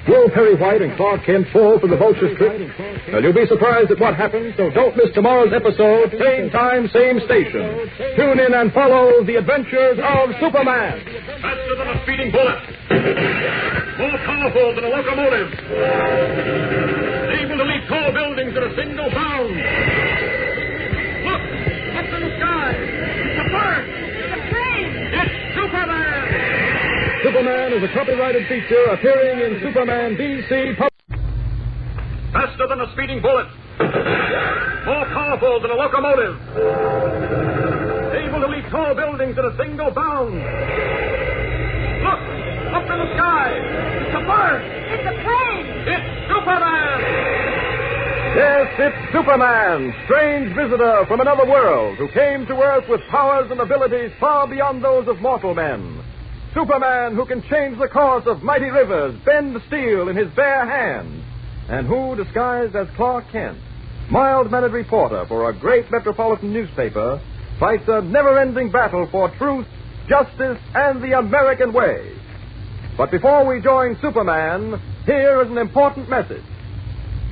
Will Perry White and Clark Kent fall for the vulture's trick? Well, you'll be surprised at what happens, so don't miss tomorrow's episode, same time, same station. Tune in and follow the adventures of Superman. Faster than a speeding bullet. More powerful than a locomotive. Able to leap tall buildings at a single bound. Look, up in the sky. It's a bird. It's a plane. It's Superman. Superman is a copyrighted feature appearing in Superman DC. Faster than a speeding bullet. More powerful than a locomotive. Able to leap tall buildings at a single bound. Look, up in the sky. It's a bird. It's a plane. It's Superman. Yes, it's Superman, strange visitor from another world who came to Earth with powers and abilities far beyond those of mortal men. Superman who can change the course of mighty rivers, bend steel in his bare hands, and who, disguised as Clark Kent, mild-mannered reporter for a great metropolitan newspaper, fights a never-ending battle for truth, justice, and the American way. But before we join Superman, here is an important message.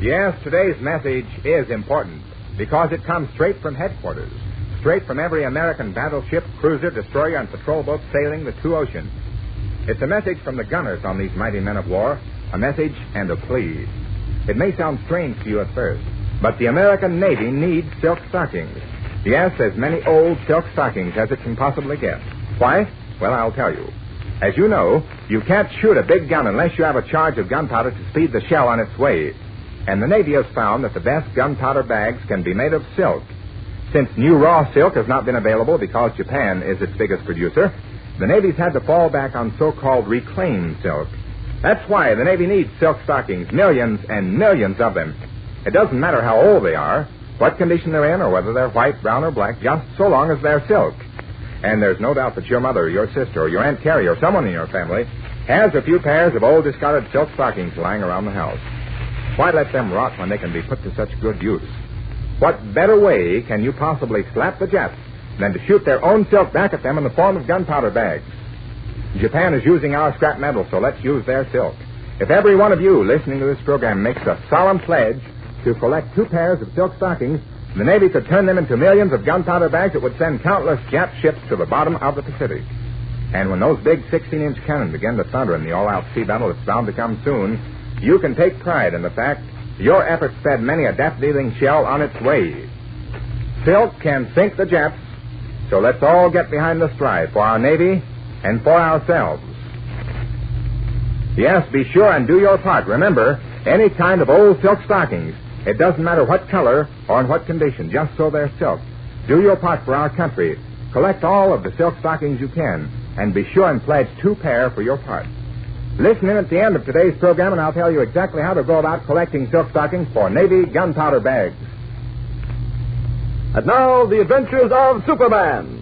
Yes, today's message is important because it comes straight from headquarters, straight from every American battleship, cruiser, destroyer, and patrol boat sailing the two oceans. It's a message from the gunners on these mighty men of war, a message and a plea. It may sound strange to you at first, but the American Navy needs silk stockings. Yes, as many old silk stockings as it can possibly get. Why? Well, I'll tell you. As you know, you can't shoot a big gun unless you have a charge of gunpowder to speed the shell on its way. And the Navy has found that the best gunpowder bags can be made of silk. Since new raw silk has not been available because Japan is its biggest producer, the Navy's had to fall back on so-called reclaimed silk. That's why the Navy needs silk stockings, millions and millions of them. It doesn't matter how old they are, what condition they're in, or whether they're white, brown, or black, just so long as they're silk. And there's no doubt that your mother, or your sister, or your Aunt Carrie, or someone in your family has a few pairs of old discarded silk stockings lying around the house. Why let them rot when they can be put to such good use? What better way can you possibly slap the Japs than to shoot their own silk back at them in the form of gunpowder bags? Japan is using our scrap metal, so let's use their silk. If every one of you listening to this program makes a solemn pledge to collect 2 pairs of silk stockings, the Navy could turn them into millions of gunpowder bags that would send countless Jap ships to the bottom of the Pacific. And when those big 16-inch cannon begin to thunder in the all-out sea battle that's bound to come soon, you can take pride in the fact your efforts fed many a death-dealing shell on its way. Silk can sink the Japs, so let's all get behind the strive for our Navy and for ourselves. Yes, be sure and do your part. Remember, any kind of old silk stockings, it doesn't matter what color or in what condition, just so they're silk. Do your part for our country. Collect all of the silk stockings you can, and be sure and pledge 2 pair for your part. Listen in at the end of today's program, and I'll tell you exactly how to go about collecting silk stockings for Navy gunpowder bags. And now, the adventures of Superman.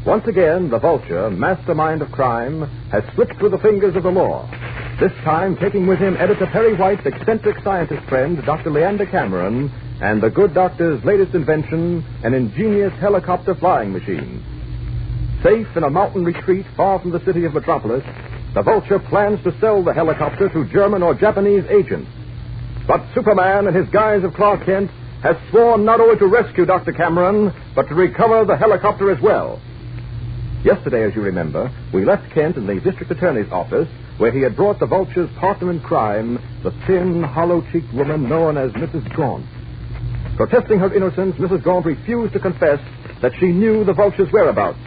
Once again, the Vulture, mastermind of crime, has slipped through the fingers of the law. This time taking with him Editor Perry White's eccentric scientist friend, Dr. Leander Cameron, and the good doctor's latest invention, an ingenious helicopter flying machine. Safe in a mountain retreat far from the city of Metropolis, the Vulture plans to sell the helicopter to German or Japanese agents. But Superman, in his guise of Clark Kent, has sworn not only to rescue Dr. Cameron, but to recover the helicopter as well. Yesterday, as you remember, we left Kent in the district attorney's office, where he had brought the Vulture's partner in crime, the thin, hollow-cheeked woman known as Mrs. Gaunt. Protesting her innocence, Mrs. Gaunt refused to confess that she knew the Vulture's whereabouts.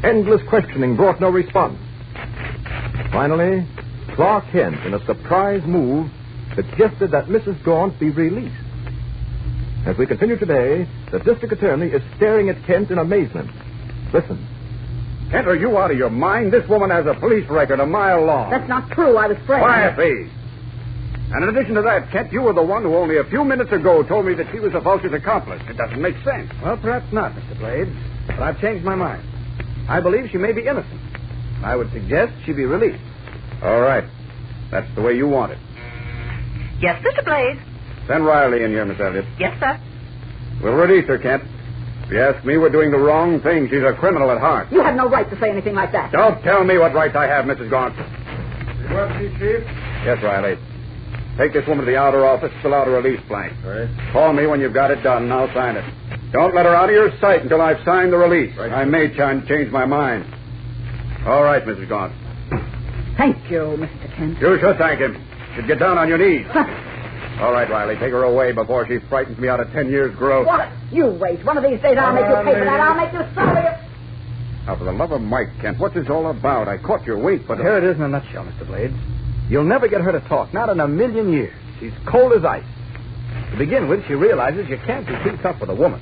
Endless questioning brought no response. Finally, Clark Kent, in a surprise move, suggested that Mrs. Gaunt be released. As we continue today, the district attorney is staring at Kent in amazement. Listen. Kent, are you out of your mind? This woman has a police record a mile long. That's not true. I was frightened. Quiet, please. And in addition to that, Kent, you were the one who only a few minutes ago told me that she was the Vulture's accomplice. It doesn't make sense. Well, perhaps not, Mr. Blades. But I've changed my mind. I believe she may be innocent. I would suggest she be released. All right. That's the way you want it. Yes, Mr. Blades. Send Riley in here, Miss Elliott. Yes, sir. We'll release her, Kent. If you ask me, we're doing the wrong thing. She's a criminal at heart. You have no right to say anything like that. Don't tell me what rights I have, Mrs. Gaunt. You want me, Chief? Yes, Riley. Take this woman to the outer office, fill out a release blank. Right. Call me when you've got it done, and I'll sign it. Don't let her out of your sight until I've signed the release. Right. I may change my mind. All right, Mrs. Gaunt. Thank you, Mr. Kent. You should thank him. Should get down on your knees. All right, Riley, take her away before she frightens me out of 10 years' growth. What? You wait. One of these days I'll make you pay for that. I'll make you sorry. Now, for the love of Mike, Kent, what's this all about? I caught your wink, but... Here it is in a nutshell, Mr. Blades. You'll never get her to talk, not in a million years. She's cold as ice. To begin with, she realizes you can't be too tough with a woman.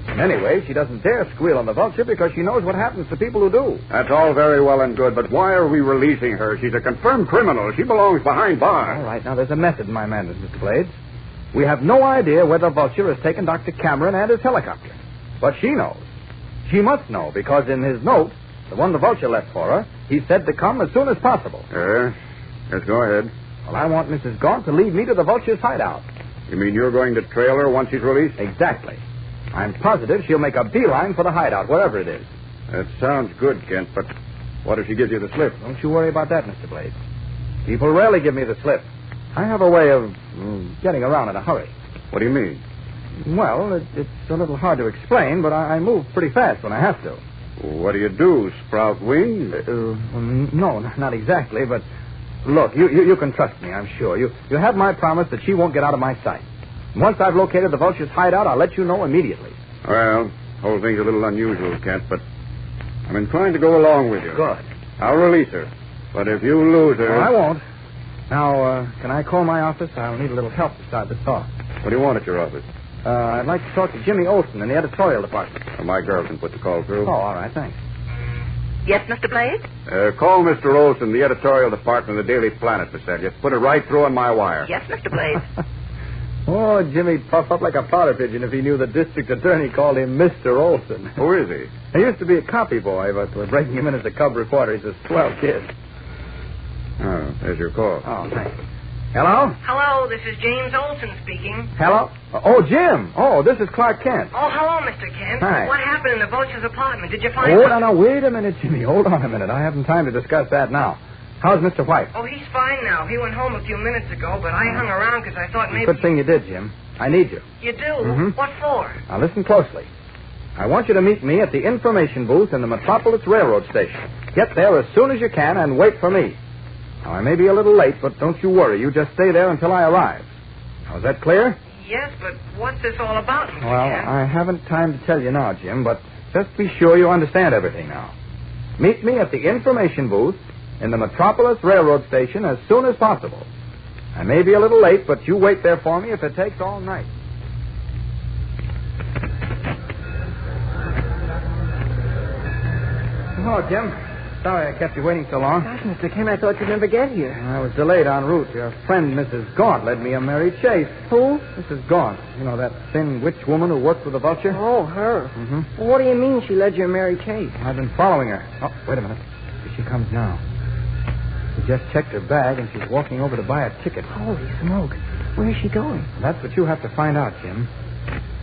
And anyway, she doesn't dare squeal on the Vulture because she knows what happens to people who do. That's all very well and good, but why are we releasing her? She's a confirmed criminal. She belongs behind bars. All right, now there's a method in my madness, Mr. Blades. We have no idea whether Vulture has taken Dr. Cameron and his helicopter. But she knows. She must know, because in his note, the one the Vulture left for her, he said to come as soon as possible. Yes, go ahead. Well, I want Mrs. Gaunt to lead me to the Vulture's hideout. You mean you're going to trail her once she's released? Exactly. I'm positive she'll make a beeline for the hideout, wherever it is. That sounds good, Kent, but what if she gives you the slip? Don't you worry about that, Mr. Blades. People rarely give me the slip. I have a way of getting around in a hurry. What do you mean? Well, it's a little hard to explain, but I move pretty fast when I have to. What do you do, sprout wings? No, not exactly, but look, you can trust me, I'm sure. You have my promise that she won't get out of my sight. Once I've located the Vulture's hideout, I'll let you know immediately. Well, the whole thing's a little unusual, Kent, but I'm inclined to go along with you. Good. I'll release her. But if you lose her... Well, I won't. Now, can I call my office? I'll need a little help to start this talk. What do you want at your office? I'd like to talk to Jimmy Olsen in the editorial department. Well, my girl can put the call through. Oh, all right, thanks. Yes, Mr. Blades? Call Mr. Olsen, the editorial department of the Daily Planet, Miss Elliott. Put it right through on my wire. Yes, Mr. Blades. Oh, Jimmy puff up like a powder pigeon if he knew the district attorney called him Mr. Olson. Who is he? He used to be a copy boy, but we're breaking him in as a cub reporter. He's a swell kid. Oh, there's your call. Oh, thanks. Hello? Hello, this is James Olson speaking. Hello? Oh, Jim. Oh, this is Clark Kent. Oh, hello, Mr. Kent. Hi. What happened in the Vulture's apartment? Did you find Oh, out? no, wait a minute, Jimmy. Hold on a minute. I haven't time to discuss that now. How's Mr. White? Oh, he's fine now. He went home a few minutes ago, but I hung around because I thought maybe... Good thing you did, Jim. I need you. You do? Mhm. What for? Now, listen closely. I want you to meet me at the information booth in the Metropolis Railroad Station. Get there as soon as you can and wait for me. Now, I may be a little late, but don't you worry. You just stay there until I arrive. Now, is that clear? Yes, but what's this all about, Mr. Well, Kent? I haven't time to tell you now, Jim, but just be sure you understand everything now. Meet me at the information booth in the Metropolis Railroad Station as soon as possible. I may be a little late, but you wait there for me if it takes all night. Oh, Jim. Sorry I kept you waiting so long. Gosh, Mr. Kent, I thought you'd never get here. I was delayed en route. Your friend, Mrs. Gaunt, led me a merry chase. Who? Mrs. Gaunt. You know, that thin witch woman who worked for the Vulture? Oh, her. Mm-hmm. Well, what do you mean she led you a merry chase? I've been following her. Oh, wait a minute. Here she comes now. She just checked her bag, and she's walking over to buy a ticket. Holy smoke. Where's she going? That's what you have to find out, Jim.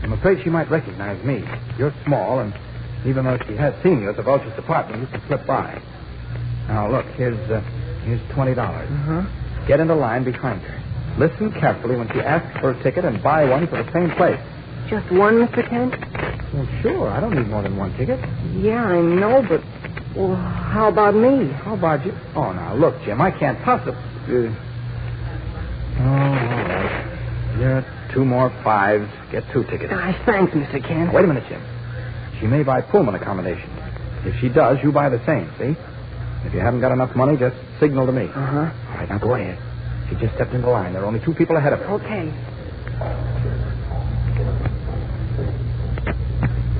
I'm afraid she might recognize me. You're small, and even though she has seen you at the Vulture's department, you can slip by. Now, look, here's $20. Uh-huh. Get into line behind her. Listen carefully when she asks for a ticket and buy one for the same place. Just one, Mr. Kent? Well, sure. I don't need more than one ticket. Yeah, I know, but... Well, how about me? How about you? Oh, now, look, Jim, I can't possibly... Oh, all right. Here, 2 more 5s. Get 2 tickets. Gosh, thanks, Mr. Kent. Wait a minute, Jim. She may buy Pullman accommodations. If she does, you buy the same, see? If you haven't got enough money, just signal to me. Uh-huh. All right, now go ahead. She just stepped into line. There are only 2 people ahead of her. Okay.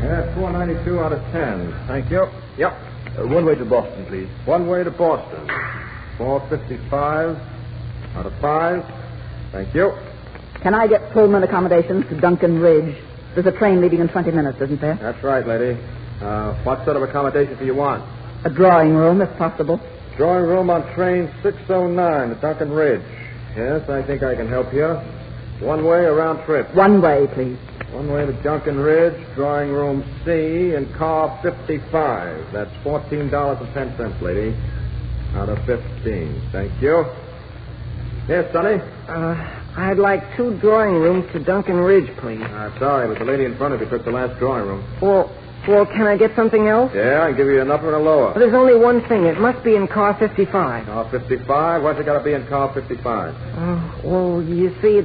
Yeah, 492 out of 10. Thank you. Yep. One way to Boston, please. One way to Boston. 455 out of 5. Thank you. Can I get Pullman accommodations to Duncan Ridge? There's a train leaving in 20 minutes, isn't there? That's right, lady. What sort of accommodation do you want? A drawing room, if possible. Drawing room on train 609 at Duncan Ridge. Yes, I think I can help you. One way or round trip? One way, please. One way to Duncan Ridge, drawing room C, and car 55. That's $14.10, lady. Out of 15. Thank you. Yes, Sonny? I'd like 2 drawing rooms to Duncan Ridge, please. I'm sorry, but the lady in front of you took the last drawing room. Well, can I get something else? Yeah, I can give you an upper and a lower. There's only one thing. It must be in car 55. Car 55? Why's it got to be in car 55? Well, you see,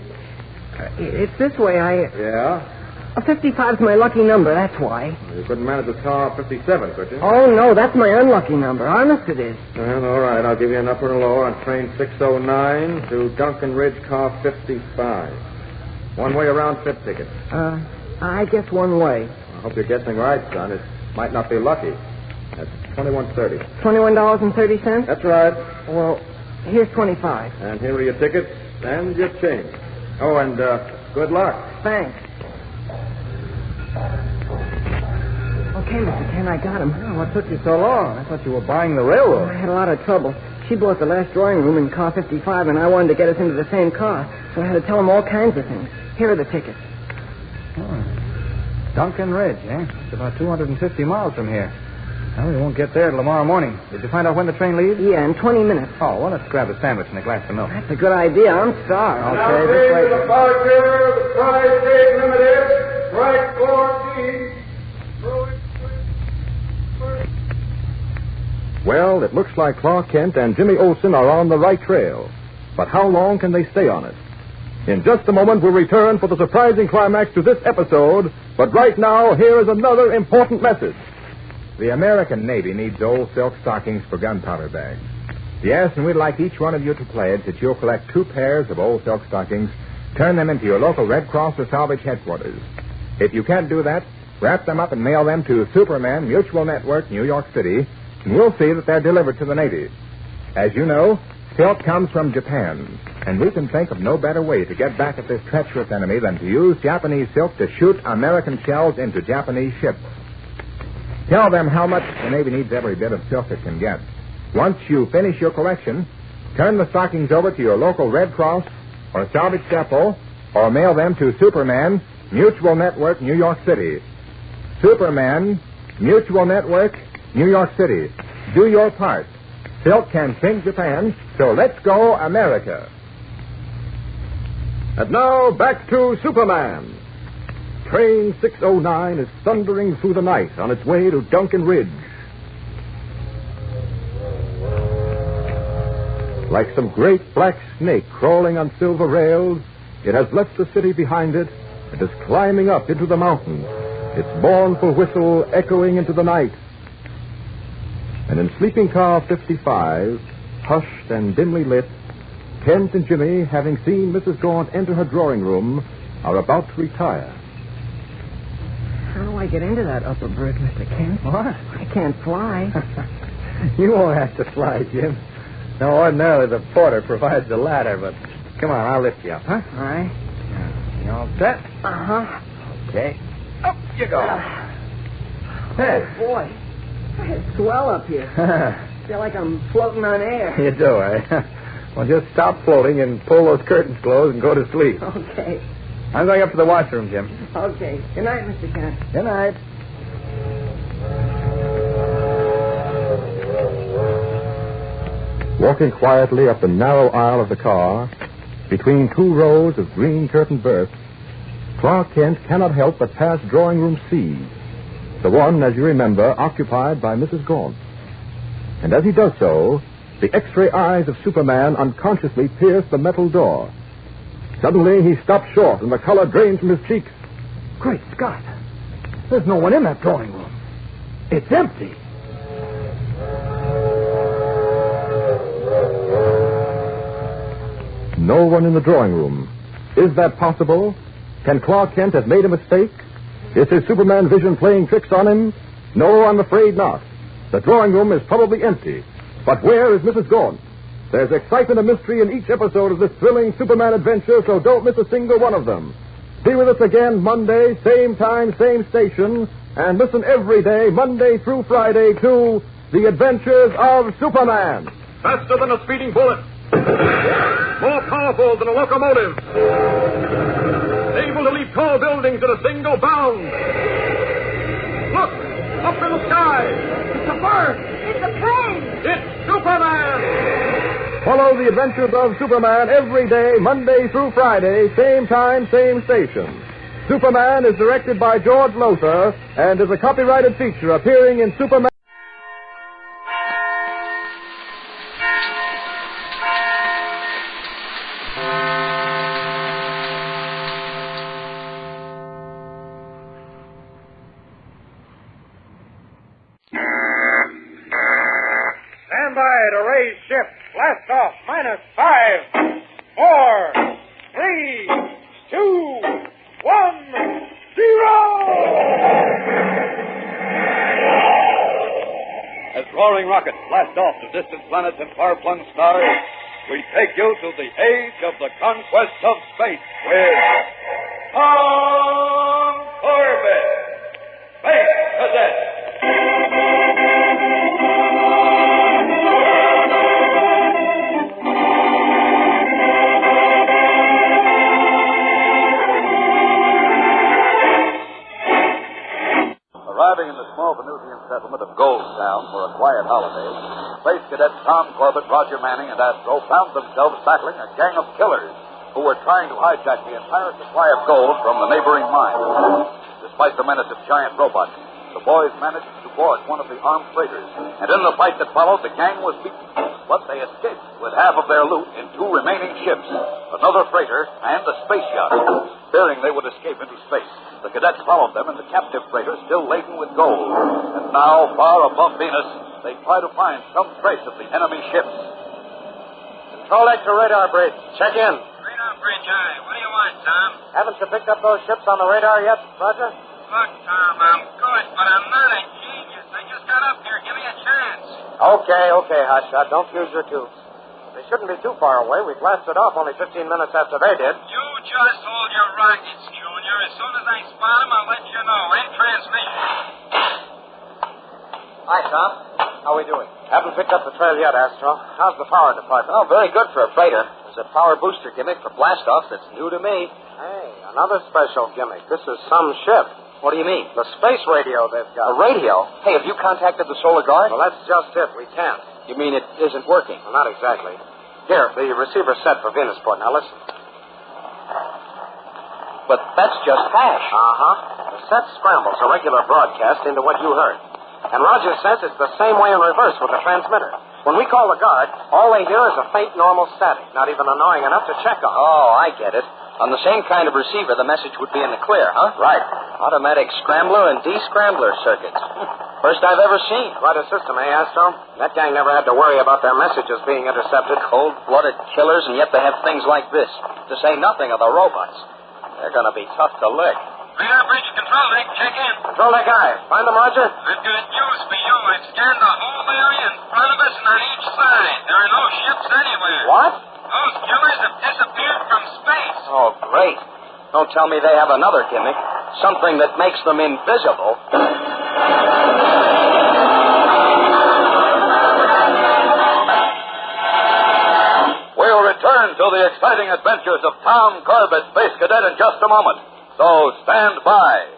it's this way. Yeah? 55's my lucky number, that's why. You couldn't manage a car 57, could you? Oh, no, that's my unlucky number. Honest it is. Well, all right. I'll give you an upper and a lower on train 609 to Duncan Ridge, car 55. One way around trip ticket. I guess one way. I hope you're guessing right, son. It might not be lucky. That's $21.30. $21.30? That's right. Well, here's 25. And here are your tickets and your change. Oh, and good luck. Thanks. Okay, Mr. Kent, I got him. Oh, what took you so long? I thought you were buying the railroad. I had a lot of trouble. She bought the last drawing room in car 55, and I wanted to get us into the same car, so I had to tell him all kinds of things. Here are the tickets. Oh. Duncan Ridge, eh? It's about 250 miles from here. Well, we won't get there till tomorrow morning. Did you find out when the train leaves? Yeah, in 20 minutes. Oh, well, let's grab a sandwich and a glass of milk. That's a good idea. I'm starved. Okay, this way. The Vulture, the Tri-State Limited, strike 14. Well, it looks like Clark Kent and Jimmy Olsen are on the right trail. But how long can they stay on it? In just a moment, we'll return for the surprising climax to this episode. But right now, here is another important message. The American Navy needs old silk stockings for gunpowder bags. Yes, and we'd like each one of you to pledge that you'll collect 2 pairs of old silk stockings, turn them into your local Red Cross or Salvage headquarters. If you can't do that, wrap them up and mail them to Superman Mutual Network, New York City, and we'll see that they're delivered to the Navy. As you know, silk comes from Japan, and we can think of no better way to get back at this treacherous enemy than to use Japanese silk to shoot American shells into Japanese ships. Tell them how much the Navy needs every bit of silk it can get. Once you finish your collection, turn the stockings over to your local Red Cross or salvage depot, or mail them to Superman, Mutual Network, New York City. Superman, Mutual Network, New York City. Do your part. Silk can sink Japan, so let's go America. And now, back to Superman. Train 609 is thundering through the night on its way to Duncan Ridge. Like some great black snake crawling on silver rails, it has left the city behind it and is climbing up into the mountains, its mournful whistle echoing into the night. And in sleeping car 55, hushed and dimly lit, Kent and Jimmy, having seen Mrs. Gaunt enter her drawing room, are about to retire. How do I get into that upper berth, Mr. Kent? What? I can't fly. You won't have to fly, Jim. No, ordinarily the porter provides the ladder, but come on, I'll lift you up, huh? All right. You all set? Uh-huh. Okay. Up you go. Oh, boy. I swell up here. I feel like I'm floating on air. You do, eh? Well, just stop floating and pull those curtains closed and go to sleep. Okay. I'm going up to the washroom, Jim. Okay. Good night, Mr. Kent. Good night. Walking quietly up the narrow aisle of the car, between two rows of green curtained berths, Clark Kent cannot help but pass drawing room C, the one, as you remember, occupied by Mrs. Gaunt. And as he does so, the X-ray eyes of Superman unconsciously pierce the metal door. Suddenly, he stops short, and the color drains from his cheeks. Great Scott. There's no one in that drawing room. It's empty. No one in the drawing room. Is that possible? Can Clark Kent have made a mistake? Is his Superman vision playing tricks on him? No, I'm afraid not. The drawing room is probably empty. But where is Mrs. Gaunt? There's excitement and mystery in each episode of this thrilling Superman adventure, so don't miss a single one of them. Be with us again Monday, same time, same station, and listen every day, Monday through Friday, to The Adventures of Superman. Faster than a speeding bullet. More powerful than a locomotive. Able to leap tall buildings at a single bound. Look! Up in the sky! It's a bird! It's a plane! It's Superman! Follow The Adventures of Superman every day, Monday through Friday, same time, same station. Superman is directed by George Lothar and is a copyrighted feature appearing in Superman. Stand by to raise ship. Blast off. -5, 4, 3, 2, 1, 0! As roaring rockets blast off to distant planets and far-flung stars, we take you to the age of the conquest of space with Tom Corbett, Space Cadet. Arriving in the small Venusian settlement of Goldstown for a quiet holiday, Space Cadets Tom Corbett, Roger Manning, and Astro found themselves battling a gang of killers who were trying to hijack the entire supply of gold from the neighboring mine. Despite the menace of giant robots, the boys managed to board one of the armed freighters, and in the fight that followed, the gang was beaten. But they escaped with half of their loot in 2 remaining ships, another freighter and a space yacht. Fearing they would escape into space, the cadets followed them in the captive freighter still laden with gold. And now, far above Venus, they try to find some trace of the enemy ships. Control X to radar bridge. Check in. Radar bridge, aye. What do you want, Tom? Haven't you picked up those ships on the radar yet, Roger? Look, Tom, I'm good, but I'm not a genius. I just got up here. Give me a chance. Okay, Hotshot. Don't fuse your tubes. They shouldn't be too far away. We blasted off only 15 minutes after they did. You just hold your rockets, Junior. As soon as I spot them, I'll let you know. End transmission. Hi, Tom. How are we doing? Haven't picked up the trail yet, Astro. How's the power department? Oh, very good for a freighter. There's a power booster gimmick for blast-offs that's new to me. Hey, another special gimmick. This is some ship. What do you mean? The space radio they've got. A radio? Hey, have you contacted the Solar Guard? Well, that's just it. We can't. You mean it isn't working? Well, not exactly. Here, the receiver's set for Venusport. Now, listen. But that's just hash. Uh-huh. The set scrambles a regular broadcast into what you heard. And Roger says it's the same way in reverse with the transmitter. When we call the guard, all they hear is a faint normal static, not even annoying enough to check on. Oh, I get it. On the same kind of receiver, the message would be in the clear, huh? Right. Automatic scrambler and descrambler circuits. First I've ever seen. Quite a system, eh, Astro? That gang never had to worry about their messages being intercepted. Cold-blooded killers, and yet they have things like this. To say nothing of the robots. They're going to be tough to lick. Radar bridge control deck, check in. Control deck guy. Find them, Roger? I've got news for you. I've scanned the whole area in front of us and on each side. There are no ships anywhere. What? Those killers have disappeared from space. Oh, great. Don't tell me they have another gimmick. Something that makes them invisible. We'll return to the exciting adventures of Tom Corbett, Space Cadet, in just a moment. So stand by.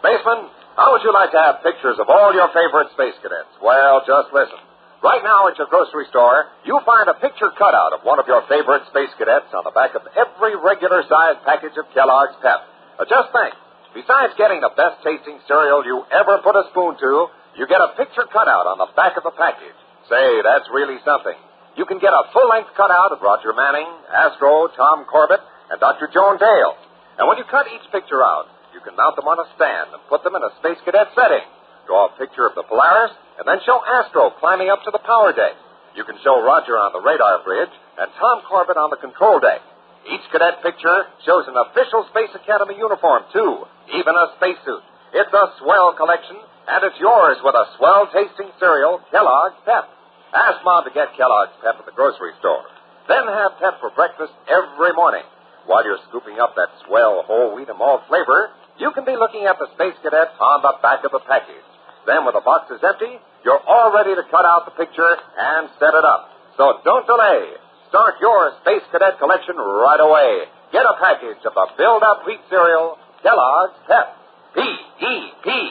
Spaceman, how would you like to have pictures of all your favorite space cadets? Well, just listen. Right now at your grocery store, you'll find a picture cutout of one of your favorite space cadets on the back of every regular-sized package of Kellogg's Pep. Just think, besides getting the best-tasting cereal you ever put a spoon to, you get a picture cutout on the back of the package. Say, that's really something. You can get a full-length cutout of Roger Manning, Astro, Tom Corbett, and Dr. Joan Dale. And when you cut each picture out, you can mount them on a stand and put them in a Space Cadet setting. Draw a picture of the Polaris, and then show Astro climbing up to the power deck. You can show Roger on the radar bridge and Tom Corbett on the control deck. Each cadet picture shows an official Space Academy uniform, too, even a spacesuit. It's a swell collection, and it's yours with a swell-tasting cereal, Kellogg's Pep. Ask Mom to get Kellogg's Pep at the grocery store. Then have Pep for breakfast every morning. While you're scooping up that swell whole wheat and malt flavor, you can be looking at the Space Cadet on the back of the package. Then, when the box is empty, you're all ready to cut out the picture and set it up. So don't delay. Start your Space Cadet collection right away. Get a package of the build-up wheat cereal, Kellogg's Pep. P-E-P.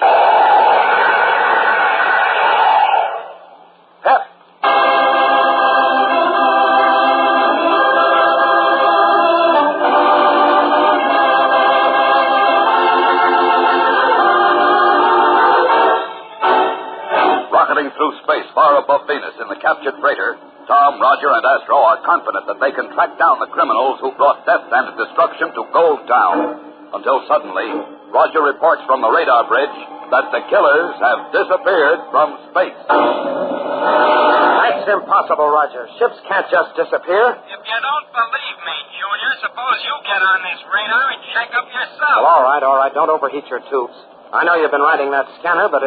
Pep. Through space far above Venus in the captured freighter, Tom, Roger, and Astro are confident that they can track down the criminals who brought death and destruction to Gold Town. Until suddenly, Roger reports from the radar bridge that the killers have disappeared from space. That's impossible, Roger. Ships can't just disappear. If you don't believe me, Junior, suppose you get on this radar and check up yourself. Well, all right. Don't overheat your tubes. I know you've been riding that scanner, but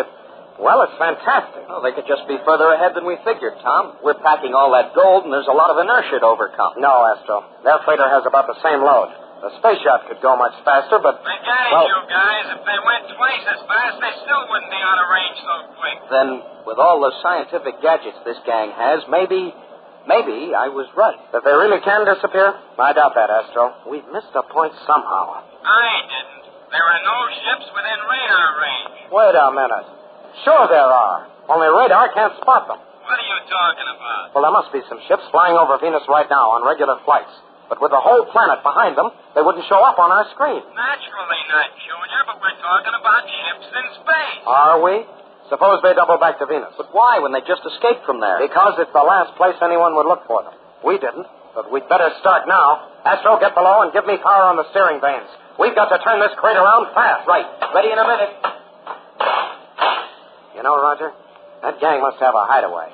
well, it's fantastic. Oh, they could just be further ahead than we figured, Tom. We're packing all that gold, and there's a lot of inertia to overcome. No, Astro. Their freighter has about the same load. The space yacht could go much faster, but I got it, you guys. If they went twice as fast, they still wouldn't be out of range so quick. Then, with all the scientific gadgets this gang has, maybe I was right. That they really can disappear? I doubt that, Astro. We've missed a point somehow. I didn't. There are no ships within radar range. Wait a minute. Sure there are. Only radar can't spot them. What are you talking about? Well, there must be some ships flying over Venus right now on regular flights. But with the whole planet behind them, they wouldn't show up on our screen. Naturally not, Junior, but we're talking about ships in space. Are we? Suppose they double back to Venus. But why, when they just escaped from there? Because it's the last place anyone would look for them. We didn't, but we'd better start now. Astro, get below and give me power on the steering vanes. We've got to turn this crate around fast. Right. Ready in a minute. You know, Roger, that gang must have a hideaway.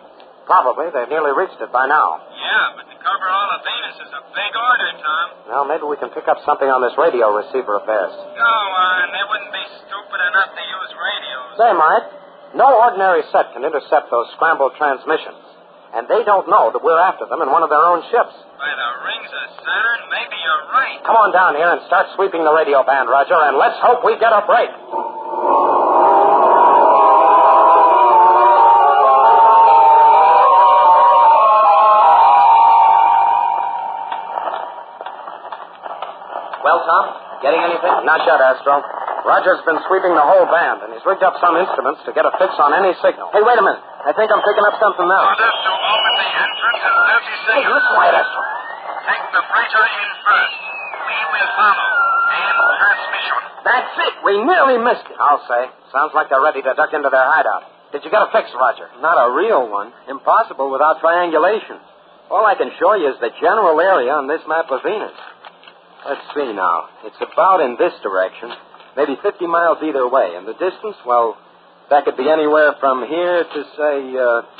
Probably. They've nearly reached it by now. Yeah, but to cover all of Venus is a big order, Tom. Well, maybe we can pick up something on this radio receiver of theirs. Go on. They wouldn't be stupid enough to use radios. Say, Mike, no ordinary set can intercept those scrambled transmissions. And they don't know that we're after them in one of their own ships. By the rings of Saturn, maybe you're right. Come on down here and start sweeping the radio band, Roger, and let's hope we get a break. Well, Tom, getting anything? Not yet, Astro. Roger's been sweeping the whole band, and he's rigged up some instruments to get a fix on any signal. Hey, wait a minute. I think I'm picking up something now. Order to open the entrance in 30 seconds. Hey, listen, quiet, Astro. Take the freighter in first. We will follow. And transmission. That's it. We nearly missed it. I'll say. Sounds like they're ready to duck into their hideout. Did you get a fix, Roger? Not a real one. Impossible without triangulation. All I can show you is the general area on this map of Venus. Let's see now. It's about in this direction. Maybe 50 miles either way. And the distance, well, that could be anywhere from here to, say,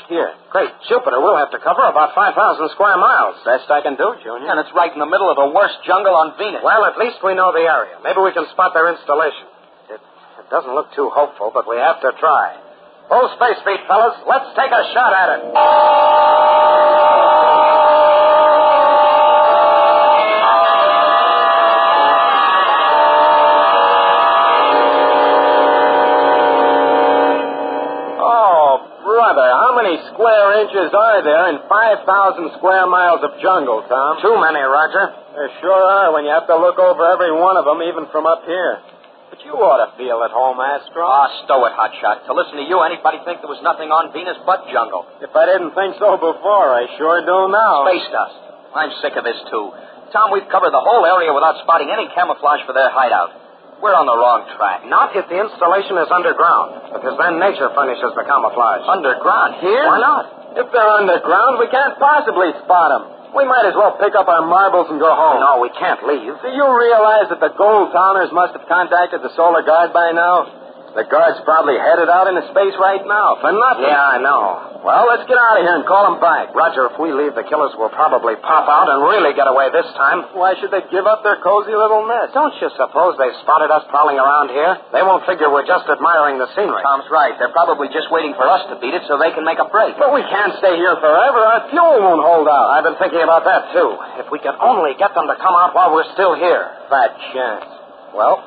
here. Great Jupiter, we'll have to cover about 5,000 square miles. Best I can do, Junior. And it's right in the middle of the worst jungle on Venus. Well, at least we know the area. Maybe we can spot their installation. It doesn't look too hopeful, but we have to try. Full space feet, fellas. Let's take a shot at it. How many square inches are there in 5,000 square miles of jungle, Tom? Too many, Roger. There sure are when you have to look over every one of them, even from up here. But you ought to feel at home, Astro. Stow it, Hotshot. To listen to you, anybody think there was nothing on Venus but jungle? If I didn't think so before, I sure do now. Space dust. I'm sick of this, too. Tom, we've covered the whole area without spotting any camouflage for their hideout. We're on the wrong track. Not if the installation is underground, because then nature furnishes the camouflage. Underground? Here? Why not? If they're underground, we can't possibly spot them. We might as well pick up our marbles and go home. No, we can't leave. Do you realize that the gold towners must have contacted the Solar Guard by now? The guard's probably headed out into space right now for nothing. Yeah, I know. Well, let's get out of here and call them back. Roger, if we leave, the killers will probably pop out and really get away this time. Why should they give up their cozy little nest? Don't you suppose they've spotted us prowling around here? They won't figure we're just admiring the scenery. Tom's right. They're probably just waiting for us to beat it so they can make a break. But we can't stay here forever. Our fuel won't hold out. I've been thinking about that, too. If we could only get them to come out while we're still here. Fat chance. Well,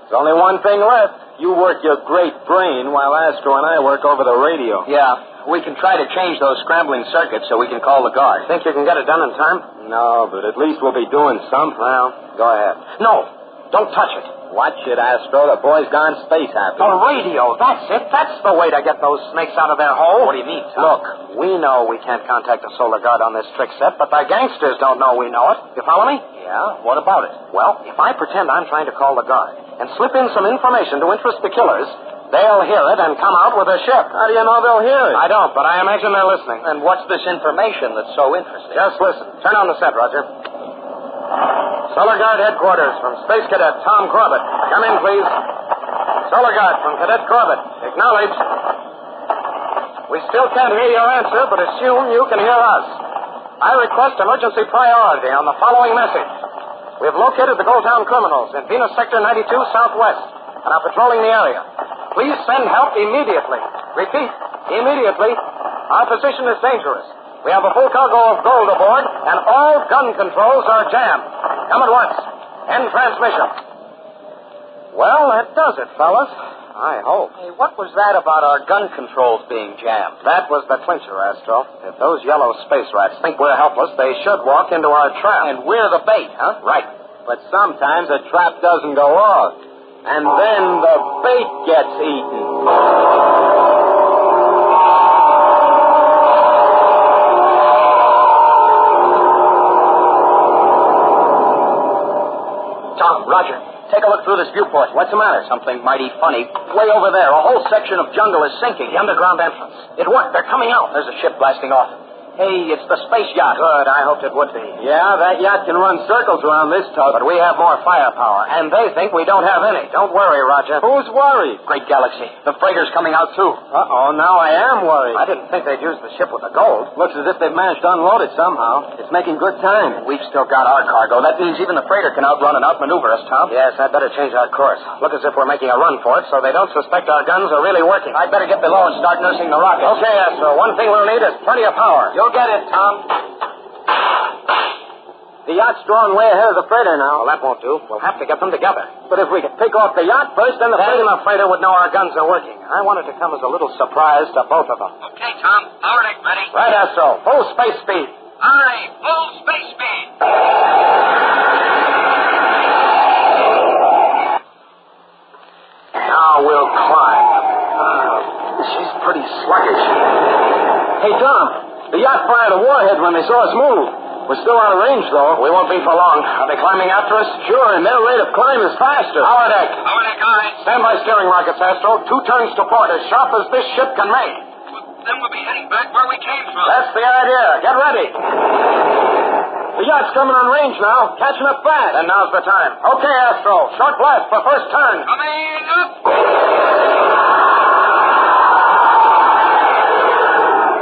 there's only one thing left. You work your great brain while Astro and I work over the radio. Yeah, we can try to change those scrambling circuits so we can call the guard. Think you can get it done in time? No, but at least we'll be doing something. Well, go ahead. No, don't touch it. Watch it, Astro. The boy's gone space happy. The radio, that's it. That's the way to get those snakes out of their hole. What do you mean, Tom? Look, we know we can't contact the Solar Guard on this trick set, but the gangsters don't know we know it. You follow me? Yeah, what about it? Well, if I pretend I'm trying to call the guard and slip in some information to interest the killers, they'll hear it and come out with a ship. How do you know they'll hear it? I don't, but I imagine they're listening. And what's this information that's so interesting? Just listen. Turn on the set, Roger. Solar Guard headquarters from Space Cadet Tom Corbett. Come in, please. Solar Guard from Cadet Corbett. Acknowledge. We still can't hear your answer, but assume you can hear us. I request emergency priority on the following message. We have located the Gold Town criminals in Venus Sector 92 Southwest and are patrolling the area. Please send help immediately. Repeat, immediately. Our position is dangerous. We have a full cargo of gold aboard, and all gun controls are jammed. Come at once. End transmission. Well, that does it, fellas. I hope. Hey, what was that about our gun controls being jammed? That was the clincher, Astro. If those yellow space rats think we're helpless, they should walk into our trap. And we're the bait, huh? Right. But sometimes a trap doesn't go off. And then the bait gets eaten. Tom, Roger, take a look through this viewport. What's the matter? Something mighty funny. Way over there, a whole section of jungle is sinking. The underground entrance. It worked. They're coming out. There's a ship blasting off. Hey, it's the space yacht. Good. I hoped it would be. Yeah, that yacht can run circles around this tug. But we have more firepower, and they think we don't have any. Don't worry, Roger. Who's worried? Great galaxy. The freighter's coming out, too. Uh-oh, now I am worried. I didn't think they'd use the ship with the gold. Looks as if they've managed to unload it somehow. It's making good time. We've still got our cargo. That means even the freighter can outrun and outmaneuver us, Tom. Yes, I'd better change our course. Look as if we're making a run for it so they don't suspect our guns are really working. I'd better get below and start nursing the rocket. Okay, Astro. One thing we'll need is plenty of power. You'll get it, Tom. The yacht's drawn way ahead of the freighter now. Well, that won't do. We'll have to get them together. But if we could pick off the yacht first, then the freighter would know our guns are working. I want it to come as a little surprise to both of them. Okay, Tom. Power deck ready. Right, Astro. Full space speed. All right. Full space speed. Now we'll climb. She's pretty sluggish. Hey, Tom. The yacht fired a warhead when they saw us move. We're still out of range, though. We won't be for long. Are they climbing after us? Sure, and their rate of climb is faster. Power deck. Power deck, all right. Stand by steering rockets, Astro. 2 turns to port, as sharp as this ship can make. Then we'll be heading back where we came from. That's the idea. Get ready. The yacht's coming on range now, catching up fast. Then now's the time. Okay, Astro. Short blast for first turn. Coming up.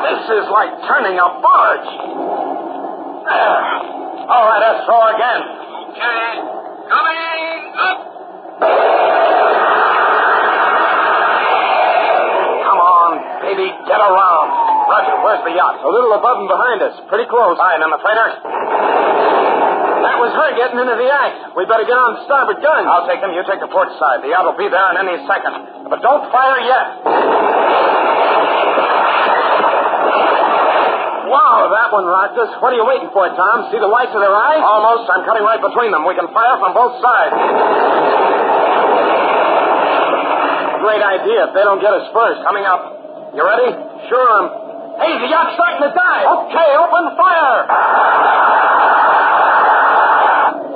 This is like turning a barge. There. All right, Astro, again. Okay. Coming up. Come on, baby. Get around. Roger, where's the yacht? A little above and behind us. Pretty close. Fine, and the freighter? That was her getting into the act. We better get on the starboard gun. I'll take them. You take the port side. The yacht will be there in any second. But don't fire yet. Wow, that one rocked us. What are you waiting for, Tom? See the whites of their eyes? Almost. I'm cutting right between them. We can fire from both sides. Great idea if they don't get us first. Coming up. You ready? Sure. Hey, the yacht's starting to dive. Okay, open fire.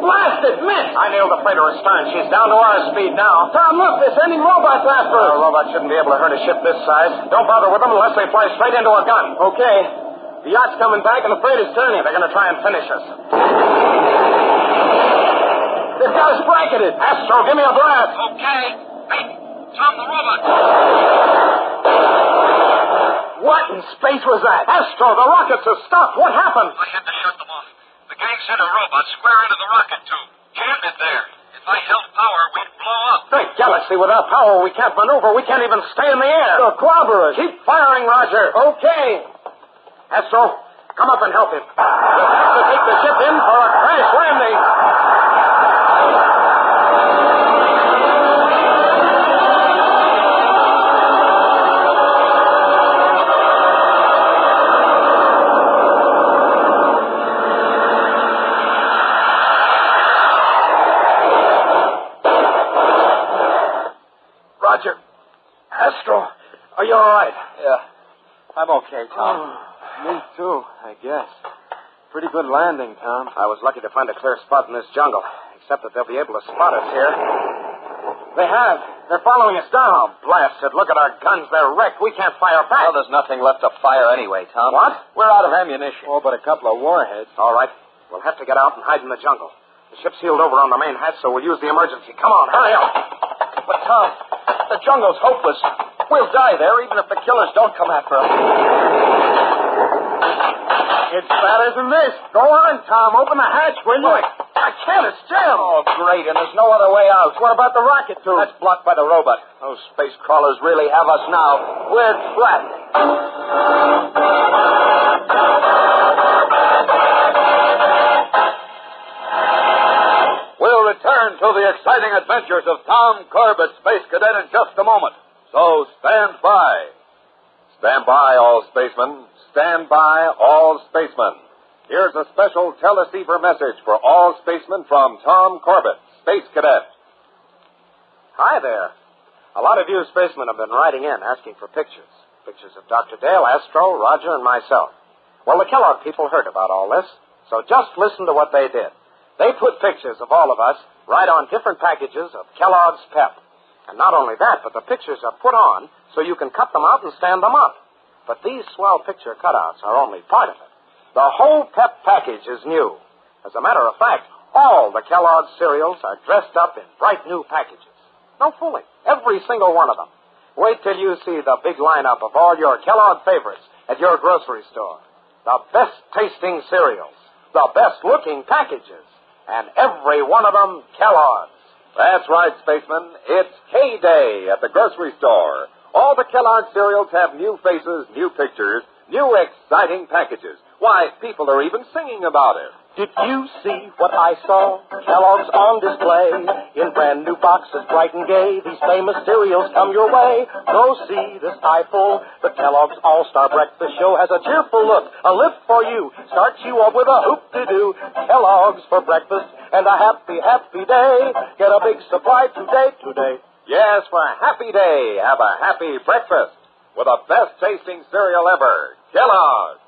Blast it, missed. I nailed the freighter astern. She's down to our speed now. Tom, look, they're sending robots after us. A robot shouldn't be able to hurt a ship this size. Don't bother with them unless they fly straight into a gun. Okay. The yacht's coming back and the freighter's turning. They're going to try and finish us. They've got us bracketed. Astro, give me a blast. Okay. Hey, Tom, the robot. What in space was that? Astro, the rockets have stopped. What happened? I had to shut them off. The gang sent a robot square into the rocket tube. Jammed it there. If I held power, we'd blow up. Great galaxy, without power, we can't maneuver. We can't even stay in the air. They'll clobber us. Keep firing, Roger. Okay. Astro, come up and help him. We'll have to take the ship in for a crash landing. Roger. Astro, are you all right? Yeah. I'm okay, Tom. Me too, I guess. Pretty good landing, Tom. I was lucky to find a clear spot in this jungle, except that they'll be able to spot us here. They have. They're following us down. Oh, blast it. Look at our guns. They're wrecked. We can't fire back. Well, there's nothing left to fire anyway, Tom. What? We're out of ammunition. Oh, but a couple of warheads. All right. We'll have to get out and hide in the jungle. The ship's heeled over on the main hatch, so we'll use the emergency. Come on, hurry up. But, Tom, the jungle's hopeless. We'll die there, even if the killers don't come after us. It's better than this. Go on, Tom. Open the hatch, will you? I can't. It's jammed. Oh, great. And there's no other way out. What about the rocket tube? That's blocked by the robot. Those space crawlers really have us now. We're trapped. We'll return to the exciting adventures of Tom Corbett, Space Cadet, in just a moment. So stand by. Stand by, all spacemen. Stand by, all spacemen. Here's a special teleceiver message for all spacemen from Tom Corbett, Space Cadet. Hi there. A lot of you spacemen have been writing in asking for pictures. Pictures of Dr. Dale, Astro, Roger, and myself. Well, the Kellogg people heard about all this, so just listen to what they did. They put pictures of all of us right on different packages of Kellogg's Pep. And not only that, but the pictures are put on so you can cut them out and stand them up. But these swell picture cutouts are only part of it. The whole pep package is new. As a matter of fact, all the Kellogg's cereals are dressed up in bright new packages. No fooling. Every single one of them. Wait till you see the big lineup of all your Kellogg favorites at your grocery store. The best tasting cereals, the best looking packages, and every one of them Kellogg's. That's right, Spaceman. It's K-Day at the grocery store. All the Kellogg cereals have new faces, new pictures, new exciting packages. Why, people are even singing about it. Did you see what I saw? Kellogg's on display in brand new boxes, bright and gay. These famous cereals come your way. Go see this Typhoon. The Kellogg's All-Star Breakfast Show has a cheerful look, a lift for you. Starts you off with a hoop-de-doo. Kellogg's for breakfast and a happy, happy day. Get a big supply today. Yes, for a happy day, have a happy breakfast with the best tasting cereal ever, Kellogg's.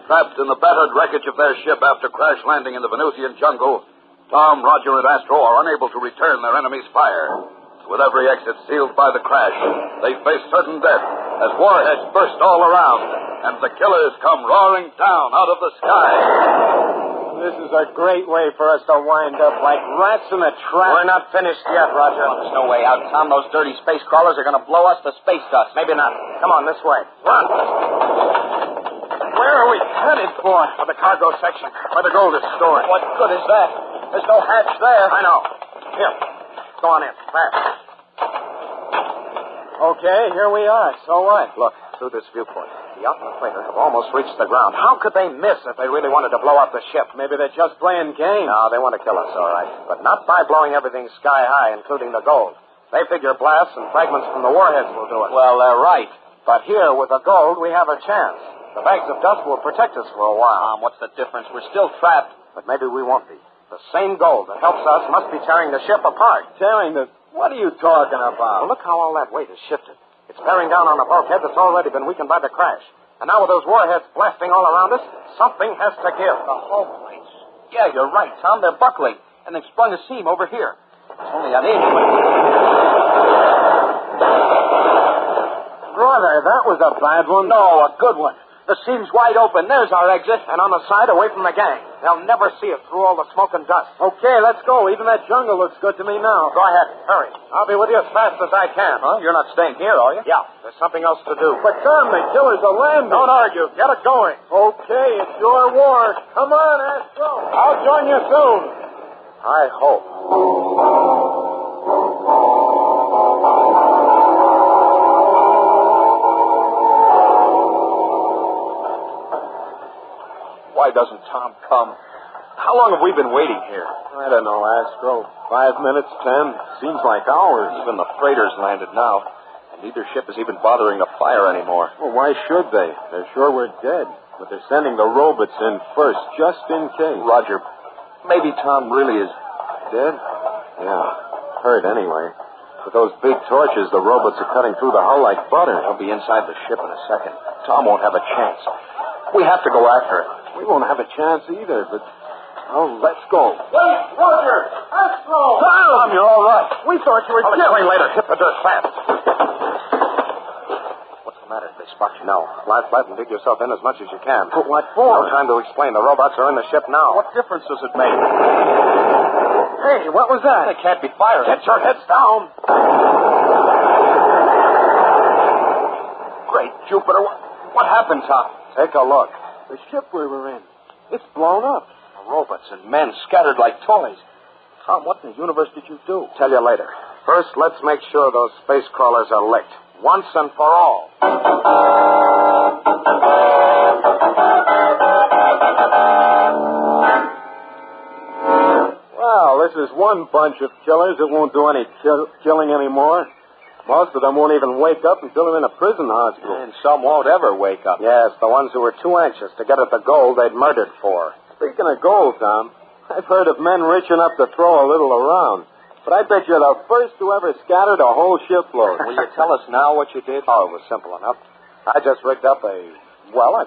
Trapped in the battered wreckage of their ship after crash landing in the Venusian jungle, Tom, Roger, and Astro are unable to return their enemy's fire. With every exit sealed by the crash, they face certain death as warheads burst all around and the killers come roaring down out of the sky. This is a great way for us to wind up like rats in a trap. We're not finished yet, Roger. There's no way out, Tom. Those dirty space crawlers are going to blow us to space dust. Maybe not. Come on, this way. Run. Where are we headed for? For the cargo section, where the gold is stored. What good is that? There's no hatch there. I know. Here. Go on in. Fast. Okay, here we are. So what? Look, through this viewport. The outlet freighter have almost reached the ground. How could they miss if they really wanted to blow up the ship? Maybe they're just playing games. No, they want to kill us, all right. But not by blowing everything sky high, including the gold. They figure blasts and fragments from the warheads will do it. Well, they're right. But here, with the gold, we have a chance. The bags of dust will protect us for a while. What's the difference? We're still trapped. But maybe we won't be. The same gold that helps us must be tearing the ship apart. Tearing the... What are you talking about? Well, look how all that weight has shifted. It's bearing down on a bulkhead that's already been weakened by the crash. And now with those warheads blasting all around us, something has to give. The whole place. Yeah, you're right, Tom. They're buckling. And they've sprung a seam over here. It's only an inch, but... Brother, that was a bad one. No, a good one. The seam's wide open. There's our exit. And on the side, away from the gang. They'll never see it through all the smoke and dust. Okay, let's go. Even that jungle looks good to me now. Go ahead. Hurry. I'll be with you as fast as I can. Huh? You're not staying here, are you? Yeah. There's something else to do. But, Tom, the killers are landing. Don't argue. Get it going. Okay, it's your war. Come on, Astro. I'll join you soon. I hope. Why doesn't Tom come? How long have we been waiting here? I don't know, Astro. 5 minutes, 10. Seems like hours. Even the freighters landed now. And neither ship is even bothering to fire anymore. Well, why should they? They're sure we're dead. But they're sending the robots in first, just in case. Roger, maybe Tom really is dead? Yeah. Hurt anyway. With those big torches, the robots are cutting through the hull like butter. He'll be inside the ship in a second. Tom won't have a chance. We have to go after it. We won't have a chance either, but... Oh, let's go. Wait, Roger! Astro! Tom, you're all right. We thought you were I'll explain later. Hit the dirt fast. What's the matter? They spot you? No. Lie flat and dig yourself in as much as you can. But what for? No time to explain. The robots are in the ship now. What difference does it make? Hey, what was that? They can't be firing. Get your heads down. Great Jupiter. What happened, Tom? Take a look. The ship we were in. It's blown up. Robots and men scattered like toys. Tom, what in the universe did you do? Tell you later. First, let's make sure those space crawlers are licked. Once and for all. Well, this is one bunch of killers that won't do any killing anymore. Most of them won't even wake up until they're in a prison hospital. And some won't ever wake up. Yes, the ones who were too anxious to get at the gold they'd murdered for. Speaking of gold, Tom, I've heard of men rich enough to throw a little around. But I bet you're the first who ever scattered a whole shipload. Will you tell us now what you did? Oh, it was simple enough. I just rigged up I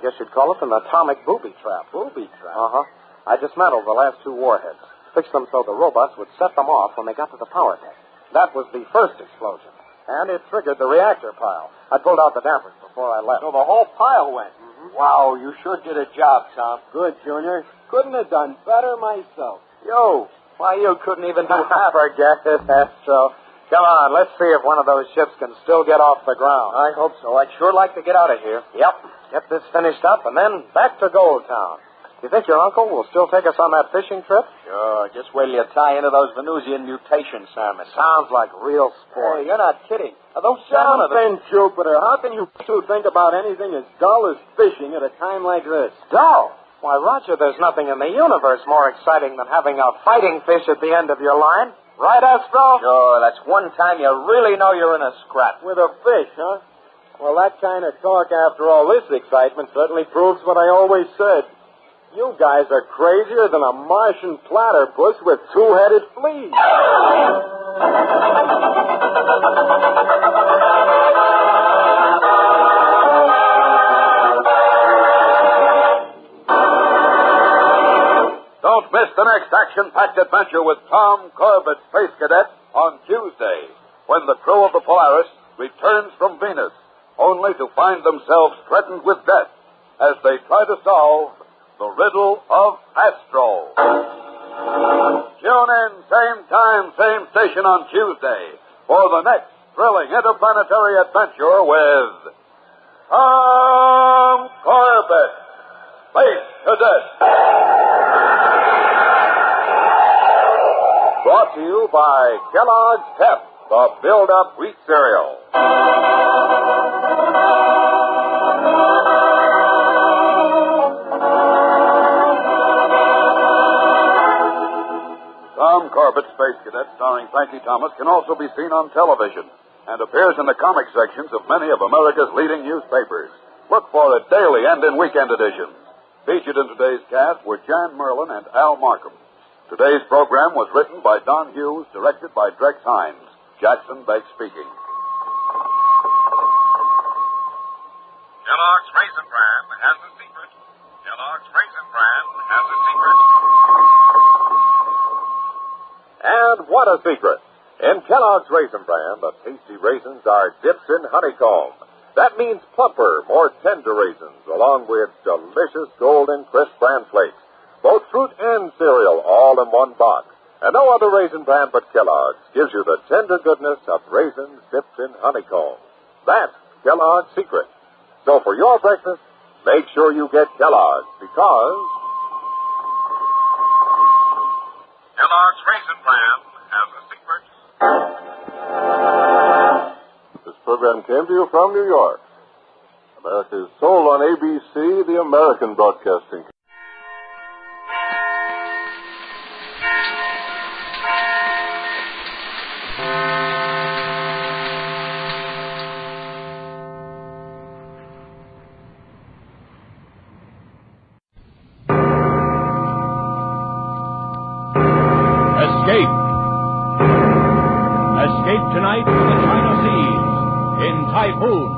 guess you'd call it an atomic booby trap. Booby trap? Uh-huh. I dismantled the last 2 warheads, fixed them so the robots would set them off when they got to the power deck. That was the first explosion, and it triggered the reactor pile. I pulled out the dampers before I left. So the whole pile went. Mm-hmm. Wow, you sure did a job, Tom. Good, Junior. Couldn't have done better myself. Yo, why, you couldn't even do half. Forget it, Astro. Come on, let's see if one of those ships can still get off the ground. I hope so. I'd sure like to get out of here. Yep. Get this finished up, and then back to Gold Town. You think your uncle will still take us on that fishing trip? Sure. Just wait till you tie into those Venusian mutation salmon. Sounds like real sport. Hey, you're not kidding. Are those Jump in, Jupiter. How can you two think about anything as dull as fishing at a time like this? Dull? Why, Roger, there's nothing in the universe more exciting than having a fighting fish at the end of your line. Right, Astro? Sure. That's one time you really know you're in a scrap. With a fish, huh? Well, that kind of talk after all this excitement certainly proves what I always said. You guys are crazier than a Martian platypus with 2-headed fleas. Don't miss the next action-packed adventure with Tom Corbett, Space Cadet, on Tuesday, when the crew of the Polaris returns from Venus, only to find themselves threatened with death as they try to solve the riddle of Astro. Tune in, same time, same station on Tuesday for the next thrilling interplanetary adventure with Tom Corbett, Space Cadet. Brought to you by Kellogg's Pep, the build-up wheat cereal. Tom Corbett, Space Cadet, starring Frankie Thomas, can also be seen on television and appears in the comic sections of many of America's leading newspapers. Look for it daily and in weekend editions. Featured in today's cast were Jan Merlin and Al Markham. Today's program was written by Don Hughes, directed by Drex Hines. Jackson Begg speaking. Kellogg's Raisin Bran has a secret. Kellogg's Raisin Bran has a secret. And what a secret! In Kellogg's Raisin Bran, the tasty raisins are dipped in honeycomb. That means plumper, more tender raisins, along with delicious golden crisp bran flakes. Both fruit and cereal, all in one box. And no other raisin bran but Kellogg's gives you the tender goodness of raisins dipped in honeycomb. That's Kellogg's secret. So for your breakfast, make sure you get Kellogg's, because Kellogg's Raisin Bran has a secret. this program came to you from New York. America is sold on ABC, the American Broadcasting Company. Escape tonight to the China Seas in Typhoon.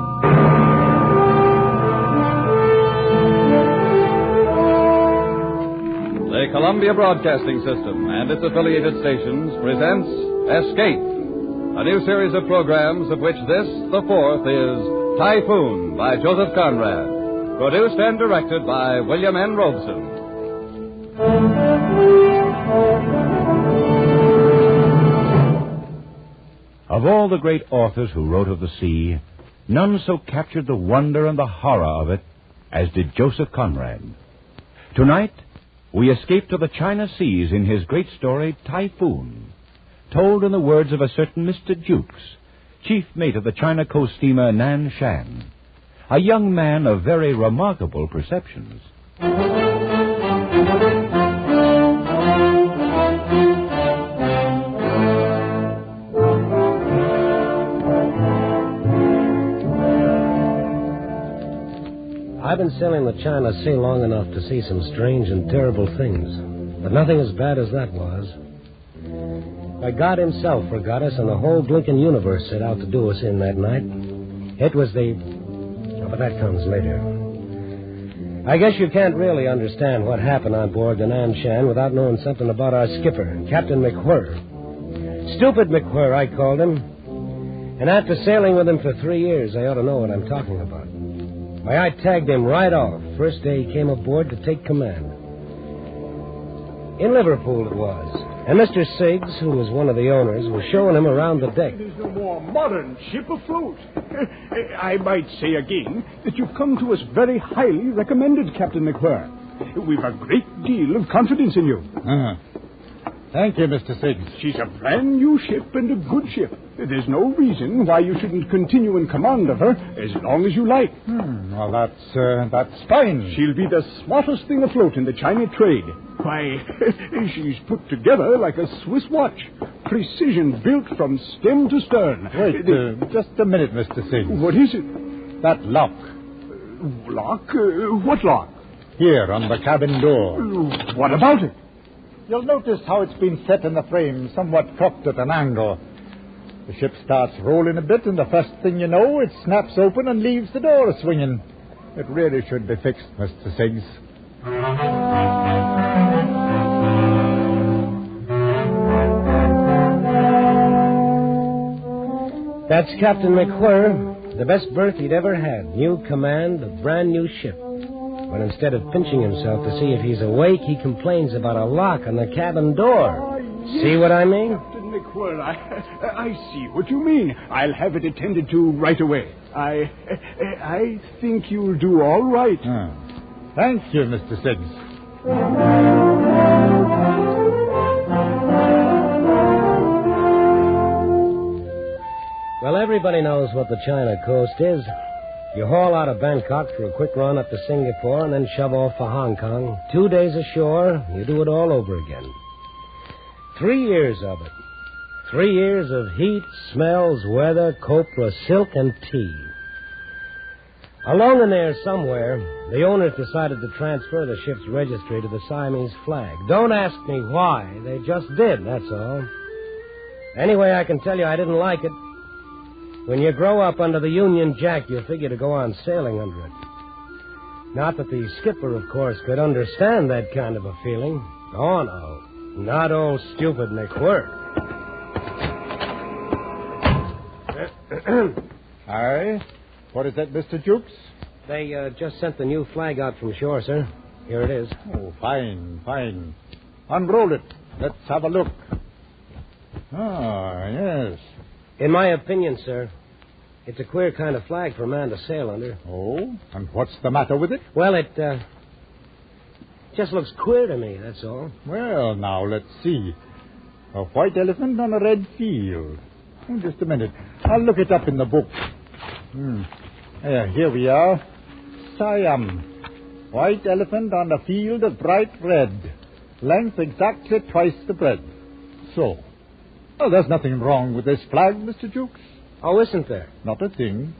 The Columbia Broadcasting System and its affiliated stations presents Escape, a new series of programs of which this, the fourth, is Typhoon by Joseph Conrad, produced and directed by William N. Robeson. Of all the great authors who wrote of the sea, none so captured the wonder and the horror of it as did Joseph Conrad. Tonight, we escape to the China Seas in his great story, Typhoon, told in the words of a certain Mr. Jukes, chief mate of the China coast steamer Nan Shan, a young man of very remarkable perceptions. I've been sailing the China Sea long enough to see some strange and terrible things, but nothing as bad as that was. Why, God himself forgot us, and the whole blinking universe set out to do us in that night. It was the... Oh, but that comes later. I guess you can't really understand what happened on board the Nanshan without knowing something about our skipper, Captain McWhirr. Stupid McWhirr, I called him. And after sailing with him for 3 years, I ought to know what I'm talking about. Why, I tagged him right off, first day he came aboard to take command. In Liverpool it was. And Mr. Siggs, who was one of the owners, was showing him around the deck. There's no more modern ship afloat. I might say again that you've come to us very highly recommended, Captain McWhirr. We've a great deal of confidence in you. Thank you, Mr. Siggs. She's a brand new ship and a good ship. There's no reason why you shouldn't continue in command of her as long as you like. Well, that's fine. She'll be the smartest thing afloat in the China trade. Why, she's put together like a Swiss watch. Precision built from stem to stern. Wait, just a minute, Mr. Siggs. What is it? That lock. Lock? What lock? Here, on the cabin door. What about it? You'll notice how it's been set in the frame, somewhat cocked at an angle. The ship starts rolling a bit, and the first thing you know, it snaps open and leaves the door swinging. It really should be fixed, Mr. Siggs. That's Captain McWhirr, the best berth he'd ever had. New command, a brand new ship. But instead of pinching himself to see if he's awake, he complains about a lock on the cabin door. Yes. See what I mean? Captain McWhirr, I see what you mean. I'll have it attended to right away. I think you'll do all right. Thank you, Mr. Siggs. Well, everybody knows what the China coast is. You haul out of Bangkok for a quick run up to Singapore and then shove off for Hong Kong. 2 days ashore, you do it all over again. 3 years of it. 3 years of heat, smells, weather, copra, silk, and tea. Along in there somewhere, the owners decided to transfer the ship's registry to the Siamese flag. Don't ask me why. They just did, that's all. Anyway, I can tell you I didn't like it. When you grow up under the Union Jack, you figure to go on sailing under it. Not that the skipper, of course, could understand that kind of a feeling. Oh, no. Not old stupid McWhirr. Aye? What is that, Mr. Jukes? They just sent the new flag out from shore, sir. Here it is. Oh, fine, fine. Unroll it. Let's have a look. Ah, yes. In my opinion, sir, it's a queer kind of flag for a man to sail under. Oh? And what's the matter with it? Well, it just looks queer to me, that's all. Well, now, let's see. A white elephant on a red field. Oh, just a minute. I'll look it up in the book. Here we are. Siam. White elephant on a field of bright red. Length exactly twice the breadth. So. Oh, there's nothing wrong with this flag, Mr. Jukes. Oh, isn't there? Not a thing.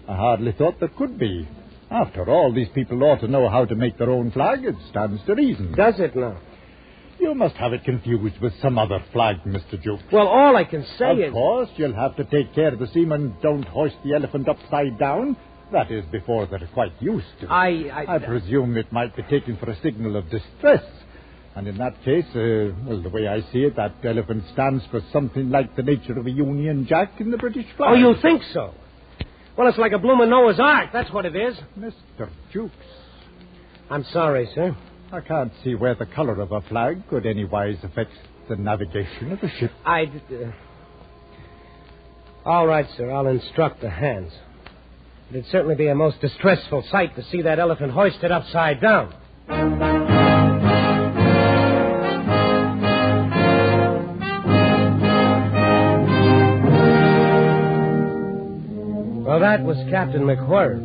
I hardly thought there could be. After all, these people ought to know how to make their own flag. It stands to reason. Does it now? You must have it confused with some other flag, Mr. Jukes. Well, all I can say is... Of course, you'll have to take care the seamen don't hoist the elephant upside down. That is, before they're quite used to it. I presume it might be taken for a signal of distress. And in that case, the way I see it, that elephant stands for something like the nature of a Union Jack in the British flag. Oh, you think so? Well, it's like a bloomin' Noah's Ark, that's what it is. Mr. Jukes. I'm sorry, sir. I can't see where the color of a flag could anywise affect the navigation of a ship. All right, sir, I'll instruct the hands. It'd certainly be a most distressful sight to see that elephant hoisted upside down. Well, that was Captain McWhirr.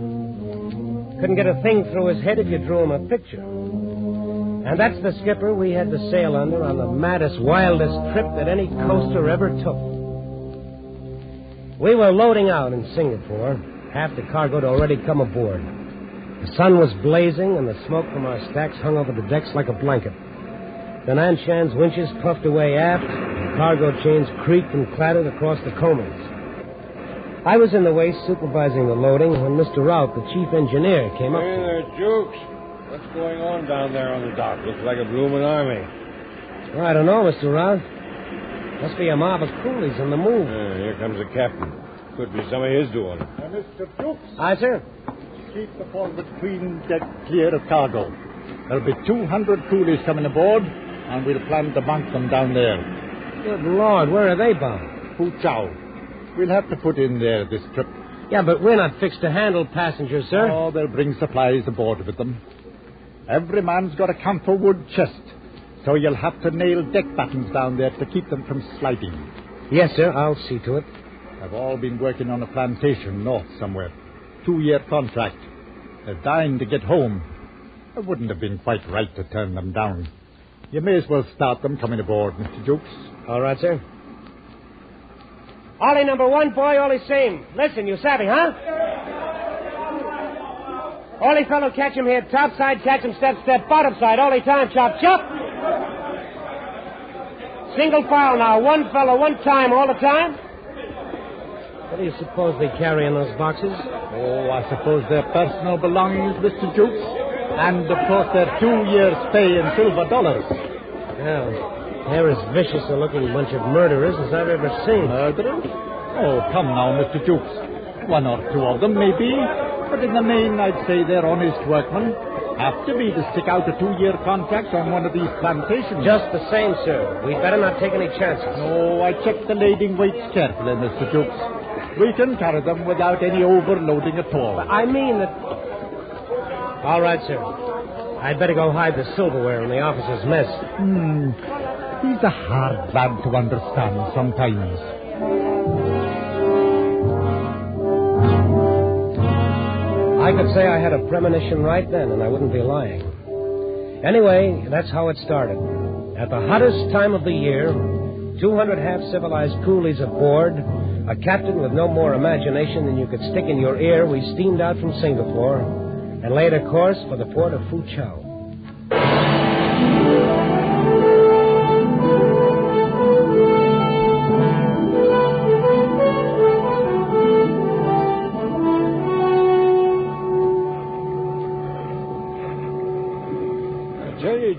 Couldn't get a thing through his head if you drew him a picture. And that's the skipper we had to sail under on the maddest, wildest trip that any coaster ever took. We were loading out in Singapore. Half the cargo had already come aboard. The sun was blazing, and the smoke from our stacks hung over the decks like a blanket. The Nanshan's winches puffed away aft, and cargo chains creaked and clattered across the combings. I was in the waist supervising the loading when Mr. Rout, the chief engineer, came up. Hey there, Jukes. What's going on down there on the dock? Looks like a blooming army. Well, I don't know, Mr. Rout. Must be a mob of coolies on the move. Here comes the captain. Could be some of his doing. Mr. Dukes. Aye, sir. Keep the forward between deck clear of cargo. There'll be 200 coolies coming aboard, and we'll plan to bank them down there. Good Lord, where are they bound? Fuzhou. We'll have to put in there this trip. Yeah, but we're not fixed to handle passengers, sir. Oh, they'll bring supplies aboard with them. Every man's got a camphor wood chest, so you'll have to nail deck battens down there to keep them from sliding. Yes, sir, I'll see to it. They've all been working on a plantation north somewhere. 2-year contract. They're dying to get home. It wouldn't have been quite right to turn them down. You may as well start them coming aboard, Mr. Jukes. All right, sir. Ollie number 1, boy, Ollie same. Listen, you savvy, huh? Ollie fellow, catch him here. Top side, catch him step, bottom side. Ollie time, chop, chop. Single file now. One fellow, one time, all the time. What do you suppose they carry in those boxes? Oh, I suppose they're personal belongings, Mr. Jukes. And, of course, their 2 years' pay in silver dollars. Well, they're as vicious a looking bunch of murderers as I've ever seen. Murderers? Oh, come now, Mr. Jukes. 1 or 2 of them, maybe. But in the main, I'd say they're honest workmen. Have to be to stick out a 2-year contract on one of these plantations. Just the same, sir. We'd better not take any chances. No, I checked the lading weights carefully, Mr. Jukes. We can carry them without any overloading at all. But I mean that... All right, sir. I'd better go hide the silverware in the officer's mess. He's a hard lad to understand sometimes. I could say I had a premonition right then, and I wouldn't be lying. Anyway, that's how it started. At the hottest time of the year, 200 half-civilized coolies aboard, a captain with no more imagination than you could stick in your ear, we steamed out from Singapore and laid a course for the port of Fuzhou.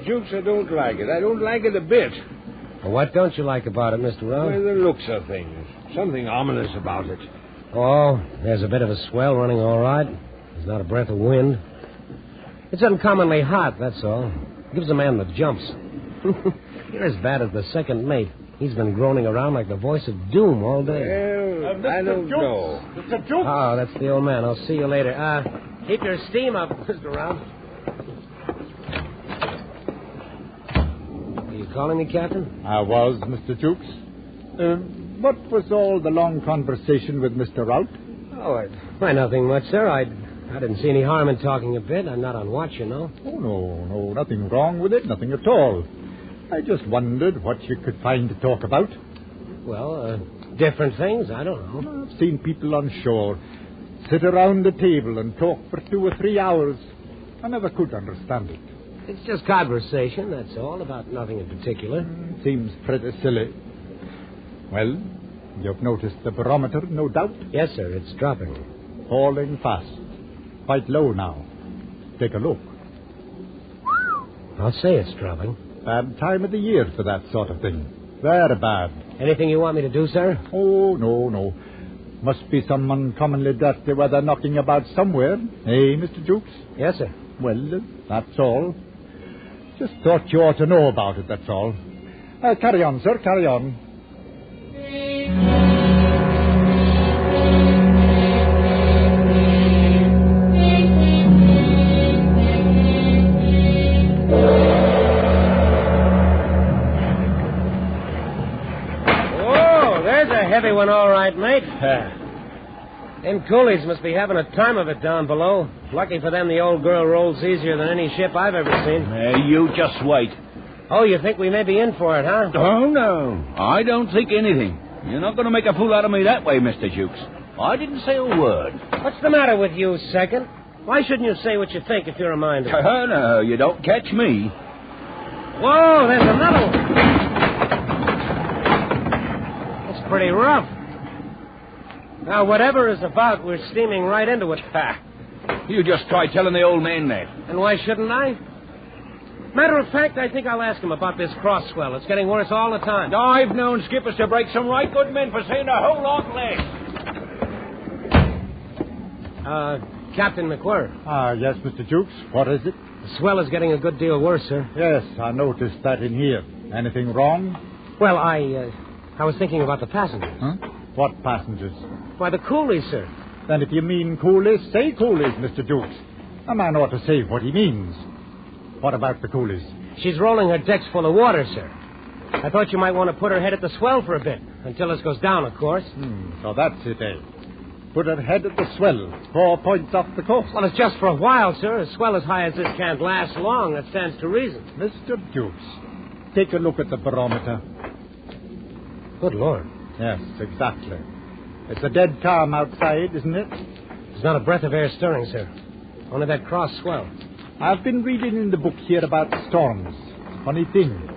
Jukes, I don't like it. I don't like it a bit. Well, what don't you like about it, Mr. Rowe? Well, the looks of things. Something ominous about it. Oh, there's a bit of a swell running all right. There's not a breath of wind. It's uncommonly hot, that's all. Gives a man the jumps. You're as bad as the second mate. He's been groaning around like the voice of doom all day. Well, I don't know. Mr. Jukes! Oh, that's the old man. I'll see you later. Keep your steam up, Mr. Rowe. Calling me, Captain? I was, Mr. Jukes. What was all the long conversation with Mr. Rout? Oh, why, nothing much, sir. I didn't see any harm in talking a bit. I'm not on watch, you know. Oh, no, nothing wrong with it, nothing at all. I just wondered what you could find to talk about. Well, different things. I don't know. I've seen people on shore sit around the table and talk for 2 or 3 hours. I never could understand it. It's just conversation, that's all, about nothing in particular. Seems pretty silly. Well, you've noticed the barometer, no doubt? Yes, sir, it's dropping. Falling fast. Quite low now. Take a look. I'll say it's dropping. Bad time of the year for that sort of thing. Very bad. Anything you want me to do, sir? Oh, no. Must be some uncommonly dirty weather knocking about somewhere. Eh, Mr. Jukes? Yes, sir. Well, that's all. Just thought you ought to know about it, that's all. Carry on, sir, carry on. Oh, there's a heavy one, all right, mate. Them coolies must be having a time of it down below. Lucky for them, the old girl rolls easier than any ship I've ever seen. You just wait. Oh, you think we may be in for it, huh? Oh, no. I don't think anything. You're not going to make a fool out of me that way, Mr. Jukes. I didn't say a word. What's the matter with you, Second? Why shouldn't you say what you think if you're a mind? Oh, no, you don't catch me. Whoa, there's another one. It's pretty rough. Now, whatever is about, we're steaming right into it. Ha! You just try telling the old man that. And why shouldn't I? Matter of fact, I think I'll ask him about this cross swell. It's getting worse all the time. I've known skippers to break some right good men for saying a whole lot less. Captain McWhirr. Yes, Mr. Jukes. What is it? The swell is getting a good deal worse, sir. Yes, I noticed that in here. Anything wrong? Well, I was thinking about the passengers. Huh? What passengers? Why, the coolies, sir. Then if you mean coolies, say coolies, Mr. Jukes. A man ought to say what he means. What about the coolies? She's rolling her decks full of water, sir. I thought you might want to put her head at the swell for a bit, until this goes down, of course. So that's it, eh? Put her head at the swell, 4 points off the coast. Well, it's just for a while, sir. A swell as high as this can't last long. That stands to reason. Mr. Jukes, take a look at the barometer. Good Lord. Yes, exactly. It's a dead calm outside, isn't it? There's not a breath of air stirring, sir. Only that cross swell. I've been reading in the book here about storms. Funny thing.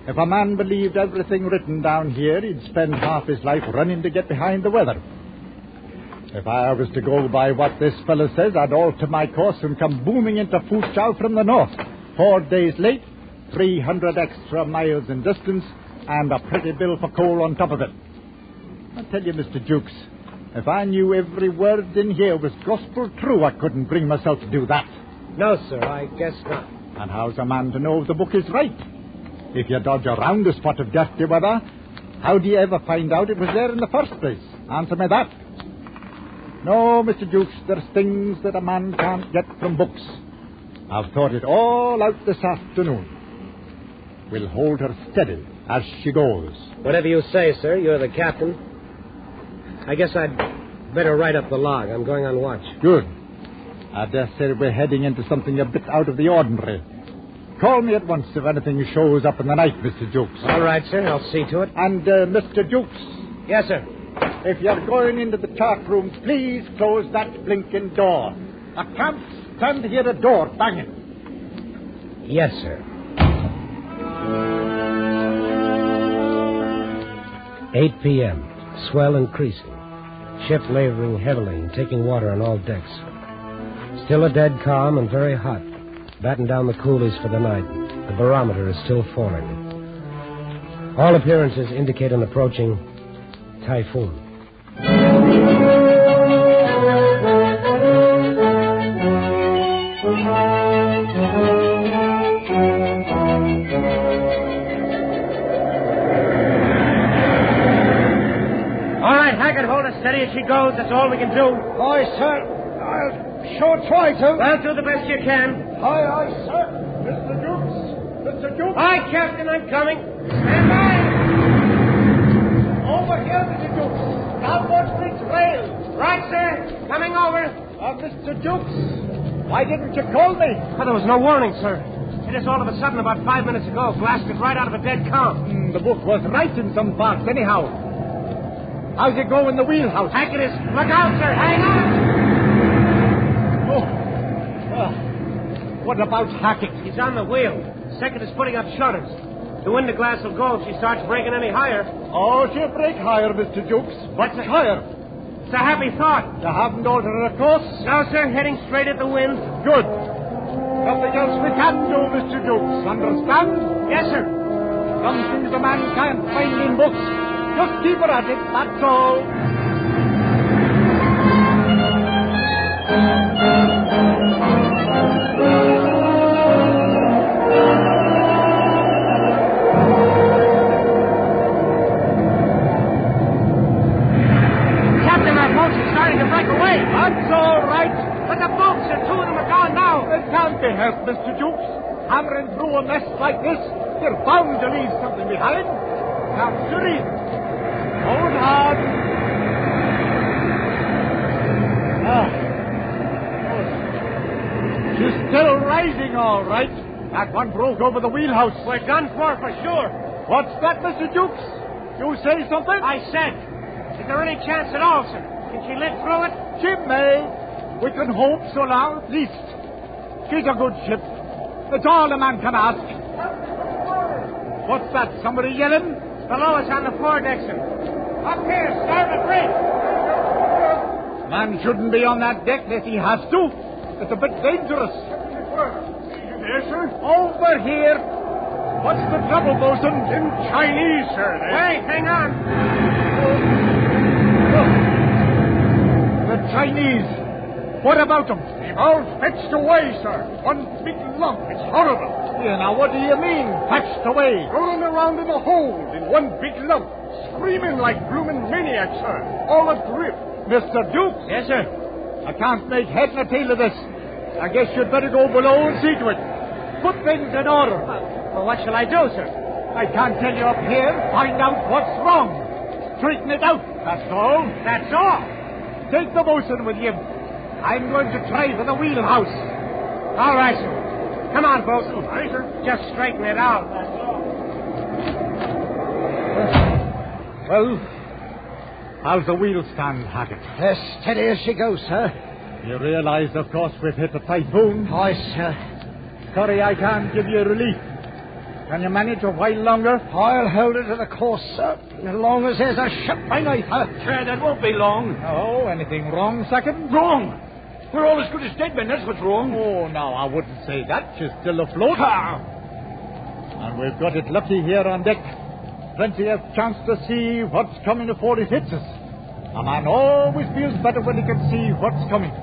If a man believed everything written down here, he'd spend half his life running to get behind the weather. If I was to go by what this fellow says, I'd alter my course and come booming into Foochow from the north. 4 days late, 300 extra miles in distance, and a pretty bill for coal on top of it. I tell you, Mr. Jukes, if I knew every word in here was gospel true, I couldn't bring myself to do that. No, sir, I guess not. And how's a man to know if the book is right? If you dodge around the spot of dirty weather, how do you ever find out it was there in the first place? Answer me that. No, Mr. Jukes, there's things that a man can't get from books. I've thought it all out this afternoon. We'll hold her steady as she goes. Whatever you say, sir. You're the captain. I guess I'd better write up the log. I'm going on watch. Good. I dare say we're heading into something a bit out of the ordinary. Call me at once if anything shows up in the night, Mr. Jukes. All right, sir. I'll see to it. And, Mr. Jukes. Yes, sir. If you're going into the chart room, please close that blinking door. I can't stand to hear a door banging. Yes, sir. 8 p.m. Swell increasing. Ship laboring heavily and taking water on all decks. Still a dead calm and very hot. Batten down the coolies for the night. The barometer is still falling. All appearances indicate an approaching typhoon. Steady as she goes, that's all we can do. Aye, sir. I'll sure try to. Well, do the best you can. Aye, sir. Mr. Jukes. Mr. Jukes. Aye, Captain, I'm coming. Stand by. Over here, Mr. Jukes. Starboard bridge rail. Right, sir. Coming over. Mr. Jukes, why didn't you call me? Oh, there was no warning, sir. It just all of a sudden, about 5 minutes ago, blasted right out of a dead calm. The book was right in some parts, anyhow. How's it go in the wheelhouse? Hackett is... Look out, sir. Hang on. What about Hackett? He's on the wheel. Second is putting up shutters. The window glass will go if she starts breaking any higher. Oh, she'll break higher, Mr. Jukes. What's higher? It's a happy thought. You haven't altered her course? No, sir. Heading straight at the wind. Good. Nothing else we can do, Mr. Jukes. Understand? Yes, sir. Some things a man can't find in books. Just keep her at it, that's all. Captain, our boats are starting to break away. That's all right. But the boats, sir, 2 of them are gone now. It can't be helped, Mr. Jukes. Hammering through a mess like this, you're bound to leave something behind. That's the reason. Hold hard. She's still rising, all right. That one broke over the wheelhouse. We're done for sure. What's that, Mr. Jukes? You say something? I said. Is there any chance at all, sir? Can she live through it? She may. We can hope so now, at least. She's a good ship. That's all a man can ask. What's that? Somebody yelling? Below us on the foredeck, sir. Up here, starboard bridge. Man shouldn't be on that deck unless he has to. It's a bit dangerous. Yes, sir? Over here. What's the trouble, bosun? In Chinese, sir. Wait, hang on. The Chinese. What about them? They've all fetched away, sir. One big lump. It's horrible. Yeah, now what do you mean, fetched away? Rolling around in a hole in one big lump. Screaming like bloomin' maniacs, sir. All adrift. Mr. Duke? Yes, sir. I can't make head nor tail of this. I guess you'd better go below and see to it. Put things in order. Well, what shall I do, sir? I can't tell you up here. Find out what's wrong. Straighten it out. That's all. That's all. Take the bosun with you. I'm going to try for the wheelhouse. All right, sir. Come on, bosun. Aye, sir. Just straighten it out. That's all. Well, how's the wheel stand, Hackett? As steady as she goes, sir. You realize, of course, we've hit a typhoon. Aye, sir. Sorry I can't give you relief. Can you manage a while longer? I'll hold it to the course, sir. As long as there's a ship by night. Sure, that won't be long. Oh, anything wrong, second? Wrong. We're all as good as dead men. That's what's wrong. Oh, no, I wouldn't say that. She's still afloat. And we've got it lucky here on deck. Plenty of chance to see what's coming before it hits us. A man always feels better when he can see what's coming.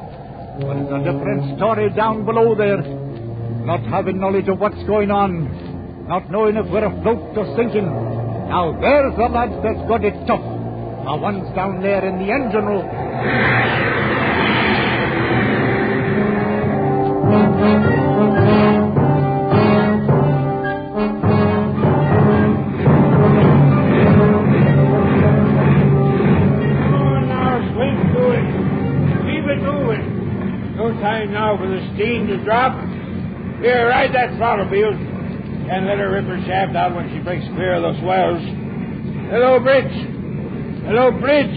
But it's a different story down below there. Not having knowledge of what's going on. Not knowing if we're afloat or sinking. Now, there's the lads that's got it tough. The ones down there in the engine room. Now for the steam to drop. Here, ride that throttle, Beals. Can't let her rip her shaft out when she breaks clear of those swells. Hello, Bridge. Hello, Bridge.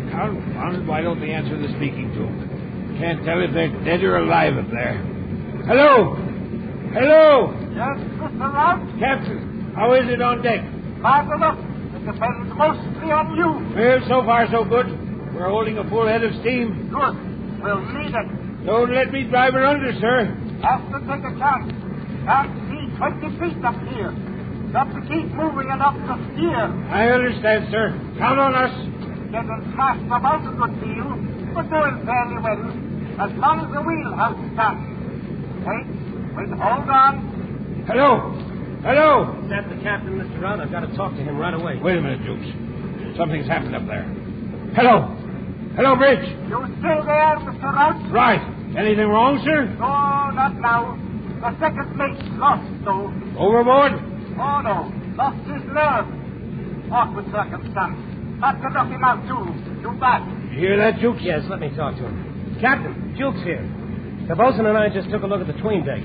Confounded, why don't they answer the speaking tube? Can't tell if they're dead or alive up there. Hello. Hello. Yes, Mr. Rout? Captain, how is it on deck? Bad enough. It depends mostly on you. Well, so far so good. We're holding a full head of steam. Good. We'll need it. Don't let me drive her under, sir. Have to take a chance. Can't see 20 feet up here. Got to keep moving enough to steer. I understand, sir. Count on us. Getting smashed about a good deal, but doing fairly well. As long as the wheelhouse stands. Wait, hold on. Hello. Hello. That's the captain, Mr. Rout. I've got to talk to him right away. Wait a minute, Dukes. Something's happened up there. Hello. Hello, Bridge. You still there, Mr. Rout? Right. Anything wrong, sir? No, not now. The second mate's lost, though. Overboard? Oh, no. Lost his nerve. Awkward circumstance. Had to knock him out, too. Too bad. You hear that, Dukes? Yes, let me talk to him. Captain, Duke's here. The bosun and I just took a look at the tween deck.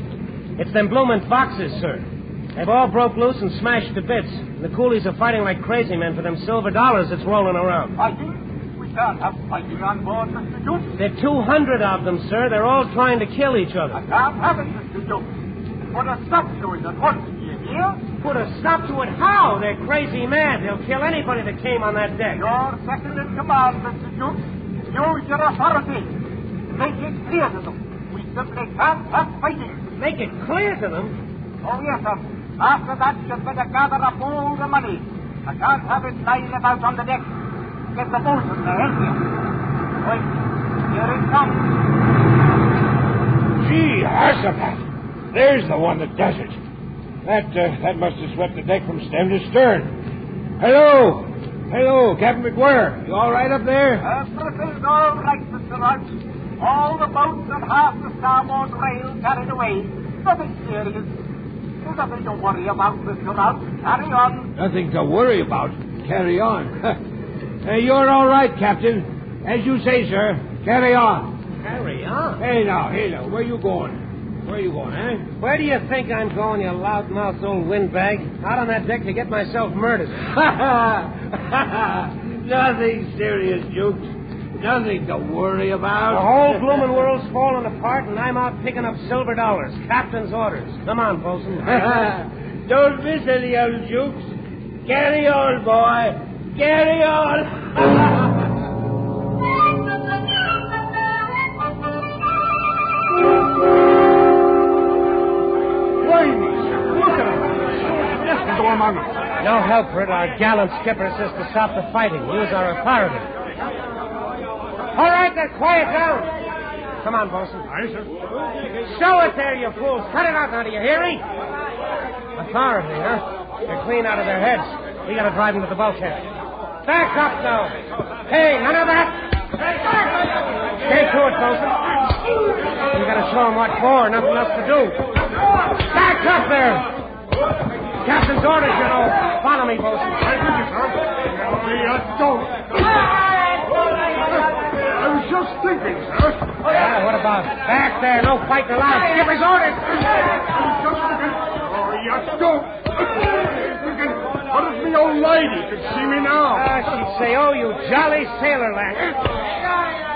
It's them bloomin' boxes, sir. They've all broke loose and smashed to bits. The coolies are fighting like crazy men for them silver dollars that's rolling around. Fighting? Can't have fighting on board, Mr. Duke. There are 200 of them, sir. They're all trying to kill each other. I can't have it, Mr. Duke. Put a stop to it at once, do you hear? Put a stop to it? How? They're crazy mad. They'll kill anybody that came on that deck. You're second in command, Mr. Duke. Use your authority. Make it clear to them. We simply can't have fighting. Make it clear to them? Oh, yes, sir. After that, you'd better gather up all the money. I can't have it lying about on the deck. Get the bosun to help you. Wait, here it comes. Gee, Harsapat. There's the one that does it. That must have swept the deck from stem to stern. Hello. Hello, Captain McGuire. You all right up there? Everything's all right, Mr. Rout. All the boats and half the starboard rail carried away. Nothing serious. There's nothing to worry about, Mr. Rout. Carry on. Nothing to worry about. Carry on. You're all right, Captain. As you say, sir. Carry on. Carry on? Hey, now. Where you going? Where you going, eh? Where do you think I'm going, you loudmouth old windbag? Out on that deck to get myself murdered. Nothing serious, Jukes. Nothing to worry about. The whole bloomin' world's falling apart, and I'm out picking up silver dollars. Captain's orders. Come on, bosun. Don't miss any of them, Jukes. Carry on, boy. Carry on! among us. No help for it. Our gallant skipper says to stop the fighting. Use our authority. All right, then, quiet down. Come on, Bosun. Aye, sir. Show it there, you fools. Cut it out now, do you hear me? Authority, huh? They're clean out of their heads. We gotta drive them to the bulkhead. Back up now. Hey, none of that. Stay to it, Bosun. We gotta show them what for. Nothing else to do. Back up there. Captain's orders, you know. Follow me, Bosun. I with you, sir. Don't. I was just thinking, sir. Yeah, what about it? Back there. No fighting allowed. Skipper's orders. Don't. What if the old lady could see me now? She'd say, oh, you jolly sailor lad.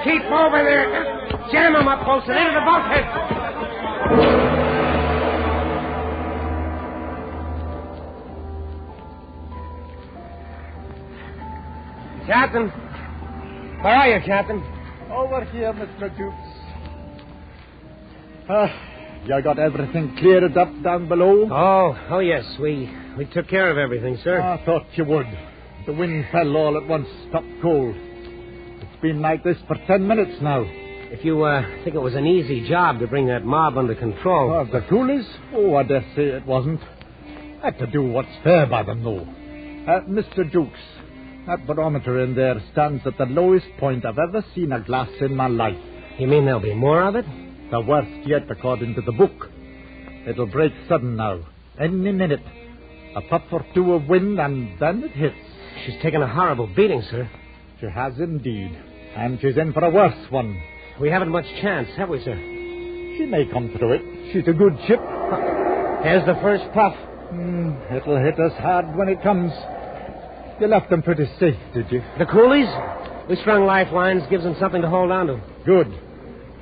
Keep over there. Jam him up close and into the bulkhead. Captain. Where are you, Captain? Over here, Mr. Dukes. You got everything cleared up down below? Oh, yes. We took care of everything, sir. I thought you would. The wind fell all at once, stopped cold. It's been like this for 10 minutes now. If you think it was an easy job to bring that mob under control. The coolies? Oh, I dare say it wasn't. Had to do what's fair by them, though. Mr. Dukes, that barometer in there stands at the lowest point I've ever seen a glass in my life. You mean there'll be more of it? The worst yet, according to the book. It'll break sudden now. Any minute. A puff or two of wind, and then it hits. She's taken a horrible beating, sir. She has indeed. And she's in for a worse one. We haven't much chance, have we, sir? She may come through it. She's a good ship. Here's the first puff. It'll hit us hard when it comes. You left them pretty safe, did you? The coolies? We strung lifelines, gives them something to hold on to. Good.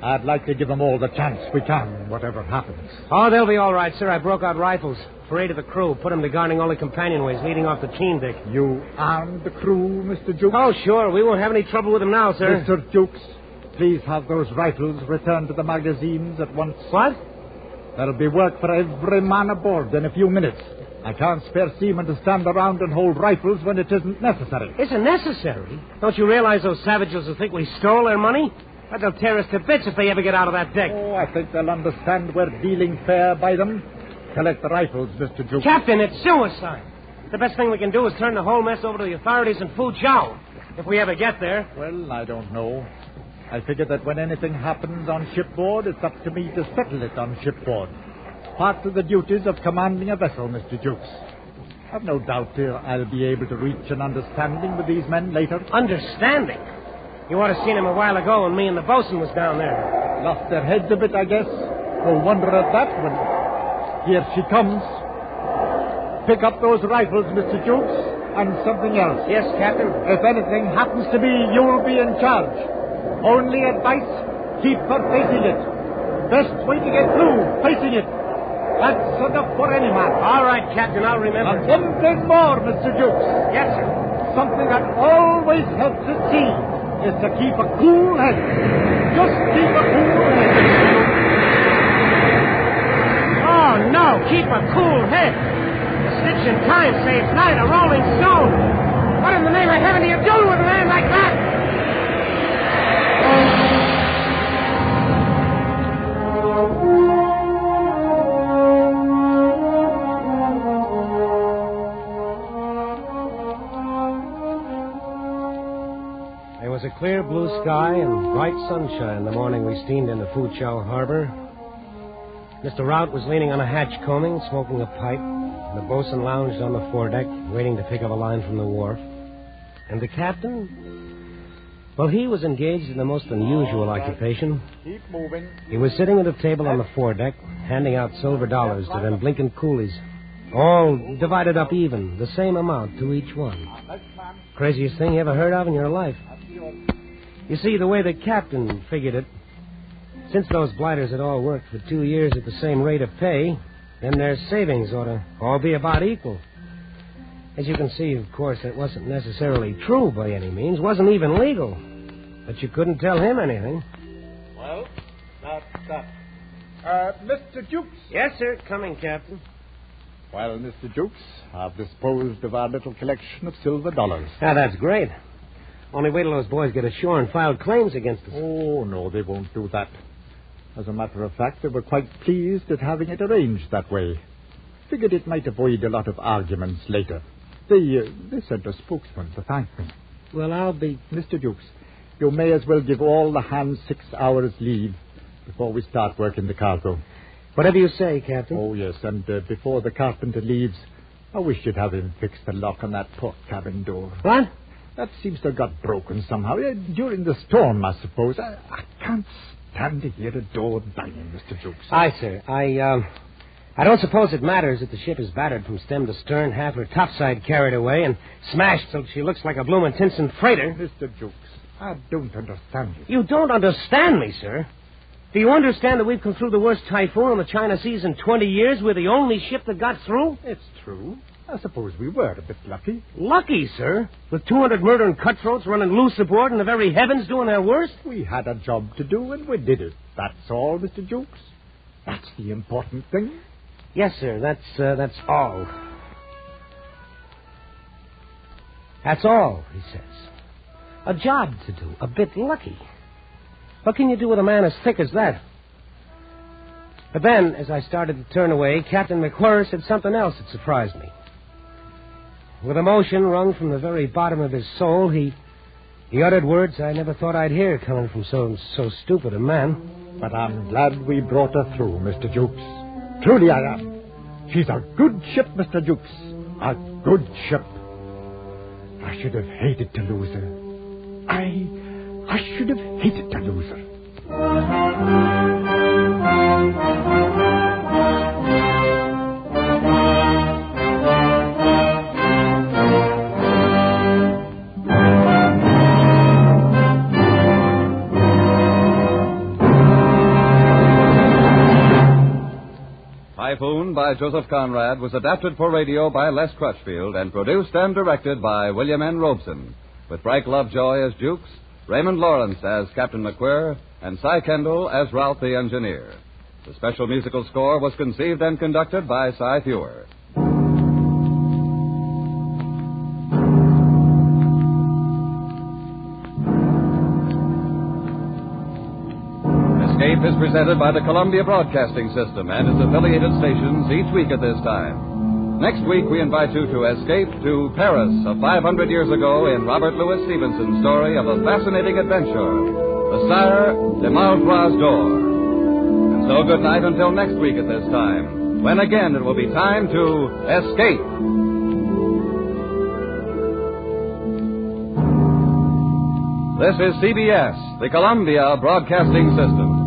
I'd like to give them all the chance we can, whatever happens. Oh, they'll be all right, sir. I broke out rifles for 8 of the crew, put them to guarding all the companionways leading off the chain deck. You armed the crew, Mr. Jukes? Oh, sure. We won't have any trouble with them now, sir. Mr. Jukes, please have those rifles returned to the magazines at once. What? There'll be work for every man aboard in a few minutes. I can't spare seamen to stand around and hold rifles when it isn't necessary. Isn't necessary? Don't you realize those savages will think we stole their money? But they'll tear us to bits if they ever get out of that deck. Oh, I think they'll understand we're dealing fair by them. Collect the rifles, Mr. Jukes. Captain, it's suicide. The best thing we can do is turn the whole mess over to the authorities in Fuzhou, if we ever get there. Well, I don't know. I figure that when anything happens on shipboard, it's up to me to settle it on shipboard. Part of the duties of commanding a vessel, Mr. Jukes. I've no doubt I'll be able to reach an understanding with these men later. Understanding? You ought to have seen him a while ago when me and the bosun was down there. Lost their heads a bit, I guess. No wonder at that when... Here she comes. Pick up those rifles, Mr. Jukes, and something else. Yes, Captain. If anything happens to me, you'll be in charge. Only advice, keep her facing it. Best way to get through, facing it. That's enough for any man. All right, Captain, I'll remember. And one thing more, Mr. Jukes. Yes, sir. Something that always helps at sea is to keep a cool head. Just keep a cool head. Oh, no, keep a cool head. A stitch in time saves 9 a rolling stone. What in the name of heaven do you do with a man like that? There was a clear blue sky and bright sunshine the morning we steamed into Fuzhou Harbor. Mr. Rout was leaning on a hatch combing, smoking a pipe. The bosun lounged on the foredeck, waiting to pick up a line from the wharf. And the captain? Well, he was engaged in the most unusual occupation. Keep moving. He was sitting at a table on the foredeck, handing out silver dollars to them blinking coolies. All divided up even, the same amount to each one. Craziest thing you ever heard of in your life. You see, the way the captain figured it, since those blighters had all worked for 2 years at the same rate of pay, then their savings ought to all be about equal. As you can see, of course, it wasn't necessarily true by any means, wasn't even legal. But you couldn't tell him anything. Well, that's that. Mr. Jukes. Yes, sir. Coming, Captain. Well, Mr. Jukes, I've disposed of our little collection of silver dollars. Ah, that's great. Only wait till those boys get ashore and file claims against us. Oh, no, they won't do that. As a matter of fact, they were quite pleased at having it arranged that way. Figured it might avoid a lot of arguments later. They sent a spokesman to thank me. Well, I'll be... Mr. Jukes, you may as well give all the hands 6 hours leave before we start working the cargo. Whatever you say, Captain. Oh, yes, and before the carpenter leaves, I wish you'd have him fix the lock on that port cabin door. What? That seems to have got broken somehow. During the storm, I suppose. I can't stand to hear a door banging, Mr. Jukes. Aye, sir. I don't suppose it matters that the ship is battered from stem to stern, half her topside carried away, and smashed till she looks like a bloomin' Tinson freighter. Mr. Jukes, I don't understand you. You don't understand me, sir? Do you understand that we've come through the worst typhoon on the China Seas in 20 years? We're the only ship that got through? It's true. I suppose we were a bit lucky. Lucky, sir? With 200 murdering cutthroats running loose aboard and the very heavens doing their worst? We had a job to do, and we did it. That's all, Mr. Jukes. That's the important thing. Yes, sir. That's all. That's all, he says. A job to do. A bit lucky. What can you do with a man as thick as that? But then, as I started to turn away, Captain McWhirr said something else that surprised me. With emotion wrung from the very bottom of his soul, he uttered words I never thought I'd hear coming from so stupid a man. But I'm glad we brought her through, Mr. Jukes. Truly I am. She's a good ship, Mr. Jukes. A good ship. I should have hated to lose her. I should have hated to lose her. Typhoon by Joseph Conrad was adapted for radio by Les Crutchfield and produced and directed by William N. Robeson, with Frank Lovejoy as Jukes, Raymond Lawrence as Captain McWhirr, and Cy Kendall as Ralph the Engineer. The special musical score was conceived and conducted by Cy Fewer. Escape is presented by the Columbia Broadcasting System and its affiliated stations each week at this time. Next week, we invite you to escape to Paris of 500 years ago in Robert Louis Stevenson's story of a fascinating adventure, The Sire de Malfroi's Door. And so good night until next week at this time, when again it will be time to escape. This is CBS, the Columbia Broadcasting System.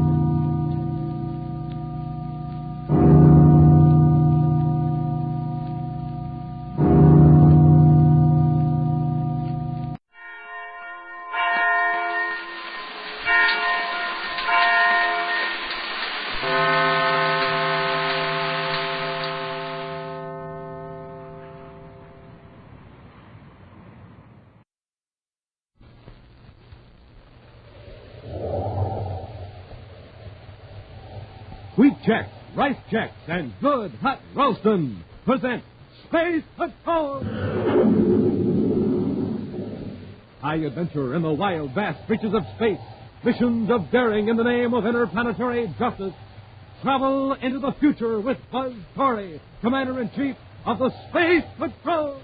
Wheat Chex, Rice Chex, and Good Hot Ralston present Space Patrol! High adventure in the wild, vast reaches of space. Missions of daring in the name of interplanetary justice. Travel into the future with Buzz Corey, Commander-in-Chief of the Space Patrol!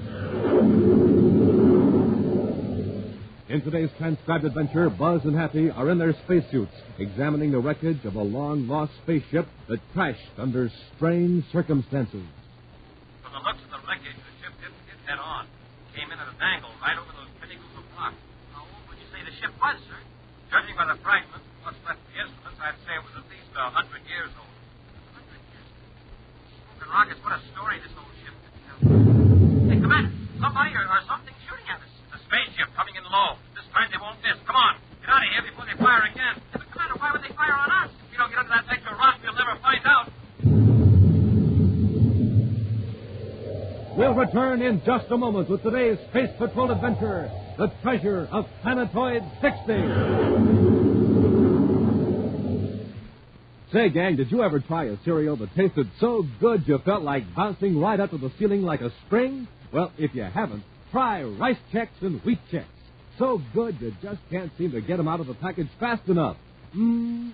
In today's transcribed adventure, Buzz and Happy are in their spacesuits, examining the wreckage of a long-lost spaceship that crashed under strange circumstances. From the looks of the wreckage, the ship didn't hit head-on. Came in at an angle right over those pinnacles of rock. How old would you say the ship was, sir? Judging by the fragments and what's left of the instruments, I'd say it was at least 100 years old. 100 years? Smoking rockets, what a story this old ship could tell. Hey, Commander, somebody or something shooting at us. The spaceship coming in low. This time they won't miss. Come on, get out of here before they fire again. Yeah, but Commander, why would they fire on us? If we don't get under that extra rock, we'll never find out. We'll return in just a moment with today's Space Patrol adventure, The Treasure of Planetoid 60. Say, gang, did you ever try a cereal that tasted so good you felt like bouncing right up to the ceiling like a spring? Well, if you haven't, try Rice Chex and Wheat Chex. So good you just can't seem to get them out of the package fast enough. And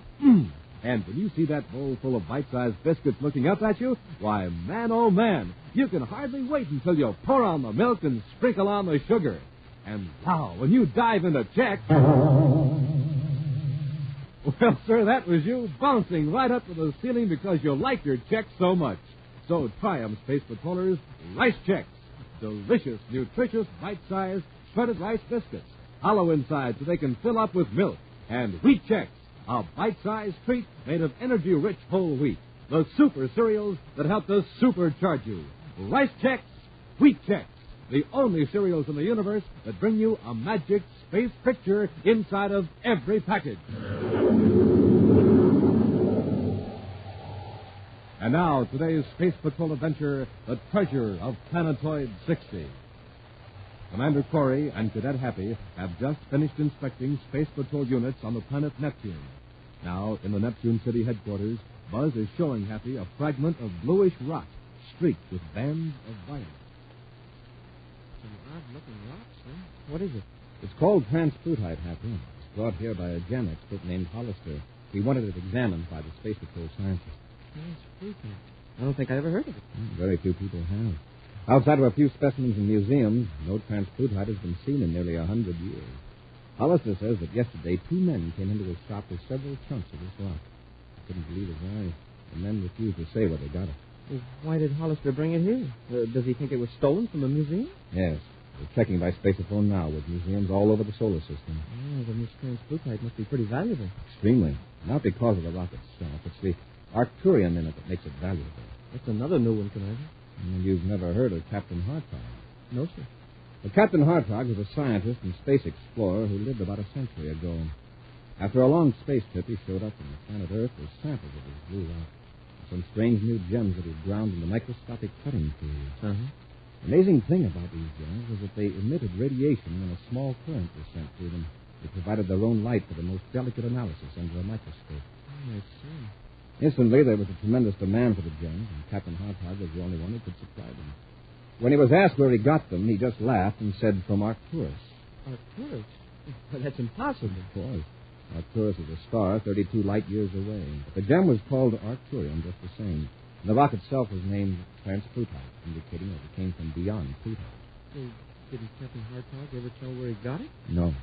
when you see that bowl full of bite-sized biscuits looking up at you, why, man, oh, man, you can hardly wait until you pour on the milk and sprinkle on the sugar. And wow, when you dive into Chex... Well, sir, that was you bouncing right up to the ceiling because you like your Chex so much. So try 'em, Space Patrollers. Rice Chex. Delicious, nutritious, bite-sized, shredded rice biscuits. Hollow inside so they can fill up with milk. And Wheat Chex, a bite-sized treat made of energy-rich whole wheat. The super cereals that help to supercharge you. Rice Chex, Wheat Chex. The only cereals in the universe that bring you a magic space picture inside of every package. And now, today's Space Patrol adventure, the Treasure of Planetoid 60. Commander Corey and Cadet Happy have just finished inspecting Space Patrol units on the planet Neptune. Now, in the Neptune City headquarters, Buzz is showing Happy a fragment of bluish rock streaked with bands of violet. Some odd-looking rocks, huh? What is it? It's called transplutite, Happy. It's brought here by a gem expert named Hollister. He wanted it examined by the Space Patrol scientists. Transplutite? I don't think I ever heard of it. Very few people have. Outside of a few specimens in museums, no transplutite has been seen in nearly 100 years. Hollister says that yesterday 2 men came into his shop with several chunks of this rock. He couldn't believe his eyes. The men refused to say where they got it. Well, why did Hollister bring it here? Does he think it was stolen from a museum? Yes. We're checking by Spaceophone now with museums all over the solar system. Oh, then this transplutite must be pretty valuable. Extremely. Not because of the rock itself. It's the Arcturian in it that makes it valuable. That's another new one, Commander. You've never heard of Captain Hartog? No, sir. Well, Captain Hartog was a scientist and space explorer who lived about a century ago. After a long space trip, he showed up on the planet Earth with samples of his blue rock. Some strange new gems that he'd ground into microscopic cutting tools. Uh-huh. The amazing thing about these gems was that they emitted radiation when a small current was sent through them. They provided their own light for the most delicate analysis under a microscope. Oh, I see. Instantly, there was a tremendous demand for the gems, and Captain Hartog was the only one who could supply them. When he was asked where he got them, he just laughed and said, from Arcturus. Arcturus? Well, that's impossible. Of course. Arcturus is a star 32 light years away. But the gem was called Arcturian just the same. And the rock itself was named transplutite, indicating that it came from beyond Pluto. Well, didn't Captain Hartog ever tell where he got it? No.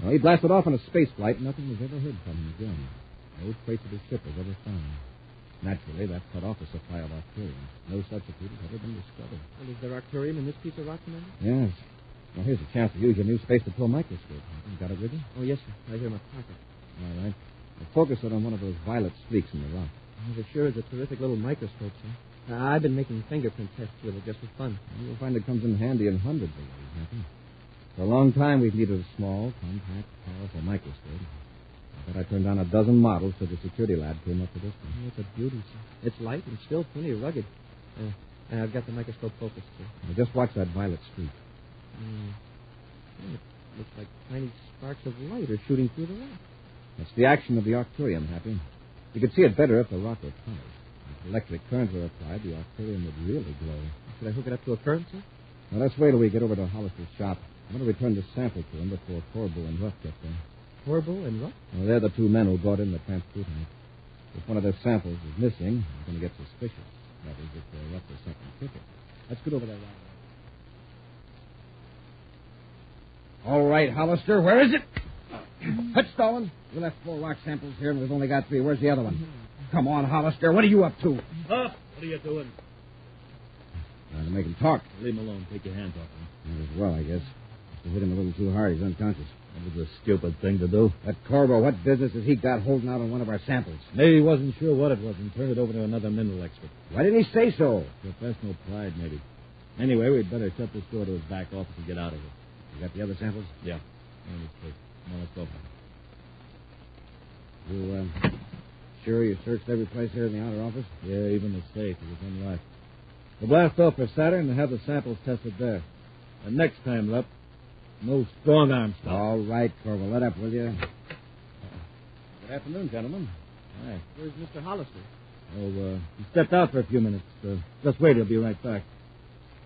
No, he blasted off on a space flight. Nothing was ever heard from him again. No trace of his ship was ever found. Naturally, that cut off the supply of Arcturium. No substitute has ever been discovered. Well, is there Arcturium in this piece of rock, Commander? Yes. Well, here's a chance to use your new Space Patrol microscope. You got it with you? Oh, yes, sir. Right here in my pocket. All right. Well, focus it on one of those violet streaks in the rock. Well, it sure is a terrific little microscope, sir. I've been making fingerprint tests with it just for fun. Well, you'll find it comes in handy in hundreds of ways, Happy. For a long time, we've needed a small, compact, powerful microscope. I thought I turned down a dozen models till the security lab came up with this one. Oh, it's a beauty, sir. It's light and still plenty rugged. And I've got the microscope focused, sir. Now, just watch that violet streak. Well, it looks like tiny sparks of light are shooting through the rock. That's the action of the Arcturium, Happy. You could see it better if the rock were polished. If electric current were applied, the Arcturium would really glow. Should I hook it up to a current, sir? Now, let's wait till we get over to Hollister's shop. I'm going to return the sample to him before Corbett and Ruff get there. Corbett and Ruff? Well, they're the 2 men who brought in the transplutite. If one of their samples is missing, I'm going to get suspicious. That is, if they're up to something crooked. Let's get over there right now. All right, Hollister, where is it? Touchstone. We left 4 rock samples here, and we've only got 3. Where's the other one? Come on, Hollister. What are you up to? What are you doing? Trying to make him talk. Leave him alone. Take your hands off him. Might as well, I guess. Must have hit him a little too hard. He's unconscious. That was a stupid thing to do. That Corbett, what business has he got holding out on one of our samples? Maybe he wasn't sure what it was and turned it over to another mineral expert. Why didn't he say so? Professional pride, maybe. Anyway, we'd better shut this door to his back office and get out of here. You got the other samples? Yeah. Now let's go. You, sure you searched every place here in the outer office? Yeah, even the safe. It was unlocked. We'll blast off for Saturn and have the samples tested there. And next time, Lup, no strong arm stuff. All right, Corbett. Let up, will you? Good afternoon, gentlemen. Hi. Where's Mr. Hollister? Oh, he stepped out for a few minutes. Just wait, he'll be right back.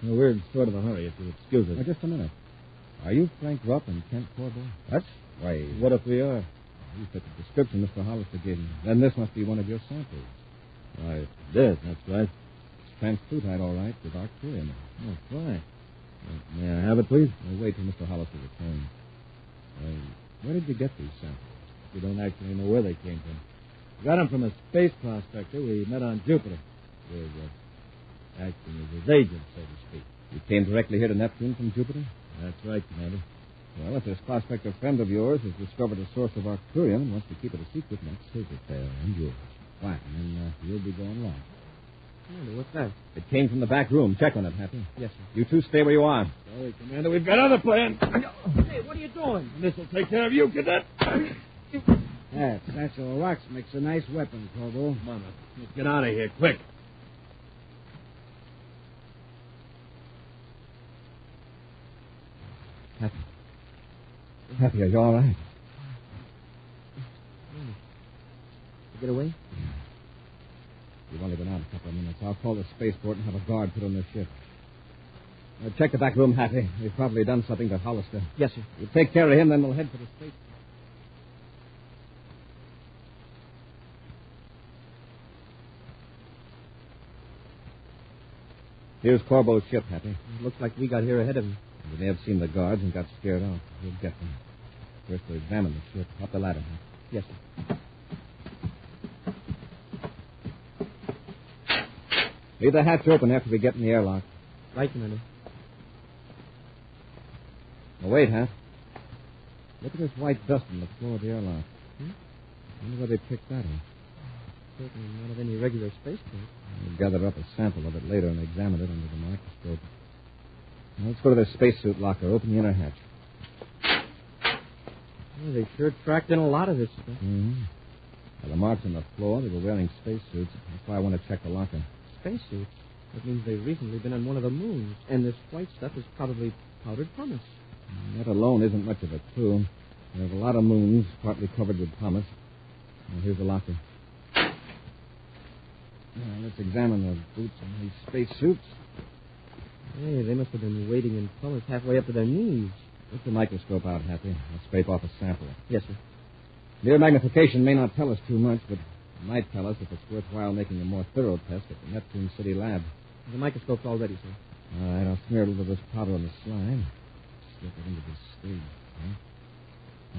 We're in sort of a hurry, if you'll excuse us. Just a minute. Are you Frank Rupp and Kent Corbett? What? Why... What if we are? You fit the description Mr. Hollister gave me. Then this must be one of your samples. Why, it is, that's right. It's transfutite, all right, with arcturium. Oh, fine. May I have it, please? Wait till Mr. Hollister returns. Where did you get these samples? We don't actually know where they came from. We got them from a space prospector we met on Jupiter. We're acting as his agent, so to speak. You came directly here to Neptune from Jupiter? That's right, Commander. Well, if this prospector friend of yours has discovered a source of arcturium and wants to keep it a secret, that's his affair and yours. Fine, and then you'll be going along. Commander, what's that? It came from the back room. Check on it, Happy. Yes, sir. You two stay where you are. Sorry, Commander, we've got other plans. Hey, what are you doing? This'll take care of you, Cadet. That satchel of rocks makes a nice weapon, Corbo. Come on, let's get out of here, quick. Happy, are you all right? Get away? You've only been out a couple of minutes. I'll call the spaceport and have a guard put on their ship. Check the back room, Happy. We've probably done something to Hollister. Yes, sir. You take care of him, then we'll head for the spaceport. Here's Corbo's ship, Happy. It looks like we got here ahead of him. They may have seen the guards and got scared off. We'll get them. First, we'll examine the ship. Up the ladder. Yes, sir. Leave the hatch open after we get in the airlock. Right, Commander. Oh, wait, Hap. Look at this white dust on the floor of the airlock. I wonder where they picked that up. Certainly not of any regular spaceport. We'll gather up a sample of it later and examine it under the microscope. Now, let's go to the spacesuit locker. Open the inner hatch. Well, they sure tracked in a lot of this stuff. Mm-hmm. Now, the marks on the floor, they were wearing spacesuits. That's why I want to check the locker. Spacesuits? That means they've recently been on one of the moons. And this white stuff is probably powdered pumice. That alone isn't much of a clue. There's a lot of moons, partly covered with pumice. Now, here's the locker. Now, let's examine the boots on these spacesuits. Hey, they must have been wading in pumice halfway up to their knees. Get the microscope out, Happy. I'll scrape off a sample. Yes, sir. Mere magnification may not tell us too much, but it might tell us if it's worthwhile making a more thorough test at the Neptune City lab. The microscope's all ready, sir. All right, I'll smear a little of this powder on the slide. Slip it into this stage. Huh?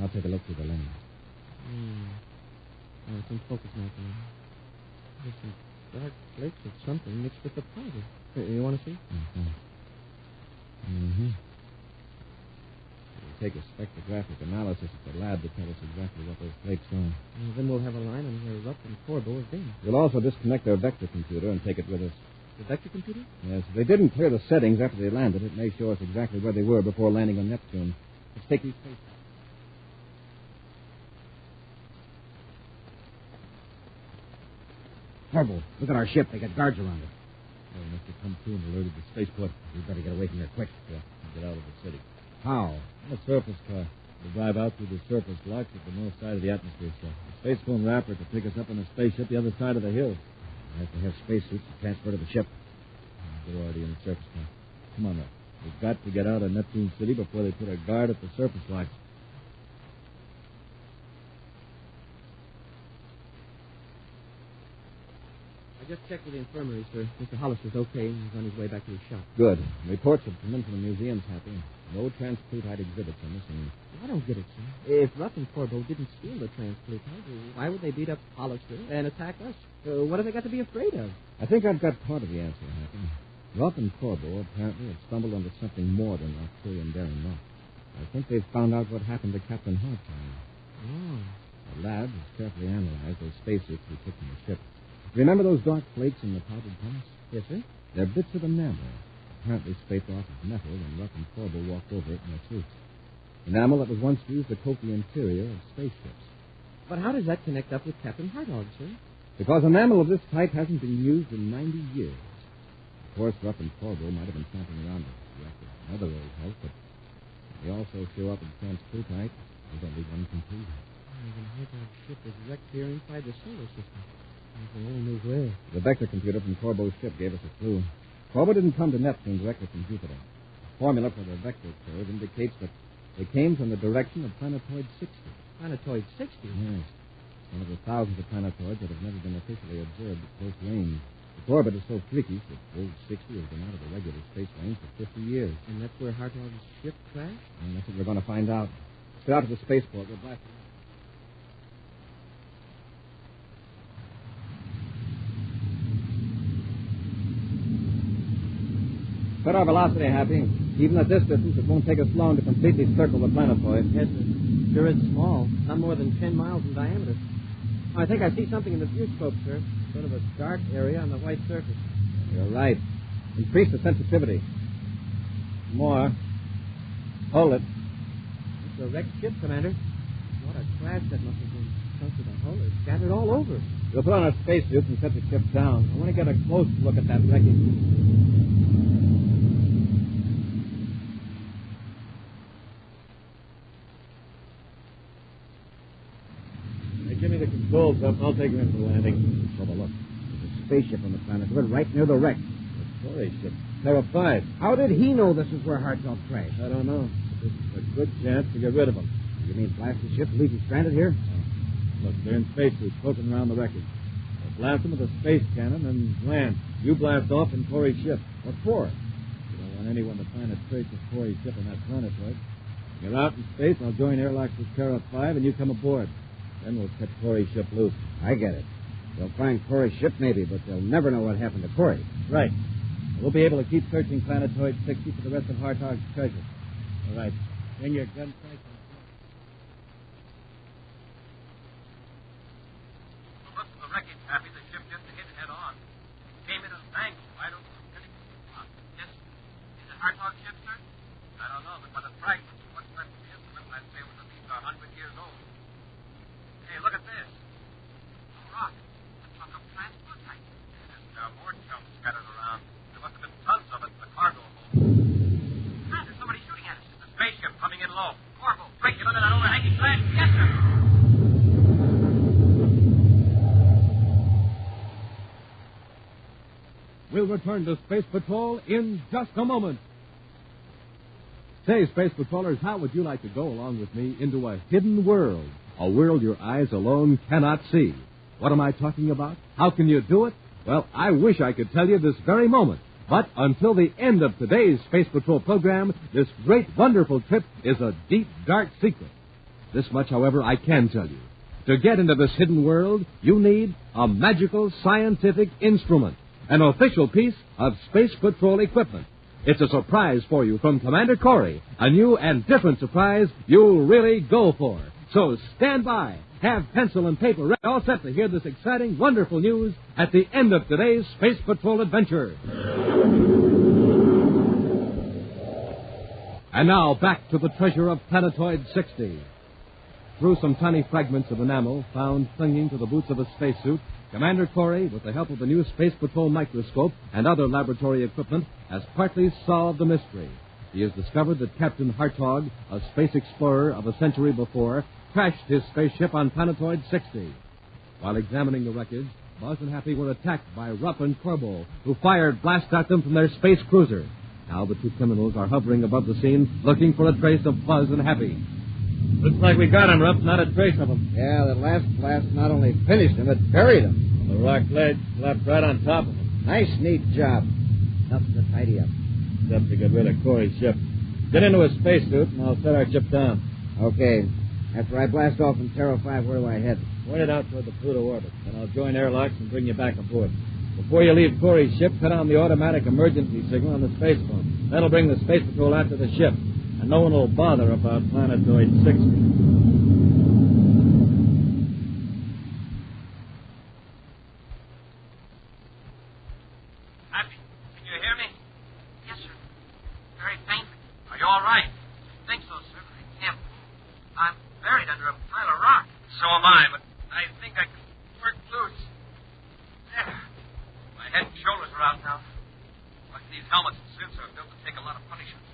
I'll take a look through the lens. Oh, it's in focus now, Commander. There's some dark flakes of something mixed with the powder. You want to see? Mm-hmm. We'll take a spectrographic analysis at the lab to tell us exactly what those flakes are. Well, then we'll have a line on where Rupp and Corbo have been. We'll also disconnect their vector computer and take it with us. The vector computer? Yes, if they didn't clear the settings after they landed, it may show us exactly where they were before landing on Neptune. Let's take these space. Corbo, look at our ship. They got guards around it. They must have come through and alerted the spaceport. We better get away from here quick. Yeah, and get out of the city. How? A surface car. We'll drive out through the surface blocks at the north side of the atmosphere cell. The spacephone Raptor could pick us up on a spaceship the other side of the hill. We have to have spacesuits to transfer to the ship. They're already in the surface car. Come on now. We've got to get out of Neptune City before they put a guard at the surface locks. I just checked with the infirmary, sir. Mr. Hollister's okay, and he's on his way back to his shop. Good. Reports have come in from the museum's, Happy. No transplutite exhibits on this one. I don't get it, sir. If Rupp and Corbo didn't steal the transplutite, why would they beat up Hollister and attack us? What have they got to be afraid of? I think I've got part of the answer, Happy. Rupp and Corbo apparently have stumbled onto something more than arcturium-bearing rock. I think they've found out what happened to Captain Hartline. Oh. The lab has carefully analyzed those spacesuits we took from the ship. Remember those dark flakes in the powdered pumice? Yes, sir. They're bits of enamel, apparently scraped off of metal when Rupp and Corbo walked over it in their suits. Enamel that was once used to coat the interior of spaceships. But how does that connect up with Captain Hartog, sir? Because enamel of this type hasn't been used in 90 years. Of course, Rupp and Corbo might have been sampling around to react with another old help, but they also show up in transplutite. There's only one conclusion. The Hartog ship is wrecked here inside the solar system. They only knew where. The vector computer from Corbo's ship gave us a clue. Corbo didn't come to Neptune directly from Jupiter. The formula for the vector curve indicates that they came from the direction of Planetoid 60. Planetoid 60? Yes. One of the thousands of planetoids that have never been officially observed at close range. Its orbit is so freakish that old 60 has been out of the regular space lane for 50 years. And that's where Hartog's ship crashed? And that's what we're going to find out. Get out to the spaceport. We're blasting. Set our velocity, Happy. Even at this distance, it won't take us long to completely circle the planetoid. Yes, sir. Sure is small. Not more than 10 miles in diameter. I think I see something in the viewscope, sir. Sort of a dark area on the white surface. You're right. Increase the sensitivity. More. Hold it. It's a wrecked ship, Commander. What a crash that must have been. Chunks of the hull are scattered all over. We'll put on our spacesuits and set the ship down. I want to get a close look at that wreckage. Give me the controls up. I'll take her in for landing. Have a look. There's a spaceship on the planet. We're right near the wreck. A story ship. Terra 5. How did he know this is where Hartog crashed? I don't know. This is a good chance to get rid of him. You mean blast the ship and leave him stranded here? Look, they're in spacesuits poking around the wreckage. We'll blast them with a space cannon and land. You blast off in Corey's ship. What for? You don't want anyone to find a trace of Corey's ship on that planetoid. You're out in space, I'll join airlocks with Terra 5, and you come aboard. Then we'll set Corey's ship loose. I get it. They'll find Corey's ship maybe, but they'll never know what happened to Corey. Right. We'll be able to keep searching Planetoid 60 for the rest of Hartog's treasure. All right. Bring your gun sights on. Look at the wreckage, Happy. The ship just hit head on. It came in a bank right over the pinnacle of the rock. Yes. Is it Hartog's ship, sir? I don't know, but by the fragments, what's left of the instrument, I'd say it was at least 100 years old. Hey, look at this. A rock. A chunk of transplantite. There's more chunks scattered around. There must have been tons of it in the cargo hold. Ah, there's somebody shooting at us. It's a spaceship coming in low. Corvo, break it under that overhanging branch. Yes, sir. We'll return to Space Patrol in just a moment. Say, Space Patrollers, how would you like to go along with me into a hidden world? A world your eyes alone cannot see. What am I talking about? How can you do it? Well, I wish I could tell you this very moment. But until the end of today's Space Patrol program, this great, wonderful trip is a deep, dark secret. This much, however, I can tell you. To get into this hidden world, you need a magical scientific instrument, an official piece of Space Patrol equipment. It's a surprise for you from Commander Corey, a new and different surprise you'll really go for. So stand by. Have pencil and paper ready, all set to hear this exciting, wonderful news at the end of today's Space Patrol adventure. And now, back to the Treasure of Planetoid 60. Through some tiny fragments of enamel found clinging to the boots of a spacesuit, Commander Corey, with the help of the new Space Patrol microscope and other laboratory equipment, has partly solved the mystery. He has discovered that Captain Hartog, a space explorer of a century before, crashed his spaceship on Planetoid 60. While examining the wreckage, Buzz and Happy were attacked by Rupp and Corbo, who fired blasts at them from their space cruiser. Now the two criminals are hovering above the scene, looking for a trace of Buzz and Happy. Looks like we got him, Rupp. Not a trace of him. Yeah, that last blast not only finished him, it buried him. On the rock ledge, slapped right on top of him. Nice, neat job. Nothing to tidy up. Except to get rid of Corey's ship. Get into a spacesuit, and I'll set our ship down. Okay. After I blast off in Terra 5, where do I head? Point it out toward the Pluto orbit. Then I'll join airlocks and bring you back aboard. Before you leave Corey's ship, cut on the automatic emergency signal on the space phone. That'll bring the Space Patrol out to the ship. And no one will bother about Planetoid 60. Happy, can you hear me? Yes, sir. Very faintly. Are you all right? I think so, sir, but I can't move. I'm buried under a pile of rock. So am I, but I think I can work loose. There. My head and shoulders are out now. Like these helmets and suits are built to take a lot of punishment.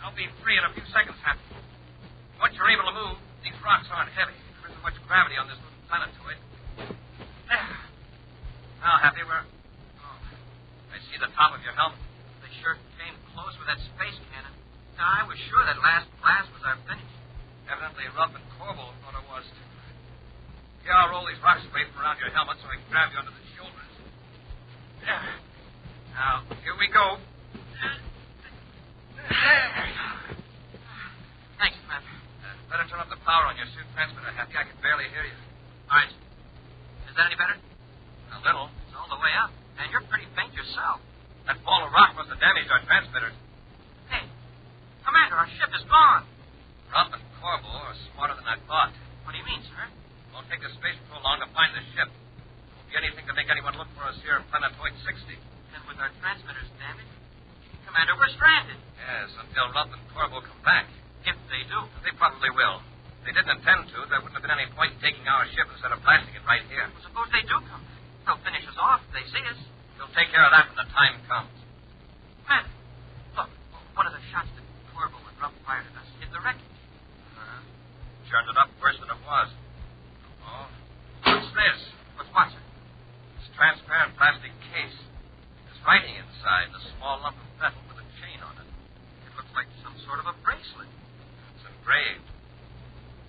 I'll be free in a few seconds, Happy. Once you're able to move, these rocks aren't heavy. There isn't too much gravity on this little planetoid. There. Now, Happy, we're... Oh, I see the top of your helmet. They sure came close with that space cannon. Now, I was sure that last blast was our finish. Evidently, Rupp and Corbett thought it was, too. Here, I'll roll these rocks away from around your helmet so I can grab you under the shoulders. There. Now, here we go. Thanks, Matt. Better turn up the power on your suit transmitter, Happy. I can barely hear you. All right. Is that any better? A little. It's all the way up. And you're pretty faint yourself. That ball of rock must have damaged our transmitters. Hey, Commander, our ship is gone. Rupp and Corbett are smarter than I thought. What do you mean, sir? Won't take the space patrol long to find the ship. Won't be anything to make anyone look for us here in Planetoid 60. And with our transmitters damaged? Commander, we're stranded. Yes, until Rupp and Corbett come back. If they do. They probably will. If they didn't intend to, there wouldn't have been any point in taking our ship instead of blasting it right here. Well, suppose they do come back. They'll finish us off if they see us. They'll take care of that when the time comes. Commander, look. One of the shots that Corbett and Rupp fired at us hit the wreckage. Turned it up worse than it was. Oh. What's this? What's what, sir? This transparent plastic case. There's writing inside, a small lump of metal with a chain on it. It looks like some sort of a bracelet. It's engraved.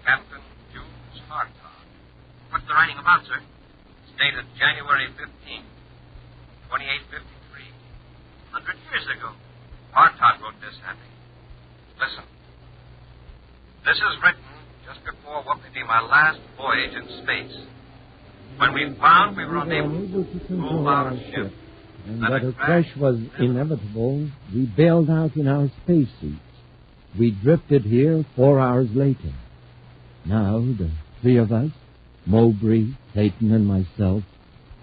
Captain Jules Hartog. What's the writing about, sir? It's dated January 15th, 2853. 100 years ago. Hartog wrote this, Happy. Listen. This is written just before what may be my last voyage in space. When we found we were unable to move our ship, and that a crash was inevitable, we bailed out in our spacesuits. We drifted here 4 hours later. Now, the three of us, Mowbray, Clayton, and myself,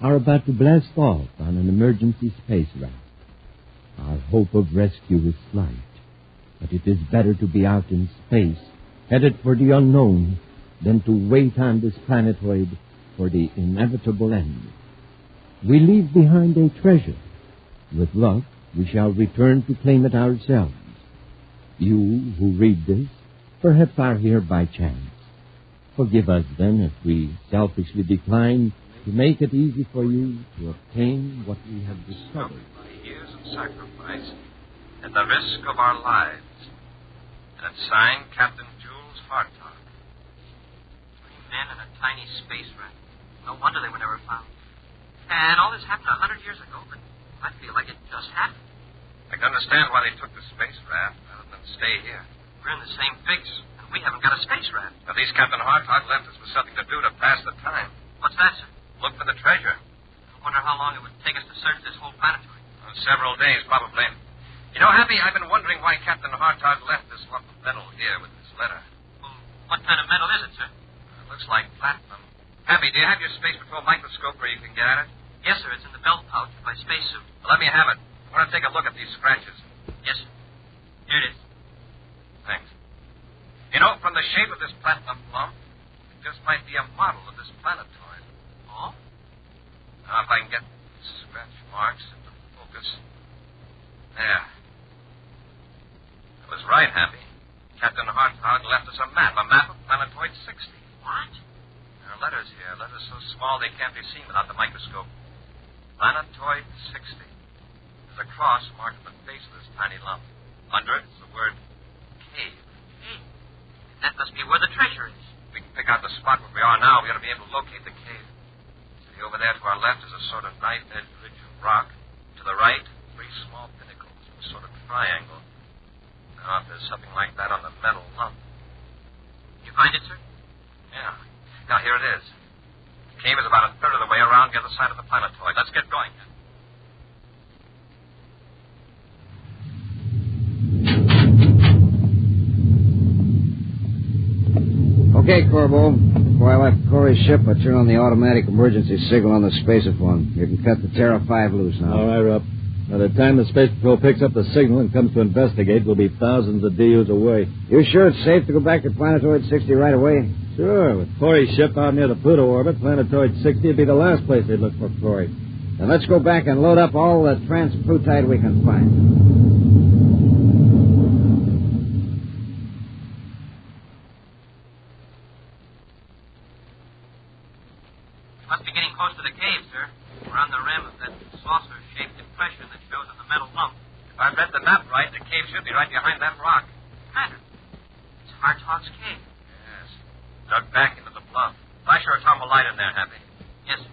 are about to blast off on an emergency space raft. Our hope of rescue is slight, but it is better to be out in space, headed for the unknown, than to wait on this planetoid for the inevitable end. We leave behind a treasure. With luck, we shall return to claim it ourselves. You who read this perhaps are here by chance. Forgive us, then, if we selfishly decline to make it easy for you to obtain what we have discovered. By years of sacrifice and the risk of our lives. And it's signed Captain Jules Hartog. 3 men in a tiny space raft. No wonder they were never found. And all this happened 100 years ago, but I feel like it just happened. I can understand why they took the space raft rather than stay here. We're in the same fix, and we haven't got a space raft. At least Captain Hartog left us with something to do to pass the time. What's that, sir? Look for the treasure. I wonder how long it would take us to search this whole planetoid. Several days, probably. You know, Happy, I've been wondering why Captain Hartog left this lump of metal here with this letter. Well, what kind of metal is it, sir? It looks like platinum. Happy, do you have your Space Patrol microscope where you can get at it? Yes, sir. It's in the belt pouch of my spacesuit. Well, let me have it. I want to take a look at these scratches. Yes, sir. Here it is. Thanks. You know, from the shape of this platinum lump, it just might be a model of this planetoid. Oh? Now, if I can get these scratch marks into focus. There. I was right, Happy. Captain Hartog left us a map of Planetoid 60. What? There are letters here, letters so small they can't be seen without the microscope. Planetoid 60. There's a cross marked at the base of this tiny lump. Under it is the word cave. Cave? That must be where the treasure is. If we can pick out the spot where we are now, we ought to be able to locate the cave. See, over there to our left is a sort of knife-edged ridge of rock. To the right, 3 small pinnacles, a sort of triangle. Now, if there's something like that on the metal lump. You find it, sir? Yeah. Now, here it is. The cave is about a third of the way around the other side of the planetoid. Let's get going. Okay, Corbo. Before I left Corey's ship, I turned on the automatic emergency signal on the spaceophone. You can cut the Terra 5 loose now. All right, Rupp. By the time the Space Patrol picks up the signal and comes to investigate, we'll be thousands of DUs away. You sure it's safe to go back to Planetoid 60 right away? Sure. With Corey's ship out near the Pluto orbit, Planetoid 60 would be the last place they'd look for Corey. Then let's go back and load up all the transplutite we can find. Must be getting close to the cave, sir. We're on the rim of that saucer-shaped depression that shows in the metal lump. If I've read the map right, the cave should be right behind that rock. Commander, it's Hartog's cave. Yes. Dug back into the bluff. Flash your atomic light in there, Happy. Yes, sir.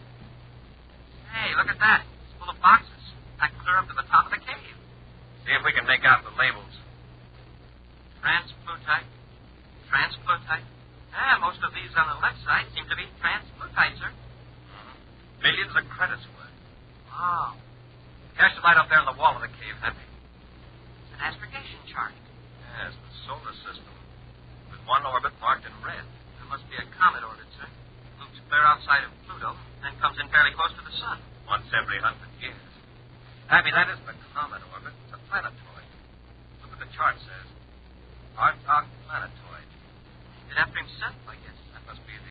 Hey, look at that. It's full of boxes. Back clear up to the top of the cave. See if we can make out the labels. Transplutite. Transplutite. Yeah, most of these on the left side seem to be transplutite, sir. Millions of credits worth. Wow. Catch the light up there on the wall of the cave, Happy. It's an astrogation chart. Yes, the solar system. With one orbit marked in red. There must be a comet orbit, sir. Loops clear outside of Pluto, then comes in fairly close to the sun. Once every 100 years. Happy, that isn't a comet orbit. It's a planetoid. Look what the chart says.